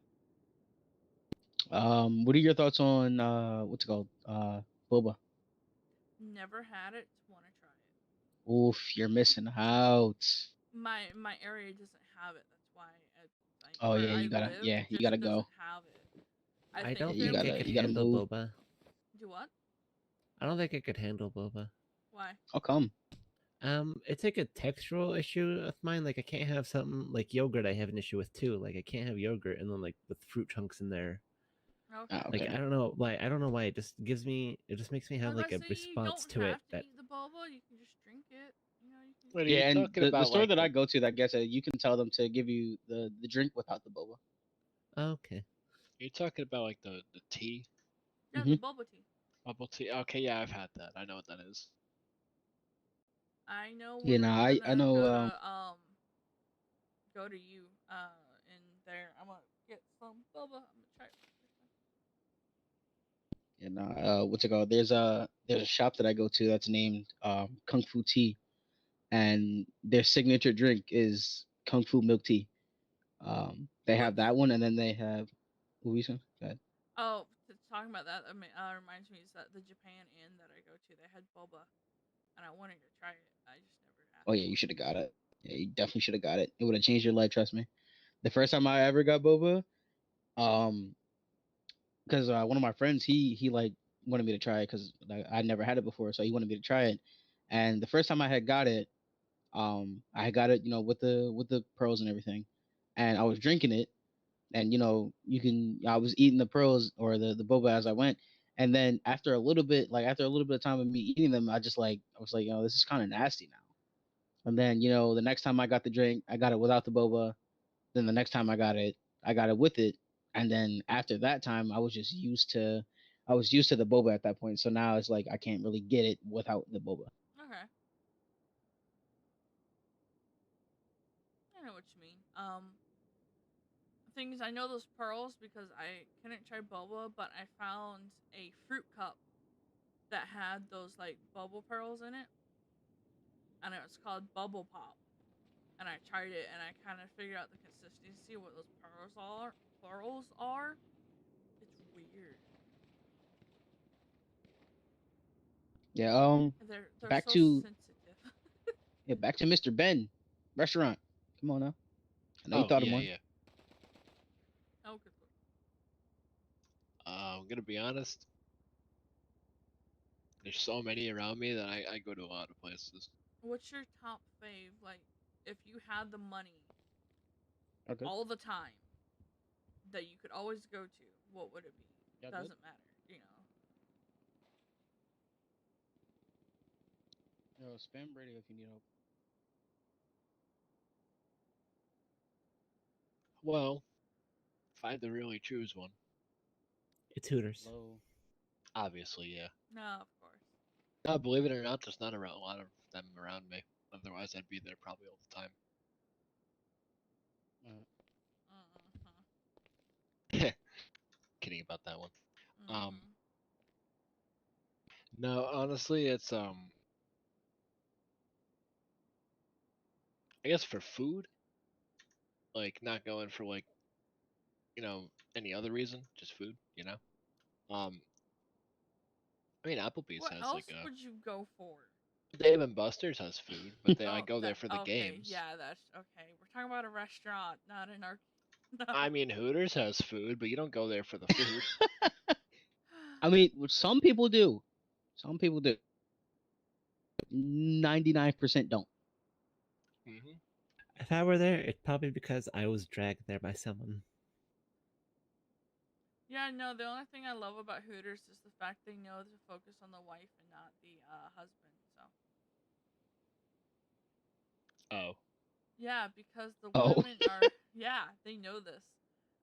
[SPEAKER 4] What are your thoughts on what's it called? Boba.
[SPEAKER 1] Never had it. Want to try it.
[SPEAKER 4] Oof, you're missing out.
[SPEAKER 1] My area doesn't have it. That's why.
[SPEAKER 4] Oh
[SPEAKER 1] where
[SPEAKER 4] yeah,
[SPEAKER 1] I
[SPEAKER 4] you gotta
[SPEAKER 1] live
[SPEAKER 4] you
[SPEAKER 1] just
[SPEAKER 4] gotta
[SPEAKER 1] doesn't
[SPEAKER 4] go.
[SPEAKER 1] have it.
[SPEAKER 3] I don't
[SPEAKER 4] you
[SPEAKER 3] think I
[SPEAKER 4] gotta-
[SPEAKER 3] could
[SPEAKER 4] you gotta
[SPEAKER 3] handle
[SPEAKER 4] move.
[SPEAKER 3] boba.
[SPEAKER 1] Do what?
[SPEAKER 3] I don't think I could handle boba.
[SPEAKER 1] Why?
[SPEAKER 4] How come?
[SPEAKER 3] It's like a textural issue of mine. Like I can't have something like yogurt. I have an issue with too. Like I can't have yogurt and then like with fruit chunks in there.
[SPEAKER 1] Okay.
[SPEAKER 4] Ah,
[SPEAKER 3] Like
[SPEAKER 4] okay.
[SPEAKER 3] I don't know why. I don't know why. It just gives me. It just makes me
[SPEAKER 1] I
[SPEAKER 3] have
[SPEAKER 1] was
[SPEAKER 3] like
[SPEAKER 1] about
[SPEAKER 3] a
[SPEAKER 1] to say, you
[SPEAKER 3] response
[SPEAKER 1] don't
[SPEAKER 3] to it
[SPEAKER 1] have to
[SPEAKER 3] that.
[SPEAKER 1] eat the boba. You can just drink it. You know, you can.
[SPEAKER 2] Wait, are
[SPEAKER 4] Yeah,
[SPEAKER 2] you
[SPEAKER 4] and
[SPEAKER 2] talking
[SPEAKER 4] the
[SPEAKER 2] about
[SPEAKER 4] store
[SPEAKER 2] like
[SPEAKER 4] that I go to that gets it, you can tell them to give you the drink without the boba.
[SPEAKER 3] Okay.
[SPEAKER 2] Are you talking about like the tea,
[SPEAKER 1] Yeah,
[SPEAKER 4] Mhm.
[SPEAKER 1] the boba tea.
[SPEAKER 2] bubble tea? Okay, yeah, I've had that. I know what that is.
[SPEAKER 1] I know
[SPEAKER 4] Yeah,
[SPEAKER 1] we're
[SPEAKER 4] no, I
[SPEAKER 1] gonna
[SPEAKER 4] know.
[SPEAKER 1] go to you in there. I'm gonna get some boba. I'm gonna try it.
[SPEAKER 4] You know, what's it called? There's a shop that I go to that's named Kung Fu Tea, and their signature drink is Kung Fu milk tea. They have
[SPEAKER 1] What's
[SPEAKER 4] that one, and then they have what we said? Go ahead.
[SPEAKER 1] talking about that? I mean, reminds me is that the Japan Inn that I go to, they had boba, and I wanted to try it. I just never had.
[SPEAKER 4] Oh yeah, you should have got it. Yeah, you definitely should have got it. It would have changed your life, trust me. The first time I ever got boba, um, because one of my friends he like wanted me to try it because I never had it before, so he wanted me to try it. And the first time I had got it, I got it, with the pearls and everything, and I was drinking it, and I was eating the pearls or the boba as I went, and then after a little bit of time of me eating them, I was like, this is kind of nasty now. And then the next time I got the drink, I got it without the boba. Then the next time I got it with it, and then after that time, I was used to the boba at that point. So now it's like I can't really get it without the boba.
[SPEAKER 1] Okay, I know what you mean. The thing is, I know those pearls because I couldn't try boba, but I found a fruit cup that had those like bubble pearls in it, and it was called Bubble Pop. And I tried it, and I kind of figured out the consistency of what those pearls are. Pearls are. It's weird.
[SPEAKER 4] Yeah.
[SPEAKER 1] They're
[SPEAKER 4] Back
[SPEAKER 1] so
[SPEAKER 4] to
[SPEAKER 1] sensitive.
[SPEAKER 4] yeah, back to Mr. Ben restaurant. Come on now. I know you
[SPEAKER 2] Oh
[SPEAKER 4] thought of
[SPEAKER 2] yeah,
[SPEAKER 4] one.
[SPEAKER 2] yeah.
[SPEAKER 1] Oh, good lord.
[SPEAKER 2] I'm gonna be honest. There's so many around me that I go to a lot of places.
[SPEAKER 1] What's your top fave? Like, if you had the money
[SPEAKER 4] Okay.
[SPEAKER 1] all the time that you could always go to, what would it be?
[SPEAKER 4] Yeah, good.
[SPEAKER 1] Doesn't matter, you know.
[SPEAKER 4] Spam radio if you need help.
[SPEAKER 2] Well, if I had to really choose one,
[SPEAKER 3] It's Hooters.
[SPEAKER 4] Hello.
[SPEAKER 2] obviously, yeah.
[SPEAKER 1] No, of course.
[SPEAKER 2] No, believe it or not, there's not a lot of them around me. Otherwise, I'd be there probably all the time. Kidding about that one. Um,
[SPEAKER 1] Mm-hmm.
[SPEAKER 2] no, honestly, it's I guess for food, like not going for like any other reason, just food. Um, I mean Applebee's
[SPEAKER 1] What
[SPEAKER 2] has
[SPEAKER 1] else
[SPEAKER 2] like a
[SPEAKER 1] would you go for?
[SPEAKER 2] Dave and Buster's has food, but I
[SPEAKER 1] Oh,
[SPEAKER 2] go there
[SPEAKER 1] that
[SPEAKER 2] for the
[SPEAKER 1] okay.
[SPEAKER 2] games.
[SPEAKER 1] Yeah, that's okay. We're talking about a restaurant, not an arcade. No.
[SPEAKER 2] I mean Hooters has food, but you don't go there for the food.
[SPEAKER 4] I mean, some people do. Some people do. 99% don't.
[SPEAKER 2] hmm
[SPEAKER 3] If I were there, it's probably because I was dragged there by someone.
[SPEAKER 1] Yeah, no, the only thing I love about Hooters is the fact they know to focus on the wife and not the husband. So
[SPEAKER 2] Oh,
[SPEAKER 1] yeah, because the
[SPEAKER 4] Oh.
[SPEAKER 1] women are yeah, they know this.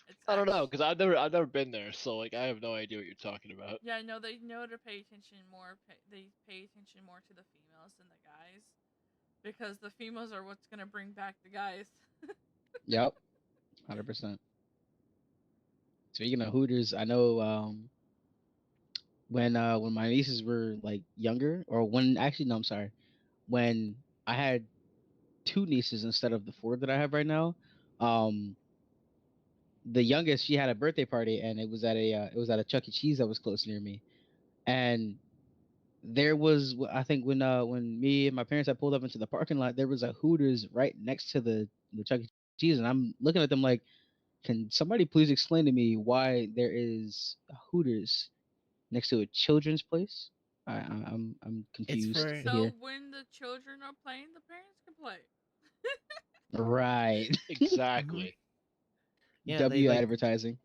[SPEAKER 1] It's
[SPEAKER 2] I don't know,
[SPEAKER 1] actually
[SPEAKER 2] cause I've never been there, so like I have no idea what you're talking about.
[SPEAKER 1] yeah, no, they know to pay attention more. They pay attention more to the females than the guys because the females are what's gonna bring back the guys.
[SPEAKER 4] Yep. 100%. Speaking of Hooters, I know when my nieces were like younger, or when actually no, I'm sorry, when I had two nieces instead of the four that I have right now. Um, the youngest, she had a birthday party, and it was at a Chuck E. Cheese that was close near me, and there was I think when me and my parents had pulled up into the parking lot, there was a Hooters right next to the Chuck E. Cheese, and I'm looking at them like, can somebody please explain to me why there is a Hooters next to a children's place? I'm
[SPEAKER 3] It's
[SPEAKER 4] confused
[SPEAKER 3] for
[SPEAKER 1] So
[SPEAKER 4] here.
[SPEAKER 1] when the children are playing, the parents can play.
[SPEAKER 4] Right.
[SPEAKER 2] Exactly.
[SPEAKER 3] Yeah,
[SPEAKER 4] W
[SPEAKER 3] they like.
[SPEAKER 4] advertising.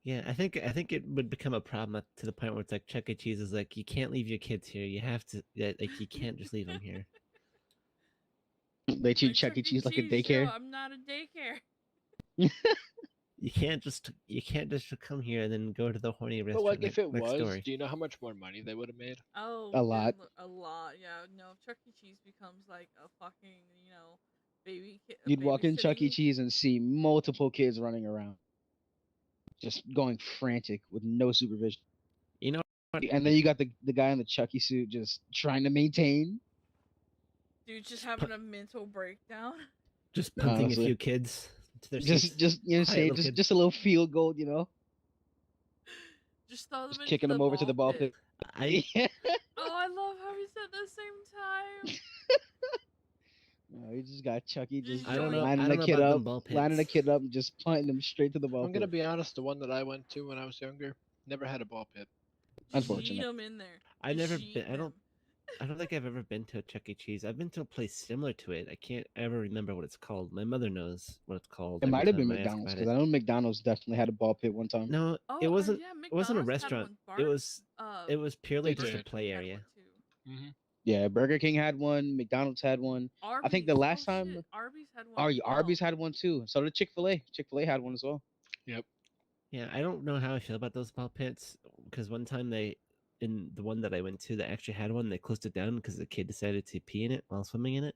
[SPEAKER 3] Yeah, I think it would become a problem to the point where it's like Chuck E. Cheese is like, you can't leave your kids here. You have to, like, you can't just leave them here.
[SPEAKER 4] They treat
[SPEAKER 1] Like,
[SPEAKER 4] Chuck E. Cheese like a
[SPEAKER 1] yo,
[SPEAKER 4] daycare.
[SPEAKER 1] I'm not a daycare.
[SPEAKER 3] You can't just come here and then go to the horny
[SPEAKER 2] But
[SPEAKER 3] restaurant
[SPEAKER 2] like, if it
[SPEAKER 3] next
[SPEAKER 2] was,
[SPEAKER 3] door.
[SPEAKER 2] do you know how much more money they would have made?
[SPEAKER 1] Oh,
[SPEAKER 4] A lot.
[SPEAKER 1] a lot. Yeah, no. Chuck E. Cheese becomes like a fucking,
[SPEAKER 4] You'd walk in Chuck E.
[SPEAKER 1] babysitting.
[SPEAKER 4] Cheese and see multiple kids running around, just going frantic with no supervision.
[SPEAKER 3] You know what?
[SPEAKER 4] And then you got the guy in the Chucky suit just trying to maintain.
[SPEAKER 1] Dude, just having a mental breakdown.
[SPEAKER 3] Just punting
[SPEAKER 4] Honestly.
[SPEAKER 3] a few kids to their
[SPEAKER 4] Just
[SPEAKER 3] seats.
[SPEAKER 4] just you know,
[SPEAKER 3] Quiet
[SPEAKER 4] say
[SPEAKER 3] little
[SPEAKER 4] just
[SPEAKER 3] kid.
[SPEAKER 4] just a little field goal, you know,
[SPEAKER 1] Just throw them
[SPEAKER 4] just
[SPEAKER 1] into
[SPEAKER 4] kicking
[SPEAKER 1] the
[SPEAKER 4] them over to the ball
[SPEAKER 1] pit.
[SPEAKER 4] pit.
[SPEAKER 1] Oh, I love how we said the same time.
[SPEAKER 4] No, you just got Chucky just
[SPEAKER 1] I don't know-
[SPEAKER 4] lining
[SPEAKER 3] I
[SPEAKER 4] the
[SPEAKER 3] don't know
[SPEAKER 4] kid
[SPEAKER 3] about
[SPEAKER 4] up,
[SPEAKER 3] them ball
[SPEAKER 4] lining the
[SPEAKER 3] pits.
[SPEAKER 4] kid up, and just punting him straight to the ball
[SPEAKER 2] I'm gonna
[SPEAKER 4] pit.
[SPEAKER 2] be honest. The one that I went to when I was younger never had a ball pit.
[SPEAKER 1] Just yeet
[SPEAKER 4] Unfortunate.
[SPEAKER 1] them in there.
[SPEAKER 3] I've
[SPEAKER 1] Just
[SPEAKER 3] never
[SPEAKER 1] yeet
[SPEAKER 3] been.
[SPEAKER 1] them.
[SPEAKER 3] I don't think I've ever been to a Chuck E. Cheese. I've been to a place similar to it. I can't ever remember what it's called. My mother knows what it's called.
[SPEAKER 4] It
[SPEAKER 3] every
[SPEAKER 4] might have been
[SPEAKER 3] time I ask
[SPEAKER 4] McDonald's
[SPEAKER 3] about
[SPEAKER 4] because
[SPEAKER 3] it.
[SPEAKER 4] I know McDonald's definitely had a ball pit one time.
[SPEAKER 3] No,
[SPEAKER 1] Oh,
[SPEAKER 3] it wasn't.
[SPEAKER 1] yeah,
[SPEAKER 3] It wasn't a
[SPEAKER 1] McDonald's had
[SPEAKER 3] restaurant.
[SPEAKER 1] one.
[SPEAKER 3] It was. It was purely
[SPEAKER 2] They
[SPEAKER 3] just a
[SPEAKER 2] did.
[SPEAKER 3] play
[SPEAKER 1] King had
[SPEAKER 3] area.
[SPEAKER 1] one too.
[SPEAKER 2] Mm-hmm.
[SPEAKER 4] Yeah, Burger King had one, McDonald's had one.
[SPEAKER 1] Arby's.
[SPEAKER 4] I think the last
[SPEAKER 1] oh,
[SPEAKER 4] time
[SPEAKER 1] shit. Arby's had one. as
[SPEAKER 4] Arby's
[SPEAKER 1] well.
[SPEAKER 4] had one too. So did Chick-fil-A. Chick-fil-A had one as well.
[SPEAKER 2] Yep.
[SPEAKER 3] Yeah, I don't know how I feel about those ball pits because one time in the one that I went to, they actually had one. They closed it down because the kid decided to pee in it while swimming in it.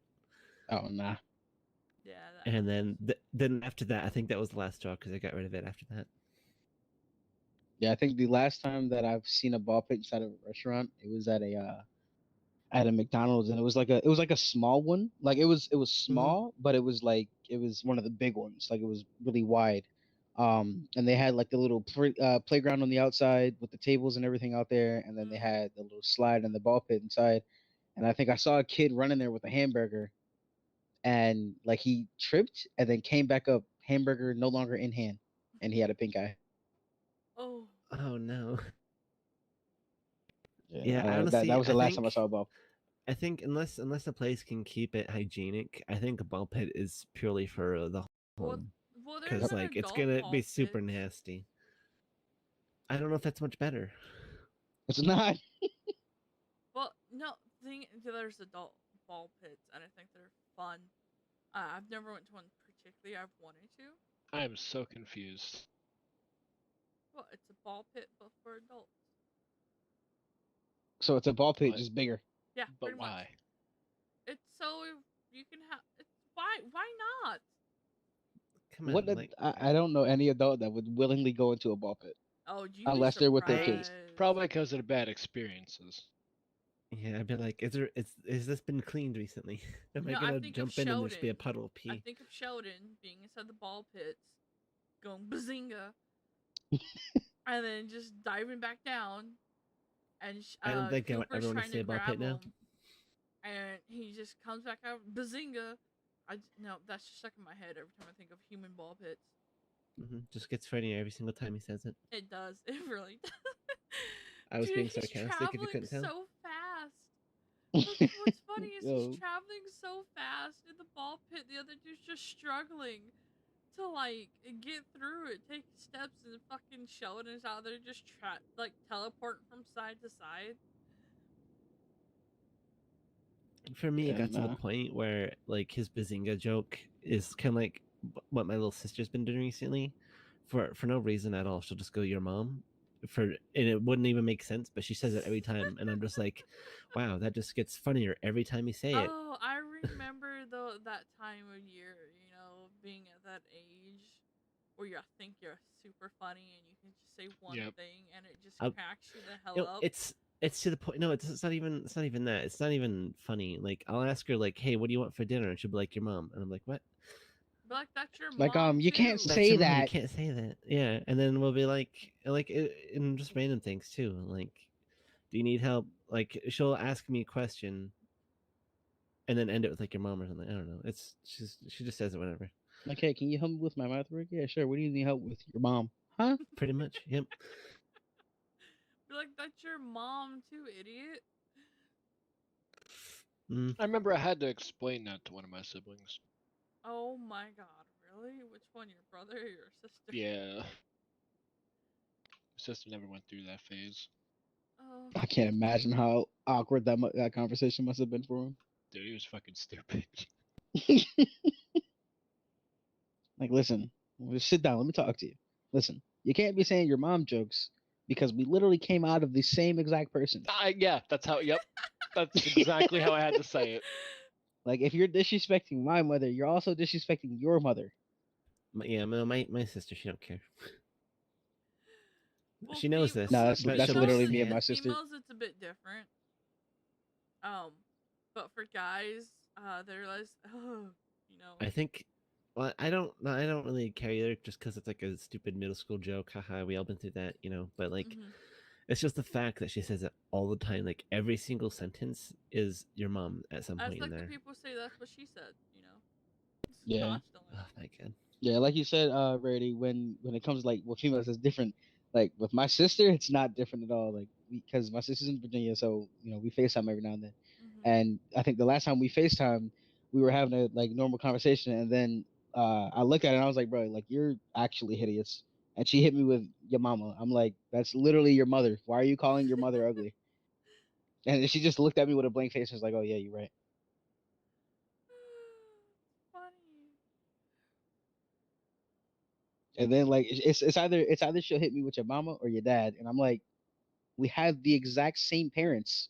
[SPEAKER 4] Oh nah.
[SPEAKER 1] Yeah. That
[SPEAKER 3] And then after that, I think that was the last straw because I got rid of it after that.
[SPEAKER 4] Yeah, I think the last time that I've seen a ball pit inside of a restaurant, it was at a McDonald's, and it was like a small one. Like it was small, but it was one of the big ones. Like it was really wide. And they had like the little playground on the outside with the tables and everything out there, and then they had the little slide and the ball pit inside. And I think I saw a kid running there with a hamburger, and like he tripped and then came back up, hamburger no longer in hand, and he had a pink eye.
[SPEAKER 1] Oh.
[SPEAKER 3] Oh no. Yeah,
[SPEAKER 4] that
[SPEAKER 3] honestly,
[SPEAKER 4] was the last time I saw a ball.
[SPEAKER 3] I think unless a place can keep it hygienic, I think a ball pit is purely for the home
[SPEAKER 1] Well, there's
[SPEAKER 3] because
[SPEAKER 1] an
[SPEAKER 3] like it's
[SPEAKER 1] adult
[SPEAKER 3] gonna
[SPEAKER 1] ball
[SPEAKER 3] be super
[SPEAKER 1] pit.
[SPEAKER 3] nasty. I don't know if that's much better.
[SPEAKER 4] It's not.
[SPEAKER 1] Well, no, there's adult ball pits, and I think they're fun. I've never went to one particularly. I've wanted to.
[SPEAKER 2] I am so confused.
[SPEAKER 1] Well, it's a ball pit, but for adults.
[SPEAKER 4] So it's a ball pit,
[SPEAKER 2] But-
[SPEAKER 4] just bigger.
[SPEAKER 1] Yeah,
[SPEAKER 2] But
[SPEAKER 1] pretty much.
[SPEAKER 2] why?
[SPEAKER 1] It's so you can have. It's why not?
[SPEAKER 3] Come on,
[SPEAKER 4] What
[SPEAKER 3] like,
[SPEAKER 4] I don't know any adult that would willingly go into a ball pit.
[SPEAKER 1] Oh, you
[SPEAKER 4] Unless they're with their kids.
[SPEAKER 2] Probably because of the bad experiences.
[SPEAKER 3] yeah, I'd be like, is this been cleaned recently? Am
[SPEAKER 1] No,
[SPEAKER 3] I
[SPEAKER 1] I
[SPEAKER 3] gonna
[SPEAKER 1] think of
[SPEAKER 3] jump in and there's be a
[SPEAKER 1] Sheldon.
[SPEAKER 3] puddle of
[SPEAKER 1] I
[SPEAKER 3] pee?
[SPEAKER 1] think of Sheldon being inside the ball pits, going bazinga, and then just diving back down. And
[SPEAKER 3] I don't think I would
[SPEAKER 1] Cooper's
[SPEAKER 3] ever wanna
[SPEAKER 1] trying
[SPEAKER 3] see
[SPEAKER 1] to
[SPEAKER 3] a ball
[SPEAKER 1] grab
[SPEAKER 3] pit now.
[SPEAKER 1] him, and he just comes back out bazinga. No, that's just stuck in my head every time I think of human ball pits.
[SPEAKER 3] Just gets funnier every single time he says it.
[SPEAKER 1] It does. It really does.
[SPEAKER 3] I was
[SPEAKER 1] Dude,
[SPEAKER 3] being
[SPEAKER 1] he's
[SPEAKER 3] sarcastic if you couldn't tell.
[SPEAKER 1] so fast. What's funny is
[SPEAKER 4] Yo.
[SPEAKER 1] he's traveling so fast in the ball pit. The other dude's just struggling to like get through it, take steps, and fucking Sheldon's out there just teleporting from side to side.
[SPEAKER 3] For me, it
[SPEAKER 4] Yeah,
[SPEAKER 3] got to the point where like his bazinga joke is kind of like what my little sister's been doing recently. For no reason at all, she'll just go, "Your mom," and it wouldn't even make sense, but she says it every time, and I'm just like, "Wow, that just gets funnier every time you say it."
[SPEAKER 1] Oh, I remember that time of year, being at that age where you think you're super funny and you can just say one
[SPEAKER 2] Yep.
[SPEAKER 1] thing and it just
[SPEAKER 3] I'll-
[SPEAKER 1] cracks you the hell
[SPEAKER 3] You know,
[SPEAKER 1] up.
[SPEAKER 3] it's to the point. No, it's not even that. It's not even funny. Like I'll ask her like, "Hey, what do you want for dinner?" And she'll be like, "Your mom," and I'm like, "What?"
[SPEAKER 1] But like that's your
[SPEAKER 4] Like,
[SPEAKER 1] mom
[SPEAKER 4] you can't
[SPEAKER 1] too.
[SPEAKER 3] That's
[SPEAKER 4] say
[SPEAKER 3] your mom, You
[SPEAKER 4] that.
[SPEAKER 3] can't say that. Yeah, and then we'll be like, and just random things too. Like, do you need help? Like, she'll ask me a question, and then end it with like your mom or something. I don't know. She just says it whenever.
[SPEAKER 4] Like, hey, can you help me with my math work? Yeah, sure. What do you need help with? Your mom. Huh?
[SPEAKER 3] Pretty much. Yep.
[SPEAKER 1] Be like that's your mom too, idiot.
[SPEAKER 2] I remember I had to explain that to one of my siblings.
[SPEAKER 1] Oh my god, really? Which one, your brother or your sister?
[SPEAKER 2] Yeah. My sister never went through that phase.
[SPEAKER 1] Oh,
[SPEAKER 4] I can't imagine how awkward that conversation must have been for him.
[SPEAKER 2] Dude, he was fucking stupid.
[SPEAKER 4] Like, listen, just sit down. Let me talk to you. Listen, you can't be saying your mom jokes because we literally came out of the same exact person.
[SPEAKER 2] Yeah, that's how. Yep, that's exactly how I had to say it.
[SPEAKER 4] Like, if you're disrespecting my mother, you're also disrespecting your mother.
[SPEAKER 3] Yeah, no, my sister, she don't care.
[SPEAKER 1] well,
[SPEAKER 3] She knows this.
[SPEAKER 4] No,
[SPEAKER 3] but
[SPEAKER 4] that's
[SPEAKER 3] she'll
[SPEAKER 4] literally
[SPEAKER 3] just
[SPEAKER 4] me
[SPEAKER 3] say
[SPEAKER 4] and my
[SPEAKER 3] it.
[SPEAKER 4] sister.
[SPEAKER 1] Females, it's a bit different. But for guys, they're less, you know.
[SPEAKER 3] I think. Well, I don't really care either, just because it's like a stupid middle school joke. Haha, we all been through that, you know. But like, it's just the fact that she says it all the time. Like every single sentence is your mom at some
[SPEAKER 1] That's
[SPEAKER 3] point
[SPEAKER 1] like
[SPEAKER 3] in
[SPEAKER 1] the
[SPEAKER 3] there.
[SPEAKER 1] people say that's what she said, you know.
[SPEAKER 4] Yeah.
[SPEAKER 1] Constantly.
[SPEAKER 3] Oh my god.
[SPEAKER 4] Yeah, like you said, Rarity, when it comes to, like, with females, it's different. Like with my sister, it's not different at all. Like, because my sister's in Virginia, so we FaceTime every now and then. And I think the last time we FaceTime, we were having a like normal conversation, and then I looked at it and I was like, bro, like you're actually hideous. And she hit me with your mama. I'm like, that's literally your mother. Why are you calling your mother ugly? And she just looked at me with a blank face and was like, oh yeah, you're right.
[SPEAKER 1] Funny.
[SPEAKER 4] And then like it's either she'll hit me with your mama or your dad, and I'm like, we have the exact same parents.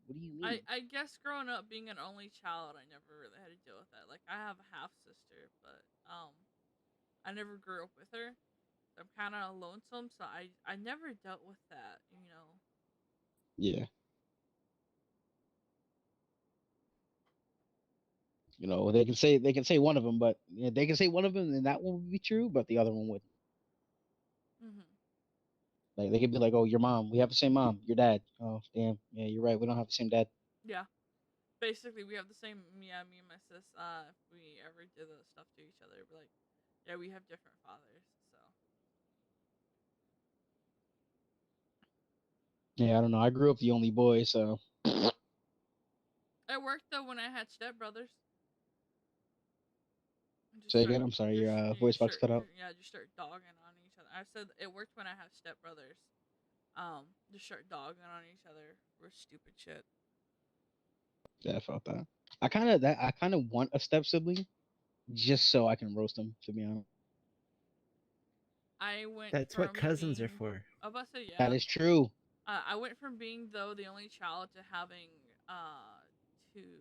[SPEAKER 4] What do you mean?
[SPEAKER 1] I guess growing up being an only child, I never really had to deal with that. Like I have a half sister, but I never grew up with her. I'm kind of lonesome, so I never dealt with that, you know.
[SPEAKER 4] Yeah. They can say one of them, but they can say one of them, and that one would be true, but the other one wouldn't. Like they could be like, "Oh, your mom. We have the same mom. Your dad. Oh, damn. Yeah, you're right. We don't have the same dad."
[SPEAKER 1] Yeah. Basically, we have the same. Yeah, me and my sis. If we ever did the stuff to each other, we're like, yeah, we have different fathers. So.
[SPEAKER 4] Yeah, I don't know. I grew up the only boy, so.
[SPEAKER 1] It worked though when I had stepbrothers.
[SPEAKER 4] Say again. I'm sorry. Your voice box cut out.
[SPEAKER 1] Yeah, just start dogging on each other. I said it worked when I had stepbrothers. Just start dogging on each other for stupid shit.
[SPEAKER 4] Yeah, I felt that. I kind of want a step sibling, just so I can roast them. To be honest.
[SPEAKER 1] I went.
[SPEAKER 3] That's what cousins are for.
[SPEAKER 1] I was about to say yeah.
[SPEAKER 4] That is true.
[SPEAKER 1] I went from being though the only child to having two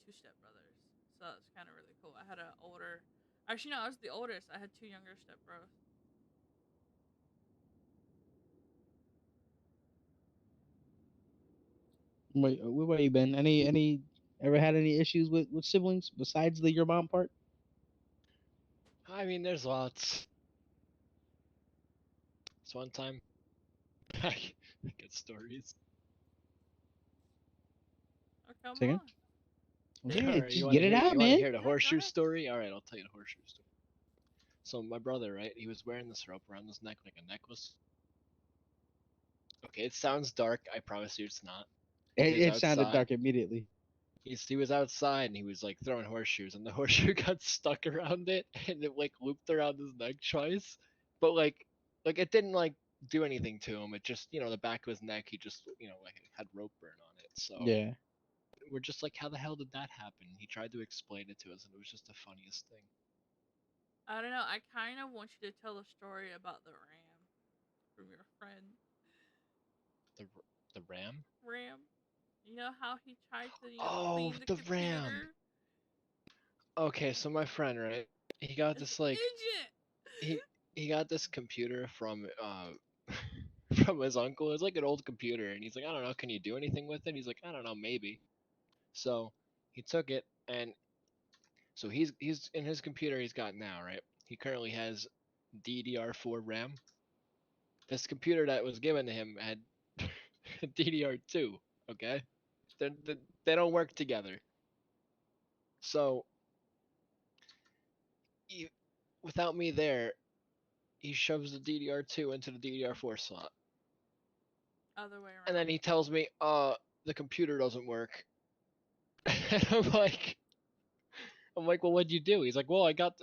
[SPEAKER 1] stepbrothers. So it's kind of really cool. I had an older. Actually, no, I was the oldest. I had two younger stepbros.
[SPEAKER 4] Wait, where have you been? Any ever had any issues with siblings besides your mom part?
[SPEAKER 2] I mean, there's lots. This one time, I get stories.
[SPEAKER 1] Oh, come
[SPEAKER 4] Say again?
[SPEAKER 1] on.
[SPEAKER 4] Yeah,
[SPEAKER 2] Alright,
[SPEAKER 4] just get it out,
[SPEAKER 2] you
[SPEAKER 4] man.
[SPEAKER 2] want to hear the
[SPEAKER 1] Yeah,
[SPEAKER 2] horseshoe
[SPEAKER 1] go ahead.
[SPEAKER 2] story? All right, I'll tell you the horseshoe story. So my brother, right? He was wearing this rope around his neck like a necklace. Okay, it sounds dark. I promise you, it's not.
[SPEAKER 4] It sounded dark immediately.
[SPEAKER 2] He was outside and he was like throwing horseshoes, and the horseshoe got stuck around it, and it like looped around his neck twice. But like it didn't like do anything to him. It just the back of his neck. He just like it had rope burn on it. So
[SPEAKER 4] Yeah.
[SPEAKER 2] we're just like, how the hell did that happen? He tried to explain it to us, and it was just the funniest thing.
[SPEAKER 1] I don't know. I kind of want you to tell a story about the ram from your friend.
[SPEAKER 2] The ram?
[SPEAKER 1] Ram. You know how he tried to
[SPEAKER 2] Oh,
[SPEAKER 1] clean the
[SPEAKER 2] the
[SPEAKER 1] computer?
[SPEAKER 2] ram. Okay, so my friend, right? He got this like he got this computer from from his uncle. It's like an old computer, and he's like, I don't know, can you do anything with it? He's like, I don't know, maybe. So he took it, and so he's in his computer he's got now, right? He currently has DDR4 RAM. This computer that was given to him had DDR2. Okay, they don't work together. So without me there, he shoves the DDR2 into the DDR4 slot.
[SPEAKER 1] Other way around.
[SPEAKER 2] And then he tells me, the computer doesn't work. And I'm like, well, what'd you do? He's like, well, I got.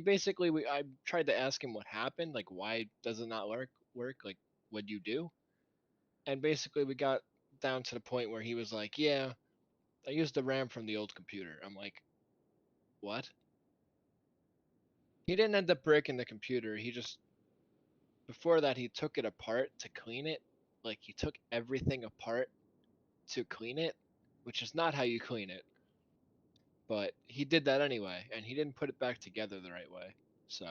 [SPEAKER 2] Basically, I tried to ask him what happened, like why does it not work? Like, what'd you do? And basically, we got down to the point where he was like, yeah, I used the RAM from the old computer. I'm like, what? He didn't end up breaking the computer. He just before that he took it apart to clean it. Like he took everything apart to clean it, which is not how you clean it. But he did that anyway, and he didn't put it back together the right way. So.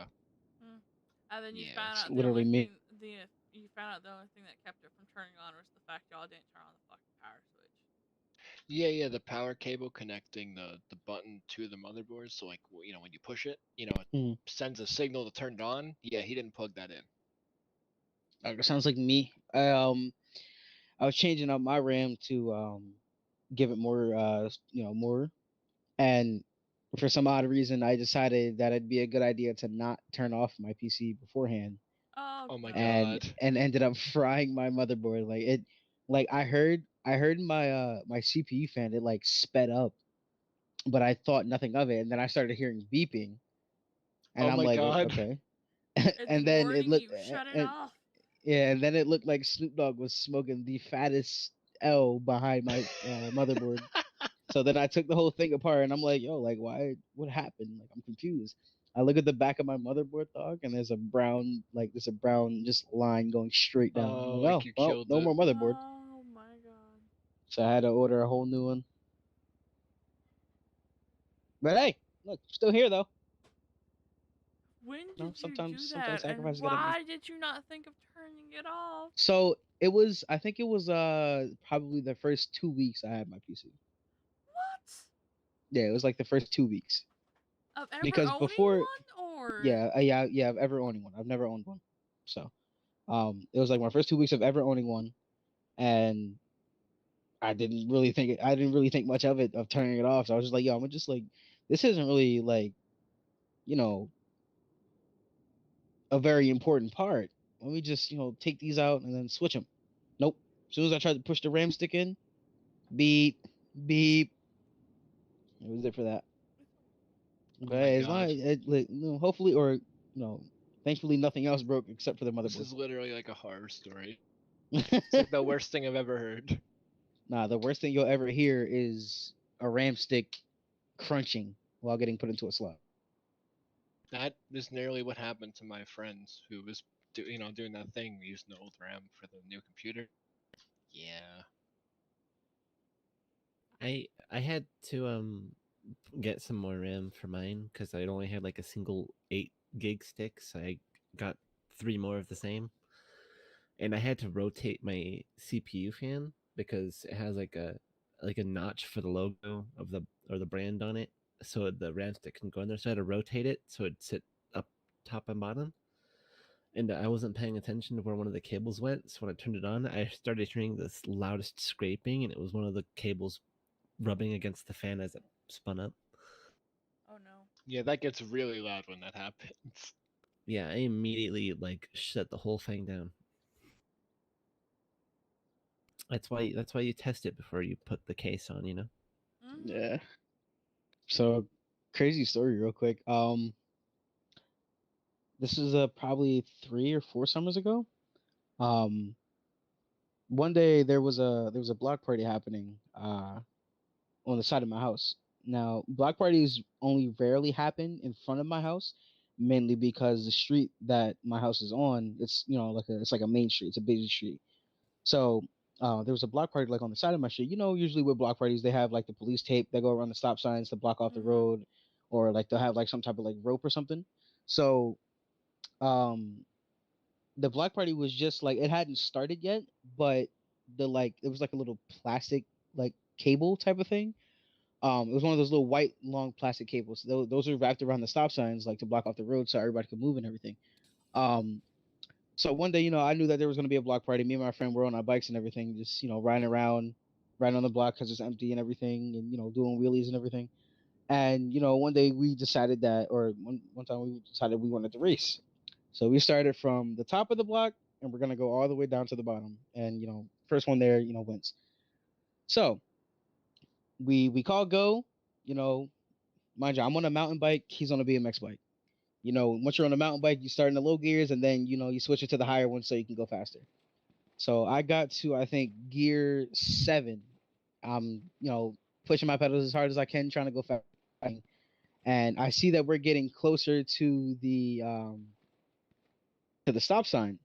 [SPEAKER 1] And then you
[SPEAKER 2] Yeah,
[SPEAKER 1] found
[SPEAKER 2] it's
[SPEAKER 1] out the
[SPEAKER 4] literally
[SPEAKER 1] only
[SPEAKER 4] me.
[SPEAKER 1] thing you found out the only thing that kept it from turning on was the fact y'all didn't turn on the fucking power switch.
[SPEAKER 2] Yeah, the power cable connecting the button to the motherboard. So like, when you push it, it
[SPEAKER 4] Mhm.
[SPEAKER 2] sends a signal to turn it on. Yeah, he didn't plug that in.
[SPEAKER 4] Sounds like me. I was changing up my RAM to give it more, more. And for some odd reason, I decided that it'd be a good idea to not turn off my PC beforehand,
[SPEAKER 1] Oh,
[SPEAKER 2] Oh my
[SPEAKER 1] God.
[SPEAKER 2] god.
[SPEAKER 4] and ended up frying my motherboard. Like I heard my CPU fan, it like sped up, but I thought nothing of it, and then I started hearing beeping, and
[SPEAKER 2] Oh
[SPEAKER 4] I'm
[SPEAKER 2] my
[SPEAKER 4] like,
[SPEAKER 2] god.
[SPEAKER 4] Okay,"
[SPEAKER 1] It's
[SPEAKER 4] and then it
[SPEAKER 1] warning
[SPEAKER 4] looked,
[SPEAKER 1] you. Shut it
[SPEAKER 4] and
[SPEAKER 1] off.
[SPEAKER 4] yeah, and then it looked like Snoop Dogg was smoking the fattest L behind my motherboard. So then I took the whole thing apart, and I'm like, yo, like, why? What happened? Like, I'm confused. I look at the back of my motherboard, dog, and there's a brown just line going straight down. I'm
[SPEAKER 2] Oh,
[SPEAKER 4] like,
[SPEAKER 2] like
[SPEAKER 4] oh,
[SPEAKER 2] you
[SPEAKER 4] well,
[SPEAKER 2] killed
[SPEAKER 4] no
[SPEAKER 2] it.
[SPEAKER 4] more motherboard.
[SPEAKER 1] Oh my God.
[SPEAKER 4] So I had to order a whole new one. But hey, look, still here though.
[SPEAKER 1] When
[SPEAKER 4] No,
[SPEAKER 1] did you do
[SPEAKER 4] sometimes
[SPEAKER 1] that? And
[SPEAKER 4] sacrifices gotta be made.
[SPEAKER 1] why did you not think of turning it off?
[SPEAKER 4] So I think it was probably the first 2 weeks I had my PC.
[SPEAKER 1] What?
[SPEAKER 4] Yeah, it was like the first 2 weeks
[SPEAKER 1] Of ever
[SPEAKER 4] because
[SPEAKER 1] owning
[SPEAKER 4] before,
[SPEAKER 1] one? Or.
[SPEAKER 4] yeah, of ever owning one. I've never owned one. So it was like my first 2 weeks of ever owning one, and I didn't really think much of it, of turning it off. So I was just like, yo, I'm just like, this isn't really like, you know, a very important part. Let me just, take these out and then switch them. Nope. As soon as I tried to push the RAM stick in, beep, beep. It was it for that.
[SPEAKER 2] Oh
[SPEAKER 4] But
[SPEAKER 2] my
[SPEAKER 4] hey, as long
[SPEAKER 2] god.
[SPEAKER 4] as hopefully, or thankfully nothing else broke except for the
[SPEAKER 2] This
[SPEAKER 4] motherboard.
[SPEAKER 2] is literally like a horror story. It's like the worst thing I've ever heard.
[SPEAKER 4] Nah, the worst thing you'll ever hear is a RAM stick crunching while getting put into a slot.
[SPEAKER 2] That is nearly what happened to my friends who was doing that thing using the old RAM for the new computer. Yeah.
[SPEAKER 3] I had to get some more RAM for mine because I only had like a single 8 gig stick, so I got 3 more of the same. And I had to rotate my CPU fan because it has like a notch for the logo of the brand on it, so the RAM stick can go in there. So I had to rotate it so it'd sit up top and bottom. And I wasn't paying attention to where one of the cables went. So when I turned it on, I started hearing this loudest scraping, and it was one of the cables rubbing against the fan as it spun up.
[SPEAKER 1] Oh no.
[SPEAKER 2] Yeah, that gets really loud when that happens.
[SPEAKER 3] Yeah, I immediately like shut the whole thing down. That's why you test it before you put the case on, you know?
[SPEAKER 1] Mm-hmm.
[SPEAKER 4] Yeah. So crazy story, real quick. This is probably 3 or 4 summers ago. Um, one day there was a block party happening on the side of my house. Now, block parties only rarely happen in front of my house, mainly because the street that my house is on, it's like a main street, it's a busy street. So there was a block party like on the side of my street. Usually with block parties they have like the police tape that go around the stop signs to block off the
[SPEAKER 1] Mm-hmm.
[SPEAKER 4] road, or like they'll have like some type of like rope or something. So um the block party was just like, it hadn't started yet, but it was like a little plastic like cable type of thing. It was one of those little white long plastic cables. Those are wrapped around the stop signs, like to block off the road so everybody could move and everything. Um, so one day, I knew that there was going to be a block party. Me and my friend were on our bikes and everything, just riding around, riding on the block because it's empty and everything, and doing wheelies and everything. And one day we decided that, or one time we decided we wanted to race. So we started from the top of the block, and we're gonna go all the way down to the bottom. And first one there, wins. So we call go. You know, mind you, I'm on a mountain bike. He's on a BMX bike. You know, once you're on a mountain bike, you start in the low gears, and then you switch it to the higher one so you can go faster. So I got to I think gear 7. I'm pushing my pedals as hard as I can, trying to go fast, and I see that we're getting closer to the stop sign.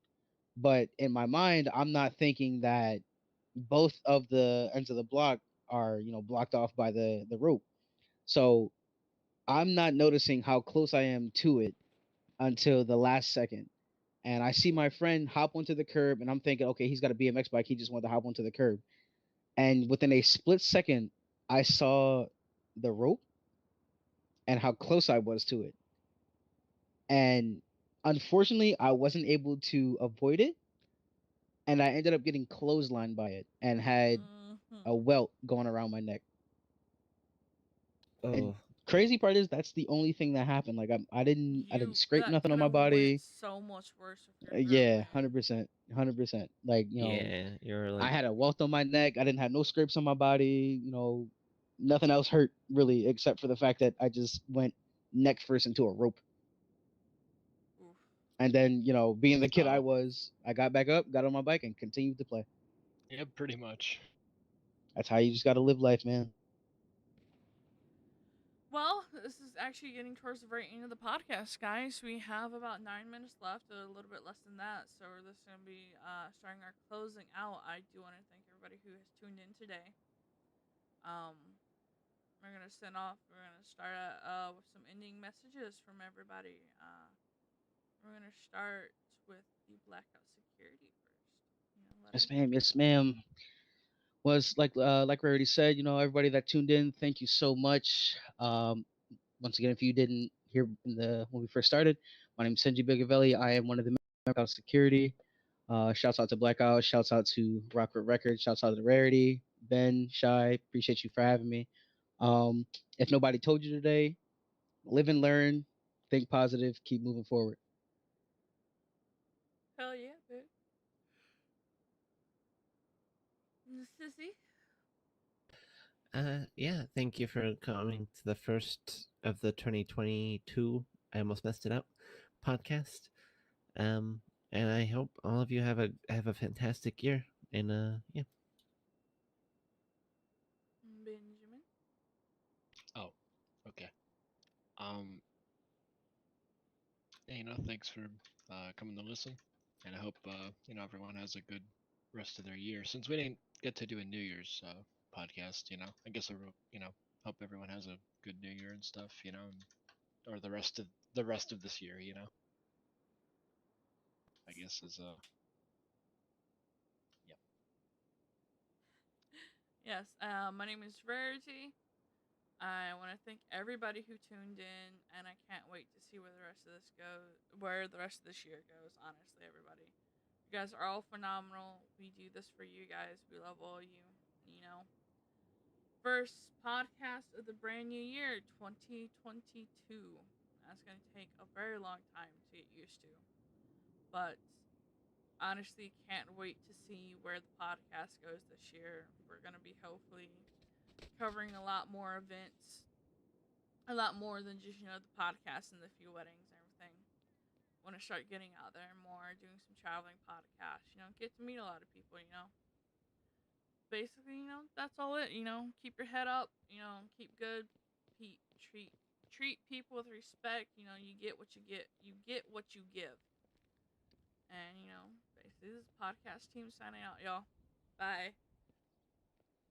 [SPEAKER 4] But in my mind, I'm not thinking that both of the ends of the block are blocked off by the rope. So I'm not noticing how close I am to it until the last second. And I see my friend hop onto the curb, and I'm thinking, okay, he's got a BMX bike. He just wanted to hop onto the curb. And within a split second, I saw the rope and how close I was to it. And unfortunately, I wasn't able to avoid it. And I ended up getting clotheslined by it and had a welt going around my neck. And
[SPEAKER 3] Oh,
[SPEAKER 4] crazy part is that's the only thing that happened. Like I didn't scrape
[SPEAKER 1] That
[SPEAKER 4] nothing on
[SPEAKER 1] could
[SPEAKER 4] my
[SPEAKER 1] have went
[SPEAKER 4] body.
[SPEAKER 1] so much worse if your girl
[SPEAKER 4] Yeah,
[SPEAKER 1] went.
[SPEAKER 4] 100%, 100%. Like
[SPEAKER 3] yeah, you're like
[SPEAKER 4] I had a welt on my neck. I didn't have no scrapes on my body. Nothing else hurt really, except for the fact that I just went neck first into a rope.
[SPEAKER 1] Oof.
[SPEAKER 4] And then, being the kid I
[SPEAKER 2] Oh.
[SPEAKER 4] was, I got back up, got on my bike, and continued to play.
[SPEAKER 2] Yeah, pretty much.
[SPEAKER 4] That's how you just got to live life, man.
[SPEAKER 1] Well, this is actually getting towards the very end of the podcast, guys. We have about 9 minutes left, a little bit less than that. So this is going to be starting our closing out. I do want to thank everybody who has tuned in today. We're going to send off. We're going to start with some ending messages from everybody. We're going to start with the Blackout Security first.
[SPEAKER 4] Yes, ma'am. Yes, ma'am. Was like we already said, everybody that tuned in, thank you so much. Once again, if you didn't hear when we first started, my name is Senji Bigavelli. I am one of the Blackout Security. Shouts out to Blackout. Shouts out to Rockford Records. Shouts out to Rarity, Ben, Shy. Appreciate you for having me. If nobody told you today, live and learn, think positive, keep moving forward.
[SPEAKER 1] Hell yeah, bitch. Sissy?
[SPEAKER 3] yeah, thank you for coming to the first of the 2022, I almost messed it up, podcast. And I hope all of you have a fantastic year. And yeah.
[SPEAKER 1] Benjamin?
[SPEAKER 2] Oh, okay. Yeah, thanks for coming to listen, and I hope everyone has a good rest of their year. Since we didn't get to do a New Year's podcast, I guess hope everyone has a good New Year and stuff, or the rest of this year, I guess is yeah.
[SPEAKER 1] Yes, my name is Rarity. I want to thank everybody who tuned in, and I can't wait to see where the rest of this year goes. Honestly, everybody, you guys are all phenomenal. We do this for you guys. We love all you. First podcast of the brand new year, 2022. That's gonna take a very long time to get used to, but honestly, can't wait to see where the podcast goes this year. We're gonna be hopefully covering a lot more events, a lot more than just the podcast and the few weddings and everything. Want to start getting out there more, doing some traveling podcasts. Get to meet a lot of people. Basically, that's all it. Keep your head up. Keep good. Treat people with respect. You get what you get. You get what you give. And basically, this is podcast team signing out, y'all. Bye.